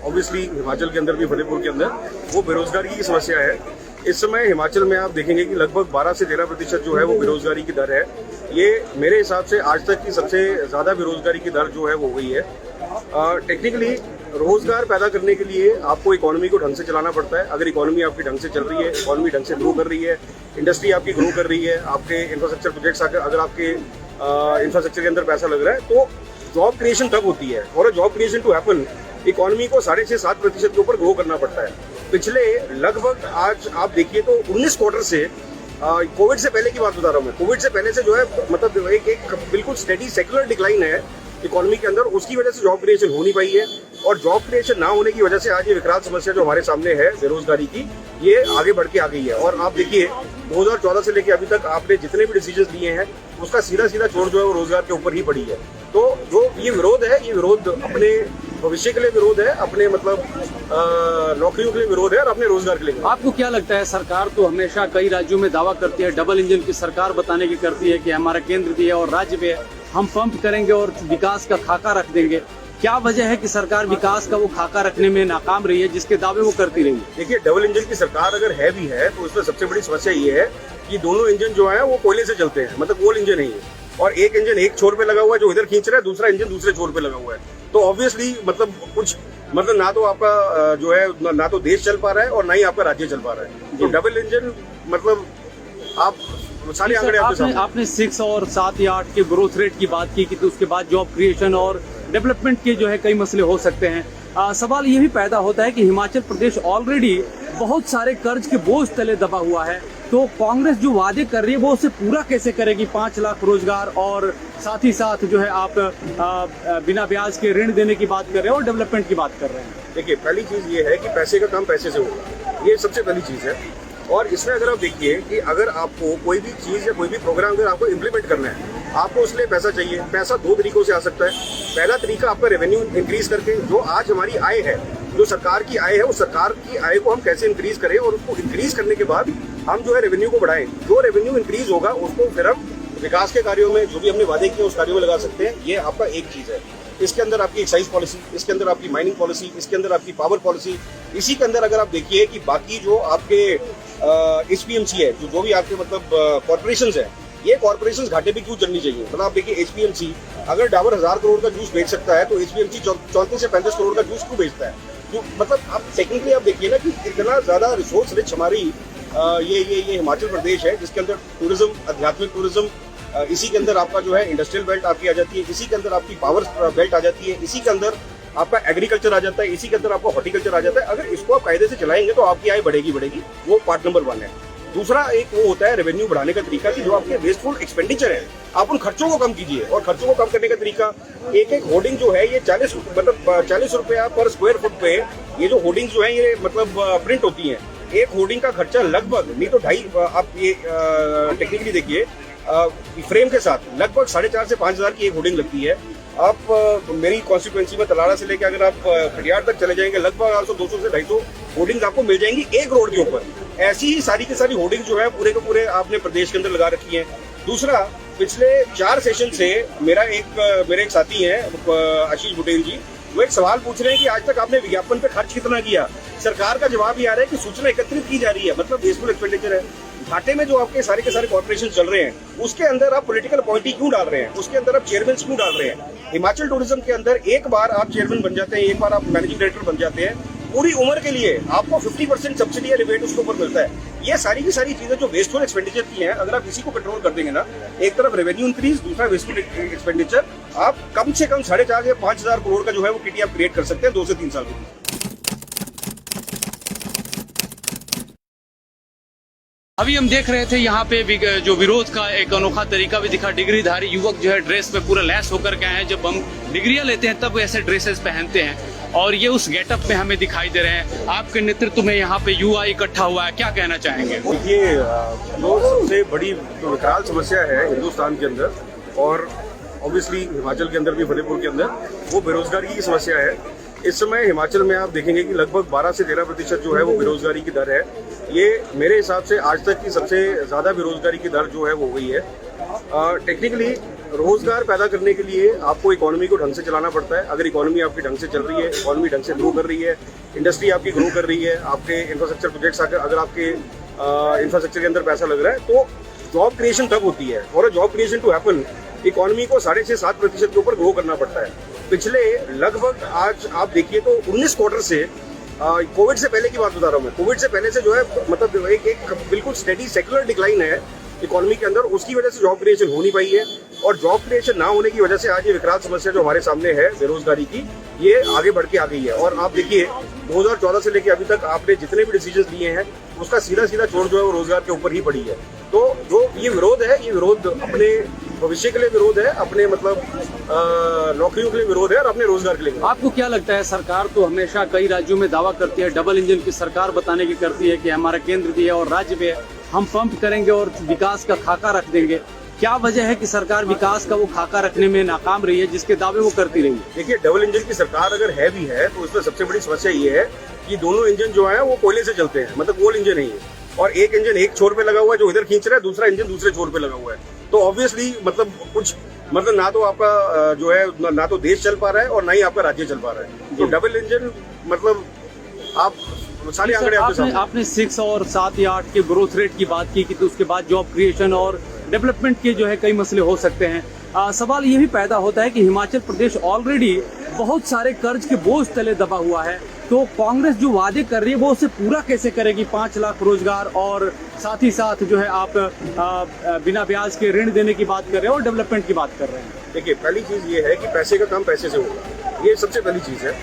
ऑब्वियसली हिमाचल के अंदर भी, फतेहपुर के अंदर, वो बेरोजगारी की समस्या है। इस समय हिमाचल में आप देखेंगे कि लगभग 12 से 13% जो है वो बेरोजगारी की दर है। ये मेरे हिसाब से आज तक की सबसे ज्यादा बेरोजगारी की दर जो है वो हुई है। टेक्निकली रोजगार पैदा करने के लिए आपको इकोनॉमी को ढंग से चलाना पड़ता है। अगर इकोनॉमी आपकी ढंग से चल रही है, इकोनॉमी ढंग से ग्रो कर रही है, इंडस्ट्री आपकी ग्रो कर रही है, आपके इंफ्रास्ट्रक्चर प्रोजेक्ट्स अगर आपके इंफ्रास्ट्रक्चर के अंदर पैसा लग रहा है, तो जॉब क्रिएशन तब होती है। और job creation to happen economy को 6.5-7% के ऊपर ग्रो करना पड़ता है। पिछले लगभग आज आप देखिए तो 19 क्वार्टर से, कोविड से पहले की बात बता रहा हूँ मैं, कोविड से पहले से जो है मतलब एक बिल्कुल स्टेडी सेक्युलर डिक्लाइन है इकोनॉमी के अंदर। उसकी वजह से जॉब क्रिएशन हो नहीं पाई है और जॉब क्रिएशन ना होने की वजह से आज ये विकराल समस्या जो हमारे सामने है बेरोजगारी की, ये आगे बढ़ के आ गई है। और आप देखिए 2014 से लेकर अभी तक आपने जितने भी डिसीजन लिए हैं उसका सीधा चोट जो है वो रोजगार के ऊपर ही पड़ी है। तो जो ये विरोध है, ये विरोध अपने भविष्य के लिए विरोध है, अपने मतलब नौकरियों के लिए विरोध है और अपने रोजगार के लिए। आपको क्या लगता है, सरकार तो हमेशा कई राज्यों में दावा करती है, डबल इंजन की सरकार बताने की करती है कि हमारा केंद्र भी है और राज्य भी है, हम पंप करेंगे और विकास का खाका रख देंगे। क्या वजह है कि सरकार विकास का वो खाका रखने में नाकाम रही है जिसके दावे वो करती रही? देखिए, डबल इंजन की सरकार अगर है भी है तो उसमें सबसे बड़ी समस्या ये है कि दोनों इंजन जो है वो कोयले से चलते हैं, मतलब गोल इंजन नहीं है। और एक इंजन एक छोर पे लगा हुआ है जो इधर खींच रहा है, दूसरा इंजन दूसरे छोर पे लगा हुआ है। तो ऑब्वियसली मतलब कुछ मतलब ना तो आपका जो है ना तो देश चल पा रहा है और ना ही आपका राज्य चल पा रहा है। तो डबल इंजन मतलब आप सारे आंकड़े आपने 6 और 7 या 8 के ग्रोथ रेट की बात की तो उसके बाद जॉब क्रिएशन और डेवलपमेंट के जो है कई मसले हो सकते हैं। सवाल ये भी पैदा होता है कि हिमाचल प्रदेश ऑलरेडी बहुत सारे कर्ज के बोझ तले दबा हुआ है, तो कांग्रेस जो वादे कर रही है वो उसे पूरा कैसे करेगी? 5 लाख रोजगार और साथ ही साथ जो है आप बिना ब्याज के ऋण देने की बात कर रहे हैं और डेवलपमेंट की बात कर रहे हैं। देखिए, पहली चीज ये है कि पैसे का काम पैसे से होगा, ये सबसे पहली चीज है। और इसमें अगर आप देखिए कि अगर आपको कोई भी चीज या कोई भी प्रोग्राम अगर आपको इम्प्लीमेंट करना है, आपको उसके लिए पैसा चाहिए। पैसा 2 तरीकों से आ सकता है। पहला तरीका आपका रेवेन्यू इंक्रीज करके, जो आज हमारी आय है, जो सरकार की आय है, उस सरकार की आय को हम कैसे इंक्रीज करें और उसको इंक्रीज करने के बाद हम जो है रेवेन्यू को बढ़ाएं। जो रेवेन्यू इंक्रीज होगा उसको फिर हम विकास के कार्यों में, जो भी हमने वादे किए उस कार्यों में लगा सकते हैं। ये आपका एक चीज है। इसके अंदर आपकी एक्साइज पॉलिसी, इसके अंदर आपकी माइनिंग पॉलिसी, इसके अंदर आपकी पावर पॉलिसी। इसी के अंदर अगर आप देखिए कि बाकी जो आपके HPMC है, जो भी आपके मतलब कॉर्पोरेशन है, ये कॉर्पोरेशन घाटे पे क्यों चलनी चाहिए? मतलब आप देखिए HPMC अगर डाबर 1000 करोड़ का जूस बेच सकता है तो HPMC 34 से 35 करोड़ का जूस क्यों बेचता है? तो मतलब आप टेक्निकली आप देखिए ना कि इतना ज्यादा रिसोर्स रिच हमारी ये हिमाचल प्रदेश है, जिसके अंदर टूरिज्म, आध्यात्मिक टूरिज्म, इसी के अंदर आपका जो है इंडस्ट्रियल बेल्ट आपकी आ जाती है, इसी के अंदर आपकी पावर बेल्ट आ जाती है, इसी के अंदर आपका एग्रीकल्चर आ जाता है, इसी के अंदर आपका हॉर्टिकल्चर आ जाता है। अगर इसको आप कायदे से चलाएंगे तो आपकी आय बढ़ेगी। वो पार्ट नंबर 1 है। दूसरा एक वो होता है रेवेन्यू बढ़ाने का तरीका कि जो आपके वेस्टफुल एक्सपेंडिचर है, आप उन खर्चों को कम कीजिए। और खर्चों को कम करने का तरीका, एक होर्डिंग जो है ये 40 रुपया पर स्क्वायर फुट पे ये जो होर्डिंग जो है ये मतलब प्रिंट होती है। एक होर्डिंग का खर्चा लगभग नहीं तो 2.5, आप ये टेक्निकली देखिए फ्रेम के साथ लगभग 4,500 से 5,000 की एक होर्डिंग लगती है। आप मेरी कॉन्स्टिट्यूएंसी में तलाड़ा से लेकर अगर आप खटियार तक चले जाएंगे, लगभग 200 से 250 होर्डिंग्स आपको मिल जाएंगी एक रोड के ऊपर। ऐसी ही सारी की सारी होर्डिंग जो है पूरे के पूरे आपने प्रदेश के अंदर लगा रखी है। दूसरा, पिछले 4 सेशन से मेरे एक साथी हैं आशीष बुटेल जी, वो एक सवाल पूछ रहे हैं कि आज तक आपने विज्ञापन पे खर्च कितना किया? सरकार का जवाब ये आ रहा है कि सूचना एकत्रित की जा रही है, मतलब वेस्टफुल एक्सपेंडिचर है। घाटे में जो आपके सारे के सारे कॉर्पोरेशन चल रहे हैं उसके अंदर आप पॉलिटिकल अपॉइंटी क्यों डाल रहे हैं, उसके अंदर आप चेयरमैन क्यों डाल रहे हैं? हिमाचल टूरिज्म के अंदर एक बार आप चेयरमैन बन जाते हैं, एक बार आप मैनेजिंग डायरेक्टर बन जाते हैं, पूरी उम्र के लिए आपको 50% सब्सिडी या रिबेट उसके ऊपर मिलता है। ये सारी की सारी चीजें जो वेस्टफुल एक्सपेंडिचर की हैं, अगर आप इसी को कंट्रोल कर देंगे ना, एक तरफ रेवेन्यू इंक्रीज, दूसरा वेस्टफुल एक्सपेंडिचर, आप कम से कम 4.5 या 5,000 करोड़ का जो है वो किटी आप क्रिएट कर सकते हैं 2 से 3 साल में। अभी हम देख रहे थे यहाँ पे जो विरोध का एक अनोखा तरीका भी दिखा। डिग्रीधारी युवक जो है ड्रेस पे पूरा लैस होकर के आए हैं। जब हम डिग्रियां लेते हैं तब ऐसे ड्रेसेस पहनते हैं और ये उस गेटअप में हमें दिखाई दे रहे हैं। आपके नेतृत्व में यहाँ पे युवा इकट्ठा हुआ है, क्या कहना चाहेंगे? ये जो सबसे बड़ी जो विकराल समस्या है हिंदुस्तान के अंदर और ऑब्वियसली हिमाचल के अंदर भी, फतेहपुर के अंदर, वो बेरोजगारी की समस्या है। इस समय हिमाचल में आप देखेंगे कि लगभग 12 से 13% जो है वो बेरोजगारी की दर है। ये मेरे हिसाब से आज तक की सबसे ज़्यादा बेरोजगारी की दर जो है वो हो गई है। टेक्निकली रोजगार पैदा करने के लिए आपको इकोनॉमी को ढंग से चलाना पड़ता है। अगर इकोनॉमी आपकी ढंग से चल रही है, इकोनॉमी ढंग से ग्रो कर रही है, इंडस्ट्री आपकी ग्रो कर रही है, आपके इंफ्रास्ट्रक्चर प्रोजेक्ट्स अगर आपके इंफ्रास्ट्रक्चर के अंदर पैसा लग रहा है, तो जॉब क्रिएशन तब होती है। और job creation to happen, economy को 6.5-7% के ऊपर ग्रो करना पड़ता है। पिछले लगभग आज आप देखिए तो 19 क्वार्टर से, कोविड से पहले की बात बता रहा हूँ मैं, कोविड से पहले से जो है मतलब एक बिल्कुल स्टेडी सेक्युलर डिक्लाइन है इकोनॉमी के अंदर। उसकी वजह से जॉब क्रिएशन हो नहीं पाई है और जॉब क्रिएशन ना होने की वजह से आज ये विकराल समस्या जो हमारे सामने है बेरोजगारी की, ये आगे बढ़ के आ गई है। और आप देखिए 2014 से लेकर अभी तक आपने जितने भी डिसीजन लिए हैं उसका सीधा चोट जो है वो रोजगार के ऊपर ही पड़ी है। तो जो ये विरोध है, ये विरोध अपने भविष्य के लिए विरोध है, अपने मतलब नौकरियों के लिए विरोध है और अपने रोजगार के लिए। आपको क्या लगता है, सरकार तो हमेशा कई राज्यों में दावा करती है, डबल इंजन की सरकार बताने की करती है कि हमारा केंद्र भी है और राज्य भी है, हम पंप करेंगे और विकास का खाका रख देंगे। क्या वजह है कि सरकार विकास का वो खाका रखने में नाकाम रही है जिसके दावे वो करती रही है? देखिए, डबल इंजन की सरकार अगर है भी है तो उसमें सबसे बड़ी समस्या ये है कि दोनों इंजन जो है वो कोयले से चलते हैं, मतलब कोल इंजन नहीं है। और एक इंजन एक छोर पे लगा हुआ है जो इधर खींच रहा है, दूसरा इंजन दूसरे छोर पे लगा हुआ है। तो ऑब्वियसली मतलब कुछ मतलब ना तो आपका जो है ना तो देश चल पा रहा है और ना ही आपका राज्य चल पा रहा है। तो डबल इंजन मतलब आप सारे आंकड़े आपने 6 और 7 या 8 के ग्रोथ रेट की बात की कि तो उसके बाद जॉब क्रिएशन और डेवलपमेंट के जो है कई मसले हो सकते हैं। सवाल ये भी पैदा होता है कि हिमाचल प्रदेश ऑलरेडी बहुत सारे कर्ज के बोझ तले दबा हुआ है, तो कांग्रेस जो वादे कर रही है वो उसे पूरा कैसे करेगी? 5 लाख रोजगार और साथ ही साथ जो है आप बिना ब्याज के ऋण देने की बात कर रहे हैं और डेवलपमेंट की बात कर रहे हैं। देखिए, पहली चीज ये है कि पैसे का काम पैसे से होगा, ये सबसे पहली चीज है।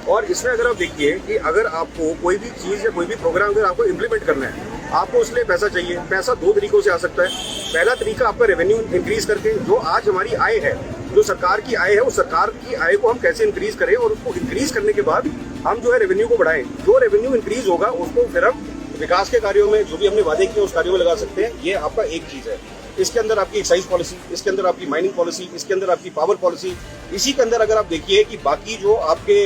और इसमें अगर आप देखिए कि अगर आपको कोई भी चीज या कोई भी प्रोग्राम अगर आपको इम्प्लीमेंट करना है, आपको उसके लिए पैसा चाहिए। पैसा 2 तरीकों से आ सकता है। पहला तरीका आपका रेवेन्यू इंक्रीज करके, जो आज हमारी आय है, जो सरकार की आय है, उस सरकार की आय को हम कैसे इंक्रीज करें और उसको इंक्रीज करने के बाद हम जो है रेवेन्यू को बढ़ाएं। जो रेवेन्यू इंक्रीज होगा उसको फिर हम विकास के कार्यों में, जो भी हमने वादे किए उस कार्यों में लगा सकते हैं। ये आपका एक चीज है। इसके अंदर आपकी एक्साइज पॉलिसी, इसके अंदर आपकी माइनिंग पॉलिसी, इसके अंदर आपकी पावर पॉलिसी। इसी के अंदर अगर आप देखिए कि बाकी जो आपके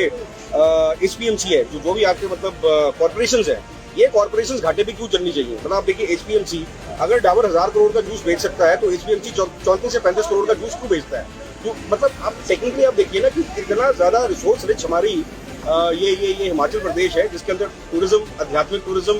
एचपीएमसी है, जो भी आपके मतलब कॉर्पोरेशंस है, ये कॉर्पोरेशंस घाटे पे क्यों चलनी चाहिए? मतलब आप देखिए एचपीएमसी अगर डाबर 1000 करोड़ का जूस बेच सकता है तो एचपीएमसी 34 से 35 करोड़ का जूस क्यों बेचता है? तो मतलब आप टेक्निकली आप देखिए ना कि इतना ज्यादा रिसोर्स रिच हमारी ये हिमाचल प्रदेश है, जिसके अंदर टूरिज्म, आध्यात्मिक टूरिज्म,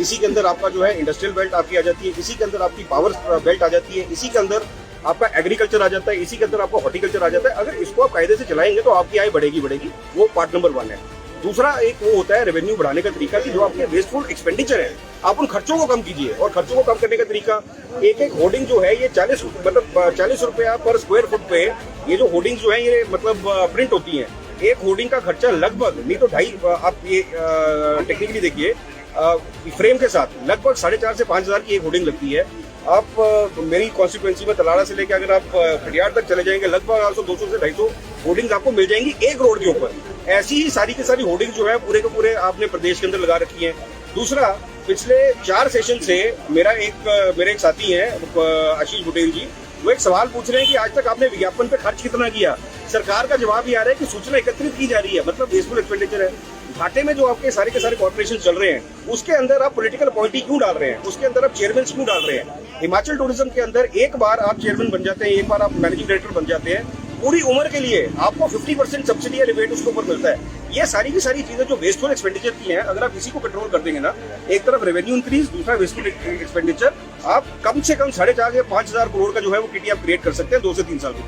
इसी के अंदर आपका जो है इंडस्ट्रियल बेल्ट आपकी आ जाती है, इसी के अंदर आपकी पावर बेल्ट आ जाती है, इसी के अंदर आपका एग्रीकल्चर आ जाता है, इसी के अंदर आपका हॉर्टिकल्चर आ जाता है। अगर इसको आप कायदे से चलाएंगे तो आपकी आय बढ़ेगी। वो पार्ट नंबर 1 है। दूसरा एक वो होता है रेवेन्यू बढ़ाने का तरीका कि जो आपके वेस्टफुल एक्सपेंडिचर है, आप उन खर्चों को कम कीजिए। और खर्चों को कम करने का तरीका, एक होर्डिंग जो है ये 40 रुपया पर स्क्वायर फुट पे ये जो होर्डिंग जो है ये मतलब प्रिंट होती है। एक होर्डिंग का खर्चा लगभग नहीं तो 2.5, आप ये टेक्निकली देखिए फ्रेम के साथ लगभग 4,500 से 5,000 की एक होर्डिंग लगती है। आप मेरी कॉन्स्टिट्यूएंसी में तलाड़ा से लेकर अगर आप खटियार तक चले जाएंगे, लगभग 200 से 250 होर्डिंग्स आपको मिल जाएंगी एक रोड के ऊपर। ऐसी ही सारी की सारी होर्डिंग जो है पूरे के पूरे आपने प्रदेश के अंदर लगा रखी है। दूसरा, पिछले 4 सेशन से मेरे एक साथी हैं आशीष बुटेल जी, वो एक सवाल पूछ रहे हैं कि आज तक आपने विज्ञापन पे खर्च कितना किया? सरकार का जवाब ये आ रहा है कि सूचना एकत्रित की जा रही है, मतलब वेस्टफुल एक्सपेंडिचर है। घाटे में जो आपके सारे के सारे कॉर्पोरेशन चल रहे हैं, उसके अंदर आप पॉलिटिकल अपॉइंटी क्यों डाल रहे हैं? उसके अंदर आप चेयरमैन क्यों डाल रहे हैं? हिमाचल टूरिज्म के अंदर एक बार आप चेयरमैन बन जाते हैं, एक बार आप मैनेजिंग डायरेक्टर बन जाते हैं, पूरी उम्र के लिए आपको 50% सब्सिडी या रिबेट उसके ऊपर मिलता है। ये सारी की सारी चीजें जो वेस्टफुल एक्सपेंडिचर की हैं, अगर आप इसी को कंट्रोल कर देंगे ना, एक तरफ रेवेन्यू इंक्रीज, दूसरा वेस्टफुल एक्सपेंडिचर, आप कम से कम 4,500 या 5,000 करोड़ का जो है वो किटी आप क्रिएट कर सकते हैं 2 से 3 साल में।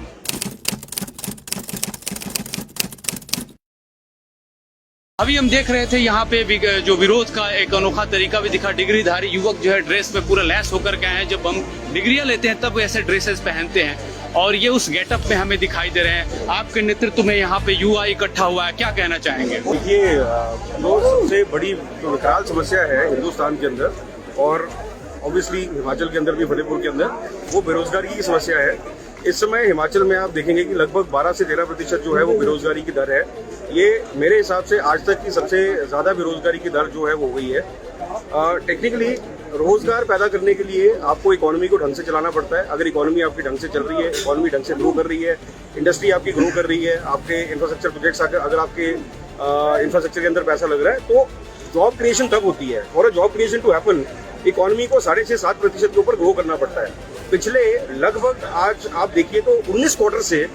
अभी हम देख रहे थे यहाँ पे जो विरोध का एक अनोखा तरीका भी दिखा। डिग्रीधारी युवक जो है ड्रेस में पूरा लैस होकर के आए हैं। जब हम डिग्रियां लेते हैं तब ऐसे ड्रेसेस पहनते हैं और ये उस गेटअप में हमें दिखाई दे रहे हैं। आपके नेतृत्व में यहाँ पे युवा इकट्ठा हुआ है, क्या कहना चाहेंगे? देखिए, जो सबसे बड़ी जो विकराल समस्या है हिंदुस्तान के अंदर और ऑब्वियसली हिमाचल के अंदर भी, फतेहपुर के अंदर, वो बेरोजगारी की समस्या है। इस समय हिमाचल में आप देखेंगे कि लगभग 12 से 13% जो है वो बेरोजगारी की दर है। ये मेरे हिसाब से आज तक की सबसे ज्यादा बेरोजगारी की दर जो है वो हो गई है। टेक्निकली रोजगार पैदा करने के लिए आपको इकोनॉमी को ढंग से चलाना पड़ता है। अगर इकोनॉमी आपकी ढंग से चल रही है, इकोनॉमी ढंग से ग्रो कर रही है, इंडस्ट्री आपकी ग्रो कर रही है, आपके इंफ्रास्ट्रक्चर प्रोजेक्ट्स अगर आपके इंफ्रास्ट्रक्चर के अंदर पैसा लग रहा है, तो जॉब क्रिएशन तब होती है। और job creation to happen, economy को 6.5-7% के ऊपर ग्रो करना पड़ता है। पिछले लगभग आज आप देखिए तो 19 क्वार्टर से,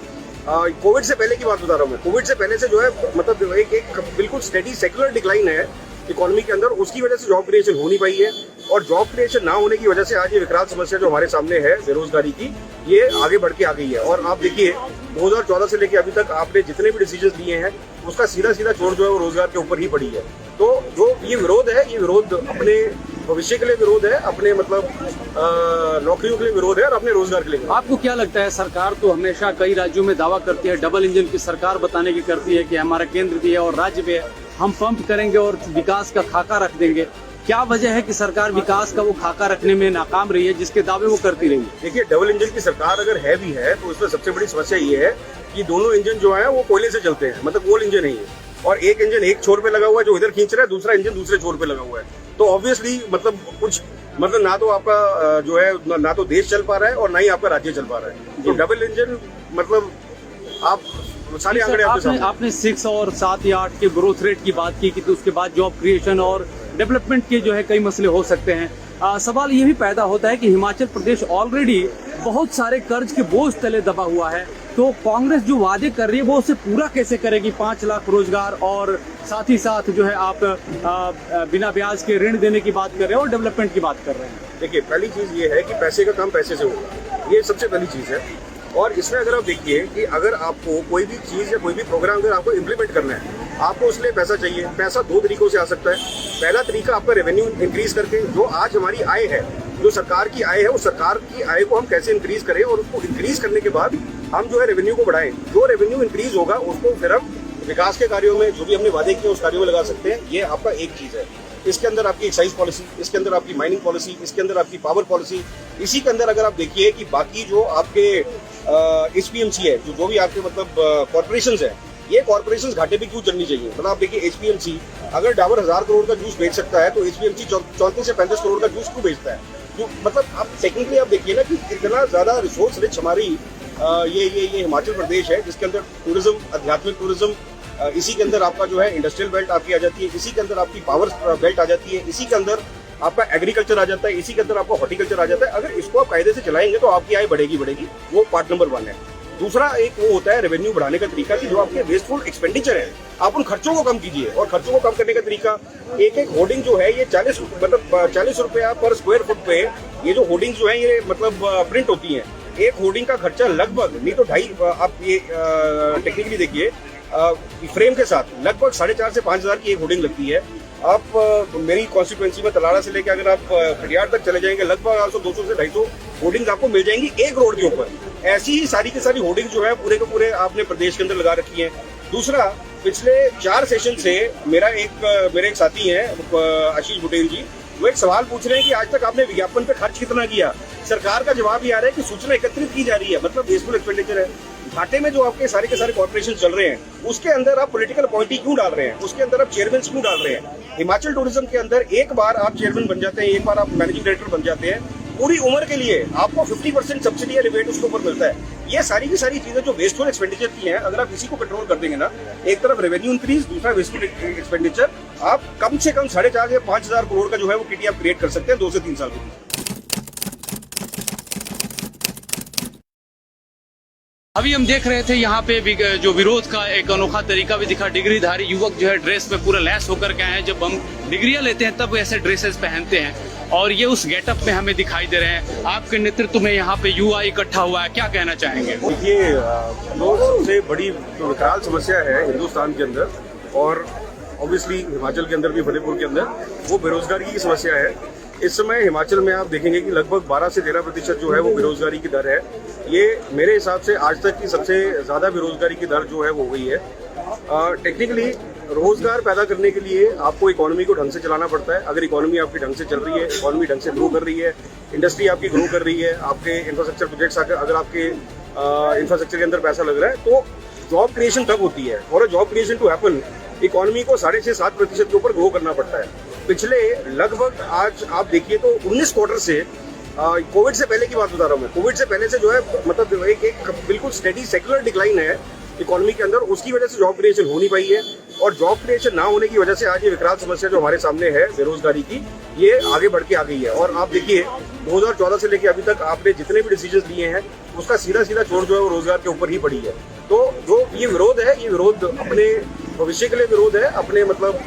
कोविड से पहले की बात बता रहा हूँ मैं, कोविड से पहले से जो है मतलब एक बिल्कुल स्टेडी सेक्युलर डिक्लाइन है इकोनॉमी के अंदर। उसकी वजह से जॉब क्रिएशन हो नहीं पाई है और जॉब क्रिएशन ना होने की वजह से आज ये विकराल समस्या जो हमारे सामने है बेरोजगारी की, ये आगे बढ़ के आ गई है। और आप देखिए 2014 से लेकर अभी तक आपने जितने भी डिसीजन लिए हैं उसका सीधा चोट जो है वो रोजगार के ऊपर ही पड़ी है। तो जो ये विरोध है, ये विरोध अपने भविष्य के लिए विरोध है, अपने मतलब नौकरियों के लिए विरोध है और अपने रोजगार के लिए। आपको क्या लगता है, सरकार तो हमेशा कई राज्यों में दावा करती है, डबल इंजन की सरकार बताने की करती है कि हमारा केंद्र भी है और राज्य भी है, हम पंप करेंगे और विकास का खाका रख देंगे। क्या वजह है कि सरकार विकास का वो खाका रखने में नाकाम रही है जिसके दावे वो करती रही है? देखिए, डबल इंजन की सरकार अगर है भी है तो उसमें सबसे बड़ी समस्या ये है कि दोनों इंजन जो है वो कोयले से चलते हैं, मतलब कोल इंजन नहीं है। और एक इंजन एक छोर पे लगा हुआ है जो इधर खींच रहा है, दूसरा इंजन दूसरे छोर पे लगा हुआ है। तो ऑब्वियसली मतलब कुछ मतलब ना तो आपका जो है ना तो देश चल पा रहा है और ना ही आपका राज्य चल पा रहा है। तो डबल इंजन मतलब आप सारे आंकड़े आपने 6 और 7 या 8 के ग्रोथ रेट की बात की तो उसके बाद जॉब क्रिएशन और डेवलपमेंट के जो है कई मसले हो सकते हैं। सवाल ये भी पैदा होता है कि हिमाचल प्रदेश ऑलरेडी बहुत सारे कर्ज के बोझ तले दबा हुआ है, तो कांग्रेस जो वादे कर रही है वो उसे पूरा कैसे करेगी? 5 लाख रोजगार और साथ ही साथ जो है आप बिना ब्याज के ऋण देने की बात कर रहे हैं और डेवलपमेंट की बात कर रहे हैं। देखिए, पहली चीज ये है कि पैसे का काम पैसे से होगा, ये सबसे पहली चीज है। और इसमें अगर आप देखिए कि अगर आपको कोई भी चीज या कोई भी प्रोग्राम अगर आपको इम्प्लीमेंट करना है, आपको उसके लिए पैसा चाहिए। पैसा 2 तरीकों से आ सकता है। पहला तरीका आपका रेवेन्यू इंक्रीज करके, जो आज हमारी आय है, जो सरकार की आय है, उस सरकार की आय को हम कैसे इंक्रीज करें और उसको इंक्रीज करने के बाद हम जो है रेवेन्यू को बढ़ाएं। जो रेवेन्यू इंक्रीज होगा उसको फिर हम विकास के कार्यों में, जो भी हमने वादे किए उस कार्यों में लगा सकते हैं। ये आपका एक चीज है। इसके अंदर आपकी एक्साइज पॉलिसी, इसके अंदर आपकी माइनिंग पॉलिसी, इसके अंदर आपकी पावर पॉलिसी। इसी के अंदर अगर आप देखिए कि बाकी जो आपके HPMC है, जो भी आपके मतलब कॉर्पोरेशंस है, ये कॉर्पोरेशंस घाटे पे क्यों चलनी चाहिए? मतलब आप देखिए HPMC अगर डाबर 1000 करोड़ का जूस बेच सकता है तो HPMC 34 से 35 करोड़ का जूस क्यों बेचता है? जो मतलब आप टेक्निकली आप देखिए ना कि इतना ज्यादा रिसोर्स रिच हमारी ये हिमाचल प्रदेश है, जिसके अंदर टूरिज्म, आध्यात्मिक टूरिज्म, इसी के अंदर आपका जो है इंडस्ट्रियल बेल्ट आपकी आ जाती है, इसी के अंदर आपकी पावर बेल्ट आ जाती है, इसी के अंदर आपका एग्रीकल्चर आ जाता है, इसी के अंदर आपका हॉर्टिकल्चर आ जाता है। अगर इसको आप कायदे से चलाएंगे तो आपकी आय बढ़ेगी। वो पार्ट नंबर 1 है। दूसरा एक वो होता है रेवेन्यू बढ़ाने का तरीका कि जो आपके वेस्टफुल एक्सपेंडिचर है, आप उन खर्चों को कम कीजिए। और खर्चों को कम करने का तरीका, एक होर्डिंग जो है ये 40 रुपया पर स्क्वायर फुट पे ये जो होर्डिंग जो है ये मतलब प्रिंट होती है। एक होर्डिंग का खर्चा लगभग नहीं तो 2.5, आप ये टेक्निकली देखिए फ्रेम के साथ लगभग 4,500 से 5,000 की एक होर्डिंग लगती है। आप मेरी कॉन्स्टिट्यूएंसी में तलाड़ा से लेकर अगर आप खटियार तक चले जाएंगे, लगभग 200 से 250 होर्डिंग्स आपको मिल जाएंगी एक रोड के ऊपर। ऐसी ही सारी की सारी होर्डिंग जो है पूरे के पूरे आपने प्रदेश के अंदर लगा रखी है। दूसरा, पिछले 4 सेशन से मेरे एक साथी हैं आशीष बुटेल जी, वो एक सवाल पूछ रहे हैं कि आज तक आपने विज्ञापन पे खर्च कितना किया? सरकार का जवाब ये आ रहा है कि सूचना एकत्रित की जा रही है, मतलब वेस्टफुल एक्सपेंडिचर है। घाटे में जो आपके सारे के सारे कॉर्पोरेशन चल रहे हैं, उसके अंदर आप पॉलिटिकल अपॉइंटी क्यों डाल रहे हैं? उसके अंदर आप चेयरमैन क्यों डाल रहे हैं? हिमाचल टूरिज्म के अंदर एक बार आप चेयरमैन बन जाते हैं, एक बार आप मैनेजिंग डायरेक्टर बन जाते हैं, पूरी उम्र के लिए आपको 50% सब्सिडी या रिबेट उसके ऊपर मिलता है। ये सारी की सारी चीजें जो वेस्टफुल एक्सपेंडिचर की हैं, अगर आप इसी को कंट्रोल कर देंगे ना, एक तरफ रेवेन्यू इंक्रीज, दूसरा वेस्टफुल एक्सपेंडिचर, आप कम से कम 4,500 से 5,000 करोड़ का जो है वो किटी आप क्रिएट कर सकते हैं 2 से 3 साल के बीच। अभी हम देख रहे थे यहाँ पे जो विरोध का एक अनोखा तरीका भी दिखा। डिग्रीधारी युवक जो है ड्रेस में पूरा लैस होकर के आए हैं। जब हम डिग्रियां लेते हैं तब ऐसे ड्रेसेस पहनते हैं और ये उस गेटअप में हमें दिखाई दे रहे हैं। आपके नेतृत्व में यहाँ पे युवा इकट्ठा हुआ है, क्या कहना चाहेंगे? देखिए, जो सबसे बड़ी जो विकराल समस्या है हिंदुस्तान के अंदर और ऑब्वियसली हिमाचल के अंदर भी, फतेहपुर के अंदर, वो बेरोजगारी की समस्या है। इस समय हिमाचल में आप देखेंगे कि लगभग 12 से 13% जो है वो बेरोजगारी की दर है। ये मेरे हिसाब से आज तक की सबसे ज़्यादा बेरोजगारी की दर जो है वो हो गई है। टेक्निकली रोजगार पैदा करने के लिए आपको इकोनॉमी को ढंग से चलाना पड़ता है। अगर इकोनॉमी आपकी ढंग से चल रही है, इकोनॉमी ढंग से ग्रो कर रही है, इंडस्ट्री आपकी ग्रो कर रही है, आपके इंफ्रास्ट्रक्चर प्रोजेक्ट्स अगर आपके इंफ्रास्ट्रक्चर के अंदर पैसा लग रहा है, तो जॉब क्रिएशन तब होती है। और job creation to happen, economy को 6.5-7% के ऊपर ग्रो करना पड़ता है। पिछले लगभग आज आप देखिए तो 19 क्वार्टर से, कोविड से पहले की बात बता रहा हूँ मैं, कोविड से पहले से जो है मतलब एक बिल्कुल स्टेडी सेक्युलर डिक्लाइन है इकोनॉमी के अंदर। उसकी वजह से जॉब क्रिएशन हो नहीं पाई है, और जॉब क्रिएशन ना होने की वजह से आज ये विकराल समस्या जो हमारे सामने है बेरोजगारी की, ये आगे बढ़ के आ गई है। और आप देखिए 2014 से लेकर अभी तक आपने जितने भी डिसीजन लिए हैं, उसका सीधा चोट जो है वो रोजगार के ऊपर ही पड़ी है। तो जो ये विरोध है, ये विरोध अपने भविष्य के लिए विरोध है, अपने मतलब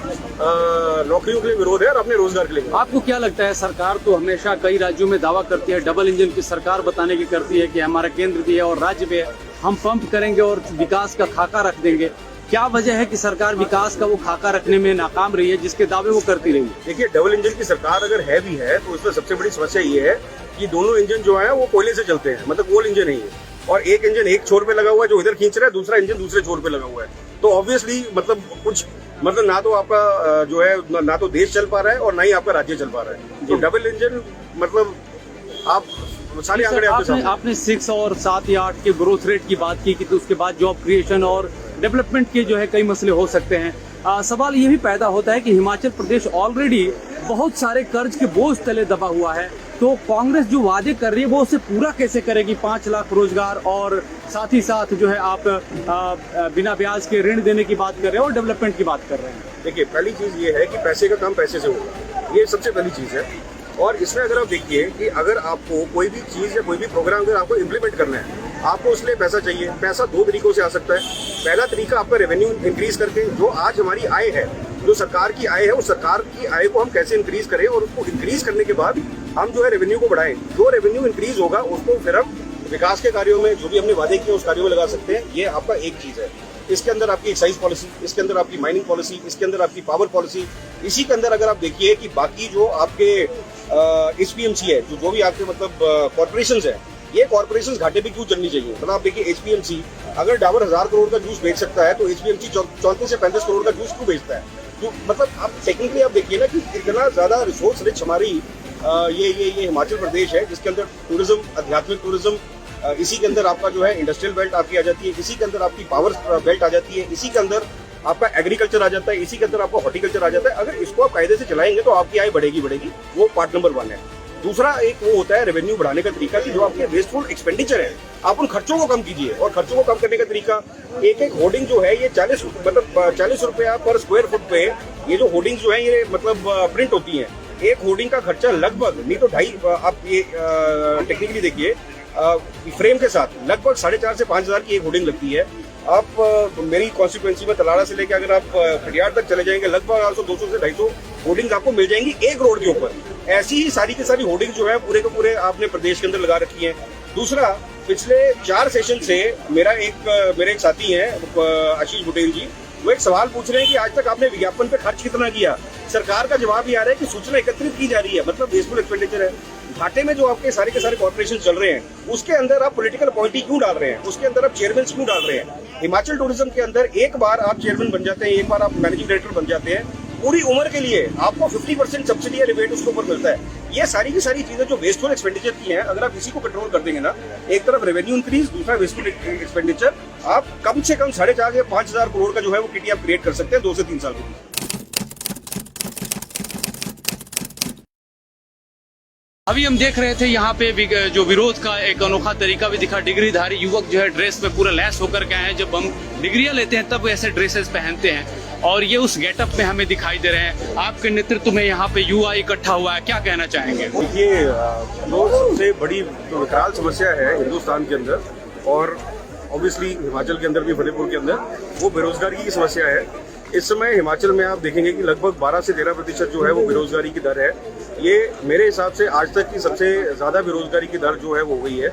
नौकरियों के लिए विरोध है, और अपने रोजगार के लिए। आपको क्या लगता है, सरकार तो हमेशा कई राज्यों में दावा करती है, डबल इंजन की सरकार बताने की करती है कि हमारा केंद्र भी है और राज्य भी है, हम पंप करेंगे और विकास का खाका रख देंगे। क्या वजह है कि सरकार विकास का वो खाका रखने में नाकाम रही है, जिसके दावे वो करती रही है? देखिए, डबल इंजन की सरकार अगर है भी है, तो उसमें सबसे बड़ी समस्या ये है कि दोनों इंजन जो है वो कोयले से चलते हैं, मतलब कोल इंजन नहीं है। और एक इंजन एक छोर पे लगा हुआ है जो इधर खींच रहा है, दूसरा इंजन दूसरे छोर पे लगा हुआ है। तो ऑब्वियसली मतलब कुछ मतलब ना तो आपका जो है ना तो देश चल पा रहा है और ना ही आपका राज्य चल पा रहा है। तो डबल इंजन मतलब आप सारे आंकड़े आपने 6 और 7 या 8 के ग्रोथ रेट की बात की तो उसके बाद जॉब क्रिएशन और डेवलपमेंट के जो है कई मसले हो सकते हैं। सवाल ये भी पैदा होता है कि हिमाचल प्रदेश ऑलरेडी बहुत सारे कर्ज के बोझ तले दबा हुआ है, तो कांग्रेस जो वादे कर रही है वो उसे पूरा कैसे करेगी? 5 लाख रोजगार और साथ ही साथ जो है आप बिना ब्याज के ऋण देने की बात कर रहे हैं और डेवलपमेंट की बात कर रहे हैं। देखिए, पहली चीज ये है कि पैसे का काम पैसे से होगा, ये सबसे पहली चीज है। और इसमें अगर आप देखिए कि अगर आपको कोई भी चीज या कोई भी प्रोग्राम अगर आपको इम्प्लीमेंट करना है, आपको उसके लिए पैसा चाहिए। पैसा 2 तरीकों से आ सकता है। पहला तरीका आपका रेवेन्यू इंक्रीज करके, जो आज हमारी आय है, जो सरकार की आय है, उस सरकार की आय को हम कैसे इंक्रीज करें, और उसको इंक्रीज करने के बाद हम जो है रेवेन्यू को बढ़ाएं। जो रेवेन्यू इंक्रीज होगा उसको फिर हम विकास के कार्यों में, जो भी हमने वादे किए उस कार्यों में लगा सकते हैं। ये आपका एक चीज है। इसके अंदर आपकी एक्साइज पॉलिसी, इसके अंदर आपकी माइनिंग पॉलिसी, इसके अंदर आपकी पावर पॉलिसी। इसी के अंदर अगर आप देखिए कि बाकी जो आपके HPMC है, जो भी आपके मतलब कॉर्पोरेशंस है, ये कॉर्पोरेशंस घाटे पे क्यों चलनी चाहिए? मतलब आप देखिए HPMC अगर डाबर 1000 करोड़ का जूस बेच सकता है, तो HPMC 34 से 35 करोड़ का जूस क्यों बेचता है? तो मतलब आप टेक्निकली आप देखिए ना कि इतना ज्यादा रिसोर्स रिच हमारी ये हिमाचल प्रदेश है, जिसके अंदर टूरिज्म, आध्यात्मिक टूरिज्म, इसी के अंदर आपका जो है इंडस्ट्रियल बेल्ट आपकी आ जाती है, इसी के अंदर आपकी पावर बेल्ट आ जाती है, इसी के अंदर आपका एग्रीकल्चर आ जाता है, इसी के अंदर आपका हॉर्टिकल्चर आ जाता है। अगर इसको आप कायदे से चलाएंगे तो आपकी आय बढ़ेगी। वो पार्ट नंबर 1 है। दूसरा एक वो होता है रेवेन्यू बढ़ाने का तरीका कि जो आपके वेस्टफुल एक्सपेंडिचर है, आप उन खर्चों को कम कीजिए। और खर्चों को कम करने का तरीका, एक होर्डिंग जो है ये 40 रुपया पर स्क्वायर फुट पे ये जो होर्डिंग जो है ये मतलब प्रिंट होती है। एक होर्डिंग का खर्चा लगभग नहीं तो 2.5, आप ये टेक्निकली देखिए फ्रेम के साथ लगभग 4,500 से 5,000 की एक होर्डिंग लगती है। आप मेरी कॉन्स्टिट्यूएंसी में तलाड़ा से लेकर अगर आप खटियार तक चले जाएंगे, लगभग 200 से 250 होर्डिंग्स आपको मिल जाएंगी एक रोड के ऊपर। ऐसी ही सारी की सारी होर्डिंग जो है पूरे के पूरे आपने प्रदेश के अंदर लगा रखी है। दूसरा, पिछले 4 सेशन से मेरे एक साथी हैं आशीष बुटेल जी, वो एक सवाल पूछ रहे हैं कि आज तक आपने विज्ञापन पे खर्च कितना किया? सरकार का जवाब ये आ रहा है कि सूचना एकत्रित की जा रही है, मतलब वेस्टफुल एक्सपेंडिचर है। घाटे में जो आपके सारे के सारे कॉर्पोरेशन चल रहे हैं, उसके अंदर आप पॉलिटिकल अपॉइंटी क्यों डाल रहे हैं? उसके अंदर आप चेयरमैन क्यों डाल रहे हैं? हिमाचल टूरिज्म के अंदर एक बार आप चेयरमैन बन जाते हैं, एक बार आप मैनेजिंग डायरेक्टर बन जाते हैं, पूरी उम्र के लिए आपको 50% सब्सिडी या रिबेट उसके ऊपर मिलता है। ये सारी की सारी चीजें जो वेस्टफुल एक्सपेंडिचर की हैं, अगर आप इसी को कंट्रोल कर देंगे ना, एक तरफ रेवेन्यू इंक्रीज, दूसरा वेस्टफुल एक्सपेंडिचर, आप कम से कम 4,500 से 5,000 करोड़ का जो है वो किटी आप क्रिएट कर सकते हैं 2 से 3 साल में। अभी हम देख रहे थे यहाँ पे जो विरोध का एक अनोखा तरीका भी दिखा। डिग्रीधारी युवक जो है ड्रेस में पूरा लैस होकर के आए हैं। जब हम डिग्रियां लेते हैं तब ऐसे ड्रेसेस पहनते हैं, और ये उस गेटअप में हमें दिखाई दे रहे हैं। आपके नेतृत्व में यहाँ पे युवा इकट्ठा हुआ है, क्या कहना चाहेंगे? देखिए, जो सबसे बड़ी जो विकराल समस्या है हिंदुस्तान के अंदर, और ऑब्वियसली हिमाचल के अंदर भी, फतेहपुर के अंदर, वो बेरोजगारी की समस्या है। इस समय हिमाचल में आप देखेंगे कि लगभग 12 से 13% जो है वो बेरोजगारी की दर है। ये मेरे हिसाब से आज तक की सबसे ज़्यादा बेरोजगारी की दर जो है वो हो गई है।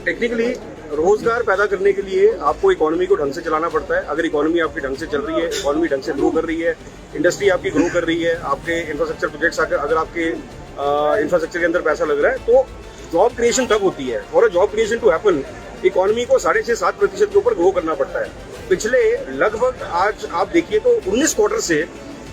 टेक्निकली रोजगार पैदा करने के लिए आपको इकोनॉमी को ढंग से चलाना पड़ता है। अगर इकोनॉमी आपकी ढंग से चल रही है, इकोनॉमी ढंग से ग्रो कर रही है, इंडस्ट्री आपकी ग्रो कर रही है, आपके इंफ्रास्ट्रक्चर प्रोजेक्ट्स अगर आपके इंफ्रास्ट्रक्चर के अंदर पैसा लग रहा है, तो जॉब क्रिएशन तब होती है। और job creation to happen, economy को 6.5-7% के ऊपर ग्रो करना पड़ता है। पिछले लगभग आज आप देखिए तो 19 क्वार्टर से,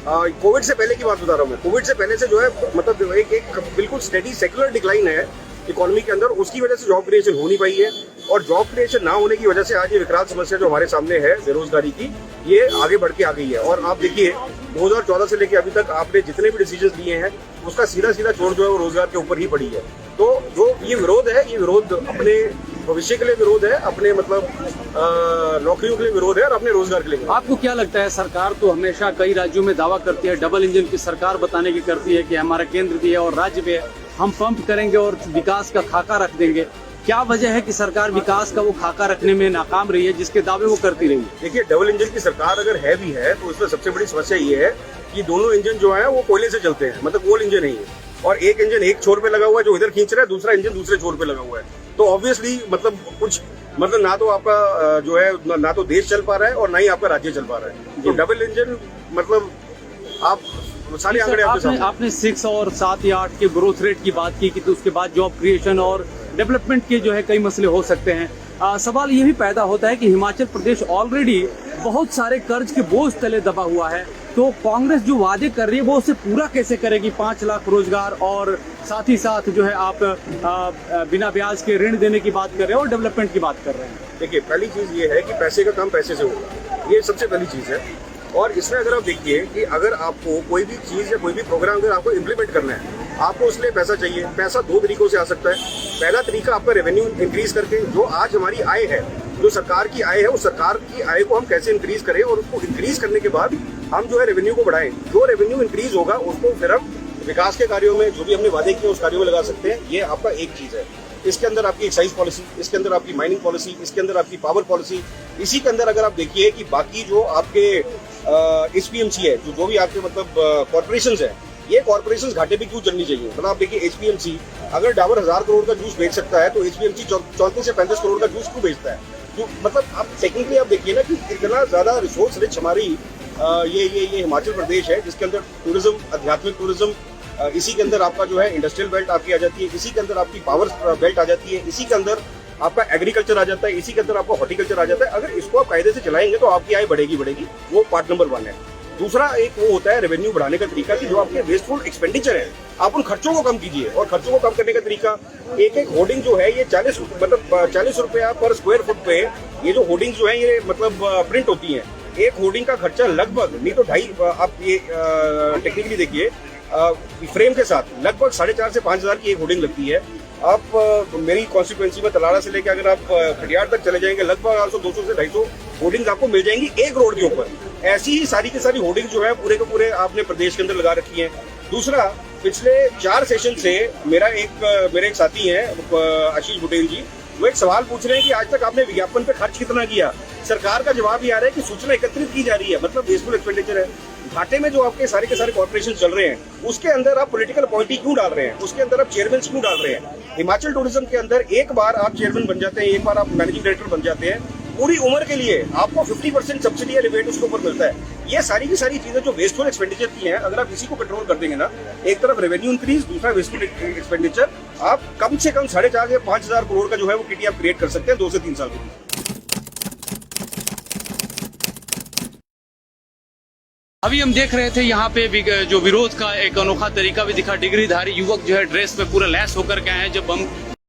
कोविड से पहले की बात बता रहा हूँ मैं, कोविड से पहले से जो है मतलब एक बिल्कुल स्टेडी सेकुलर डिक्लाइन है इकोनॉमी के अंदर। उसकी वजह से जॉब क्रिएशन हो नहीं पाई है, और जॉब क्रिएशन ना होने की वजह से आज ये विकराल समस्या जो हमारे सामने है बेरोजगारी की, ये आगे बढ़ के आ गई है। और आप देखिए 2014 से लेकर अभी तक आपने जितने भी डिसीजन लिए हैं, उसका सीधा चोट जो है वो रोजगार के ऊपर ही पड़ी है। तो जो ये विरोध है, ये विरोध अपने भविष्य के लिए विरोध है, अपने मतलब नौकरियों के लिए विरोध है, और अपने रोजगार के लिए। आपको क्या लगता है, सरकार तो हमेशा कई राज्यों में दावा करती है, डबल इंजन की सरकार बताने की करती है कि हमारा केंद्र भी है और राज्य भी है, हम पंप करेंगे और विकास का खाका रख देंगे। क्या वजह है कि सरकार विकास का वो खाका रखने में नाकाम रही है, जिसके दावे वो करती रही है? देखिए, डबल इंजन की सरकार अगर है भी है, तो उसमें सबसे बड़ी समस्या ये है कि दोनों इंजन जो है वो कोयले से चलते हैं, मतलब कोल इंजन नहीं है। और एक इंजन एक छोर पे लगा हुआ है जो इधर खींच रहा है, दूसरा इंजन दूसरे छोर पे लगा हुआ है। तो ऑब्वियसली मतलब कुछ मतलब ना तो आपका जो है ना तो देश चल पा रहा है, और ना ही आपका राज्य चल पा रहा है। तो डबल इंजन मतलब आप सारे आंकड़े आपने 6 और 7 या 8 के ग्रोथ रेट की बात की कि तो उसके बाद जॉब क्रिएशन और डेवलपमेंट के जो है कई मसले हो सकते हैं। सवाल ये भी पैदा होता है कि हिमाचल प्रदेश ऑलरेडी बहुत सारे कर्ज के बोझ तले दबा हुआ है, तो कांग्रेस जो वादे कर रही है वो उसे पूरा कैसे करेगी? 5 लाख रोजगार और साथ ही साथ जो है आप बिना ब्याज के ऋण देने की बात कर रहे हैं और डेवलपमेंट की बात कर रहे हैं। देखिए, पहली चीज ये है कि पैसे का काम पैसे से होगा, ये सबसे पहली चीज है। और इसमें अगर आप देखिए कि अगर आपको कोई भी चीज या कोई भी प्रोग्राम अगर आपको इम्प्लीमेंट करना है, आपको उसके लिए पैसा चाहिए। पैसा 2 तरीकों से आ सकता है। पहला तरीका आपका रेवेन्यू इंक्रीज करके, जो आज हमारी आय है, जो सरकार की आय है, उस सरकार की आय को हम कैसे इंक्रीज करें, और उसको इंक्रीज करने के बाद हम जो है रेवेन्यू को बढ़ाएं। जो रेवेन्यू इंक्रीज होगा उसको फिर हम विकास के कार्यों में, जो भी हमने वादे किए उस कार्यों में लगा सकते हैं। ये आपका एक चीज है। इसके अंदर आपकी एक्साइज पॉलिसी, इसके अंदर आपकी माइनिंग पॉलिसी, इसके अंदर आपकी पावर पॉलिसी। इसी के अंदर अगर आप देखिए कि बाकी जो आपके एचपीएमसी है, जो भी आपके मतलब कॉर्पोरेशंस है, ये कॉर्पोरेशंस घाटे पे क्यों चलनी चाहिए? मतलब आप देखिए एचपीएमसी अगर डाबर 1000 करोड़ का जूस बेच सकता है, तो एचपीएमसी 34 से 35 करोड़ का जूस क्यों बेचता है? तो मतलब आप टेक्निकली आप देखिए ना कि इतना ज्यादा रिसोर्स रिच हमारी ये हिमाचल प्रदेश है, जिसके अंदर टूरिज्म, आध्यात्मिक टूरिज्म, इसी के अंदर आपका जो है इंडस्ट्रियल बेल्ट आपकी आ जाती है, इसी के अंदर आपकी पावर बेल्ट आ जाती है, इसी के अंदर आपका एग्रीकल्चर आ जाता है, इसी के अंदर आपका हॉर्टिकल्चर आ जाता है। अगर इसको आप कायदे से चलाएंगे तो आपकी आय बढ़ेगी। वो पार्ट नंबर 1 है। दूसरा एक वो होता है रेवेन्यू बढ़ाने का तरीका, कि जो आपके वेस्टफुल एक्सपेंडिचर है, आप उन खर्चों को कम कीजिए। और खर्चों को कम करने का तरीका, एक होर्डिंग जो है ये 40 रुपया पर स्क्वायर फुट पे ये जो होर्डिंग जो है ये मतलब प्रिंट होती है। एक होर्डिंग का खर्चा लगभग नहीं तो 2.5, आप ये टेक्निकली देखिए फ्रेम के साथ लगभग 4,500 से 5,000 की एक होर्डिंग लगती है। आप मेरी कॉन्स्टिट्यूएंसी में तलाड़ा से लेकर अगर आप खटियार तक चले जाएंगे, लगभग 200 से 250 होर्डिंग्स आपको मिल जाएंगी एक रोड के ऊपर। ऐसी ही सारी की सारी होर्डिंग जो है पूरे के पूरे आपने प्रदेश के अंदर लगा रखी है। दूसरा, पिछले 4 सेशन से मेरे एक साथी हैं आशीष बुटेल जी, वो एक सवाल पूछ रहे हैं कि आज तक आपने विज्ञापन पे खर्च कितना किया? सरकार का जवाब ये आ रहा है कि सूचना एकत्रित की जा रही है, मतलब वेस्टफुल एक्सपेंडिचर है। घाटे में जो आपके सारे के सारे कॉर्पोरेशन चल रहे हैं, उसके अंदर आप पॉलिटिकल अपॉइंटी क्यों डाल रहे हैं? उसके अंदर आप चेयरमैन क्यों डाल रहे हैं? हिमाचल टूरिज्म के अंदर एक बार आप चेयरमैन बन जाते हैं, एक बार आप मैनेजिंग डायरेक्टर बन जाते हैं, पूरी उम्र के लिए आपको 50% सब्सिडी या रिबेट उसके ऊपर मिलता है। ये सारी की सारी चीजें जो वेस्टफुल एक्सपेंडिचर की हैं, अगर आप इसी को कंट्रोल कर देंगे ना, एक तरफ रेवेन्यू इंक्रीज, दूसरा वेस्टफुल एक्सपेंडिचर, आप कम से कम 4,500 से 5,000 करोड़ का जो है वो किटी आप क्रिएट कर सकते हैं 2 से 3 साल के लिए। अभी हम देख रहे थे यहाँ पे जो विरोध का एक अनोखा तरीका भी दिखा। डिग्रीधारी युवक जो है ड्रेस में पूरा लैस होकर के आए हैं। जब हम